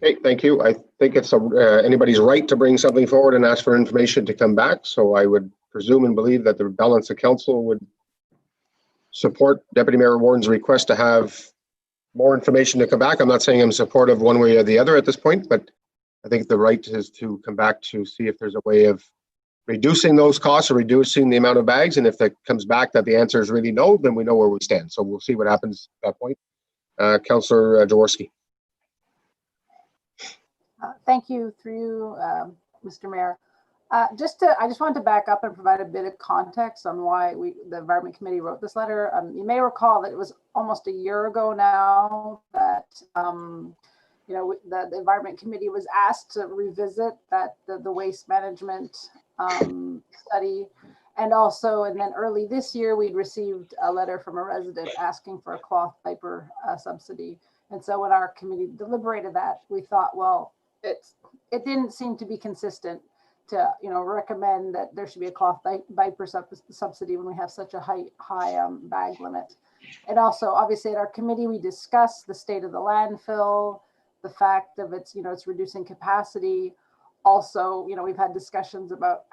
Okay, thank you. I think it's anybody's right to bring something forward and ask for information to come back. So I would presume and believe that the balance of council would support Deputy Mayor Warden's request to have more information to come back. I'm not saying I'm supportive one way or the other at this point, but I think the right is to come back to see if there's a way of reducing those costs or reducing the amount of bags. And if that comes back that the answer is really no, then we know where we stand. So we'll see what happens at that point. Councillor Jaworski. Thank you, through you, Mr. Mayor. I just wanted to back up and provide a bit of context on why the Environment Committee wrote this letter. You may recall that it was almost a year ago now that the Environment Committee was asked to revisit the waste management study, and then early this year we'd received a letter from a resident asking for a cloth diaper subsidy. And so when our committee deliberated that, we thought, well, it didn't seem to be consistent to recommend that there should be a cloth diaper subsidy when we have such a high bag limit. And also, obviously, at our committee, we discussed the state of the landfill, the fact of its reducing capacity. Also, we've had discussions about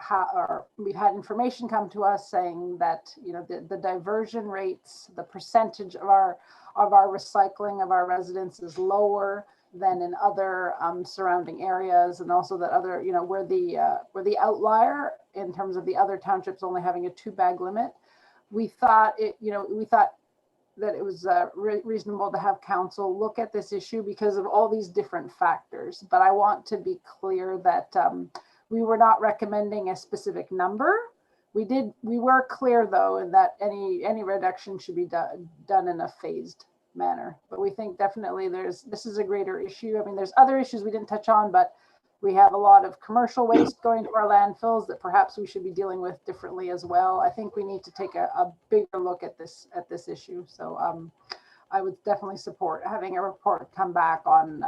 we've had information come to us saying that the diversion rates, the percentage of our recycling of our residents is lower than in other surrounding areas, and also that other, we're the outlier in terms of the other townships only having a 2-bag limit. We thought that it was reasonable to have council look at this issue because of all these different factors. But I want to be clear that we were not recommending a specific number. We were clear though that any reduction should be done in a phased manner. But we think definitely this is a greater issue. I mean, there's other issues we didn't touch on, but we have a lot of commercial waste going to our landfills that perhaps we should be dealing with differently as well. I think we need to take a bigger look at this issue. So I would definitely support having a report come back on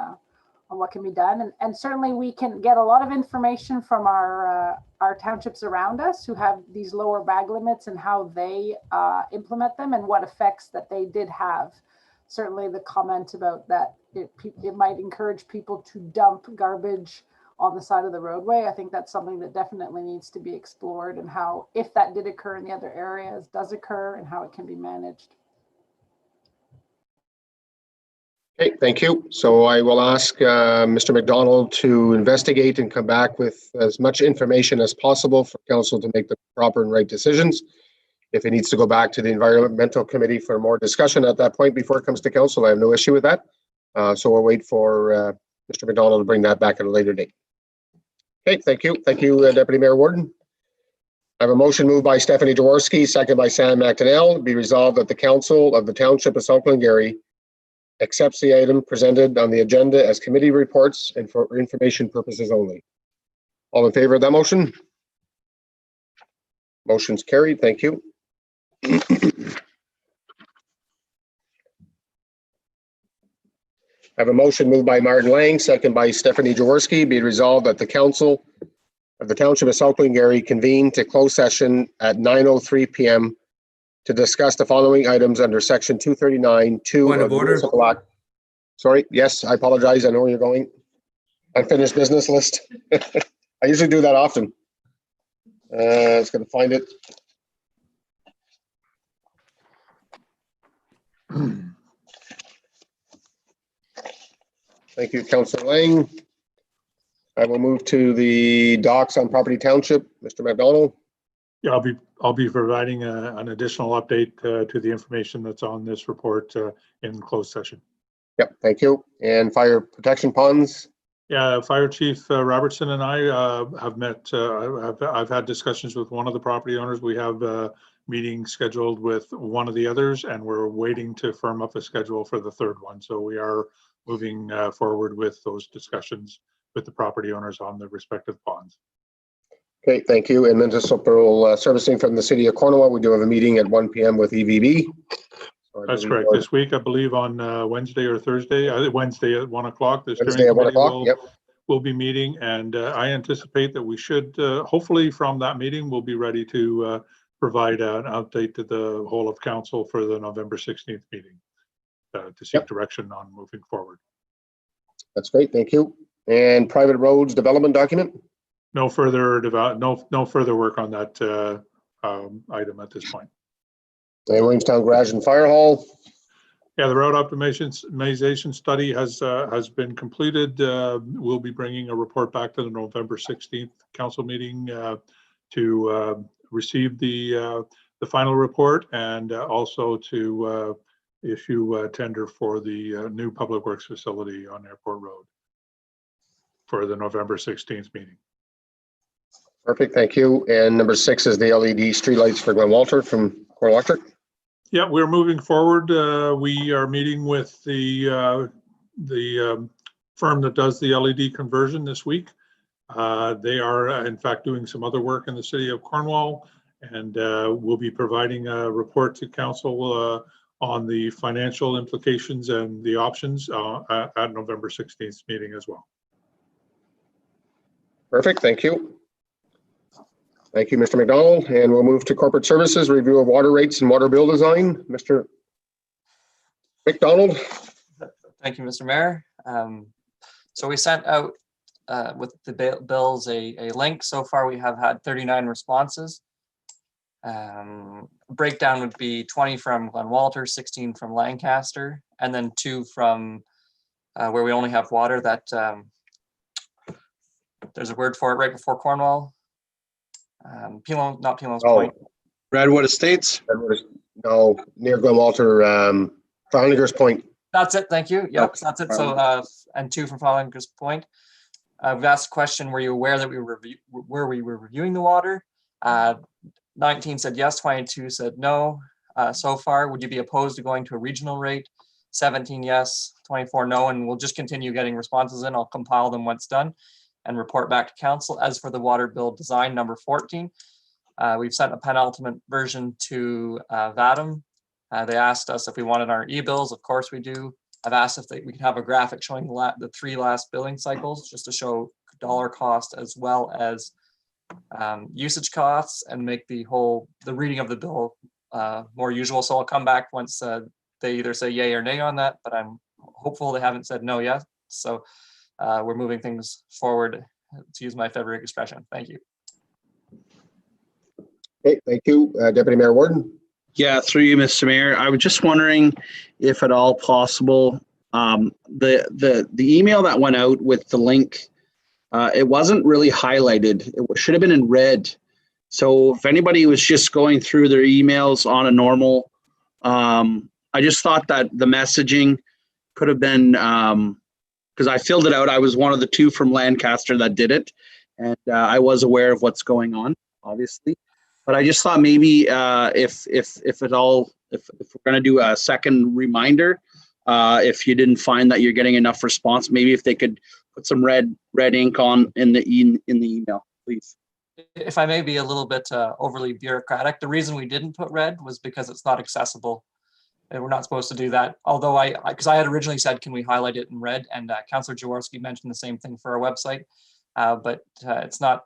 what can be done. And certainly we can get a lot of information from our townships around us who have these lower bag limits and how they implement them and what effects that they did have. Certainly the comment about that it might encourage people to dump garbage on the side of the roadway. I think that's something that definitely needs to be explored, and how, if that did occur in the other areas, does occur, and how it can be managed. Okay, thank you. So I will ask Mr. McDonald to investigate and come back with as much information as possible for council to make the proper and right decisions. If it needs to go back to the Environmental Committee for more discussion at that point before it comes to council, I have no issue with that. So we'll wait for Mr. McDonald to bring that back at a later date. Okay, thank you. Thank you, Deputy Mayor Warden. I have a motion moved by Stephanie Jaworski, second by Sam McDonnell. Be resolved that the Council of the Township of South Glengarry accepts the item presented on the agenda as committee reports and for information purposes only. All in favor of that motion? Motion's carried. Thank you. I have a motion moved by Martin Lang, second by Stephanie Jaworski. Be resolved that the Council of the Township of South Glengarry convene to close session at 9:03 p.m. to discuss the following items under Section 239(2) Point of of the order. Municipal Act. Sorry, yes, I apologize. I know where you're going. Unfinished business list. I usually do that often. I was going to find it. Thank you, Councillor Lang. I will move to the docs on property township. Mr. McDonald. Yeah, I'll be providing an additional update to the information that's on this report in closed session. Yep, thank you. And fire protection ponds. Yeah, Fire Chief Robertson and I have met. I've had discussions with one of the property owners. We have a meeting scheduled with one of the others, and we're waiting to firm up a schedule for the third one. So we are moving forward with those discussions with the property owners on the respective ponds. Okay, thank you. And municipal servicing from the city of Cornwall. We do have a meeting at 1 p.m. with EVB. So That's correct. This week, I believe on Wednesday or Thursday, Wednesday at 1 o'clock. The Wednesday at 1 o'clock. Yep. We'll be meeting, and I anticipate that we should, hopefully from that meeting, we'll be ready to provide an update to the whole of council for the November 16th meeting to seek direction on moving forward. That's great. Thank you. And private roads development document. No further no further work on that item at this point. And Williamstown Garage and Fire Hall. Yeah, the road optimization study has been completed. We'll be bringing a report back to the November 16th council meeting to receive the final report, and also to issue a tender for the new public works facility on Airport Road for the November 16th meeting. Perfect, thank you. And number 6 is the LED streetlights for Glen Walter from Core Electric. Yeah, we're moving forward. We are meeting with the firm that does the LED conversion this week. They are, in fact, doing some other work in the city of Cornwall, and we'll be providing a report to council on the financial implications and the options at November 16th meeting as well. Perfect, thank you. Thank you, Mr. McDonald. And we'll move to corporate services, review of water rates and water bill design. Mr. McDonald. Thank you, Mr. Mayor. So we sent out with the bills a link. So far, we have had 39 responses. Breakdown would be 20 from Glen Walter, 16 from Lancaster, and then 2 from where we only have water. That there's a word for it right before Cornwall. Not Pilon's Point. Redwood Estates? No, near Glen Walter, Flanagers Point. That's it, thank you. Yep, that's it. So, and 2 from Flanagers Point. We've asked a question, were you aware that we were reviewing the water? 19 said yes, 22 said no. So far, would you be opposed to going to a regional rate? 17 yes, 24 no, and we'll just continue getting responses in. I'll compile them once done and report back to council. As for the water bill design number 14, we've sent a penultimate version to VADM. They asked us if we wanted our e-bills. Of course we do. I've asked if we could have a graphic showing the 3 last billing cycles, just to show dollar cost as well as usage costs, and make the reading of the bill more usual. So I'll come back once they either say yay or nay on that, but I'm hopeful they haven't said no yet. So we're moving things forward, to use my favorite expression. Thank you. Okay, thank you. Deputy Mayor Warden. Yeah, through you, Mr. Mayor. I was just wondering if at all possible, the email that went out with the link, it wasn't really highlighted. It should have been in red. So if anybody was just going through their emails on a normal, I just thought that the messaging could have been, because I filled it out. I was one of the 2 from Lancaster that did it, and I was aware of what's going on, obviously. But I just thought maybe if we're going to do a second reminder, if you didn't find that you're getting enough response, maybe if they could put some red ink on in the email, please. If I may be a little bit overly bureaucratic, the reason we didn't put red was because it's not accessible. And we're not supposed to do that. Although because I had originally said, can we highlight it in red? And Councillor Jaworski mentioned the same thing for our website, but it's not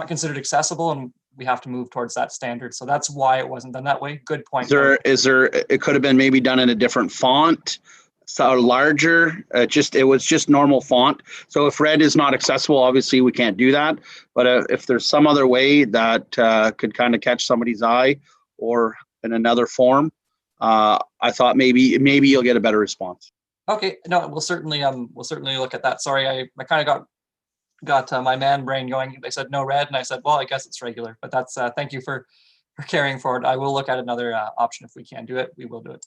considered accessible, and we have to move towards that standard. So that's why it wasn't done that way. Good point. It could have been maybe done in a different font, so larger. It was just normal font. So if red is not accessible, obviously we can't do that. But if there's some other way that could kind of catch somebody's eye, or in another form, I thought maybe you'll get a better response. Okay, no, we'll certainly look at that. Sorry, I kind of got my man brain going. They said no red, and I said, well, I guess it's regular. But that's thank you for carrying forward. I will look at another option if we can do it. We will do it.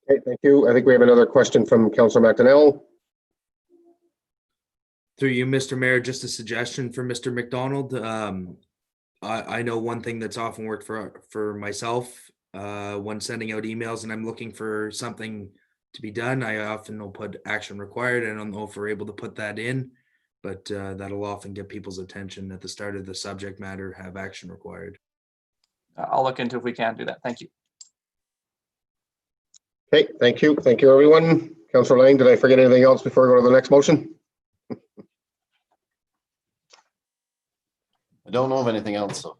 Okay, thank you. I think we have another question from Councillor McDonnell. Through you, Mr. Mayor, just a suggestion for Mr. McDonald. I know one thing that's often worked for myself when sending out emails and I'm looking for something to be done, I often will put action required. I don't know if we're able to put that in, but that'll often get people's attention at the start of the subject matter, have action required. I'll look into if we can do that. Thank you. Okay, thank you. Thank you, everyone. Councillor Lang, did I forget anything else before I go to the next motion? I don't know of anything else, so.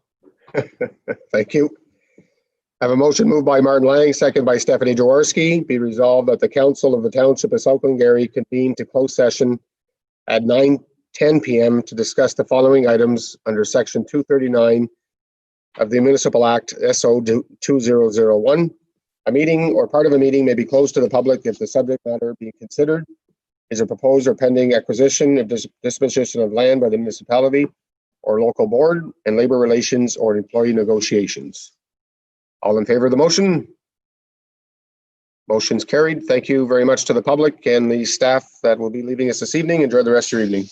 Thank you. I have a motion moved by Martin Lang, second by Stephanie Jaworski. Be resolved that the Council of the Township of South Glengarry convene to close session at 9:10 p.m. to discuss the following items under Section 239 of the Municipal Act SO 2001. A meeting or part of a meeting may be closed to the public if the subject matter being considered is a proposed or pending acquisition of disposition of land by the municipality or local board and labor relations or employee negotiations. All in favor of the motion? Motion's carried. Thank you very much to the public and the staff that will be leaving us this evening. Enjoy the rest of your evening.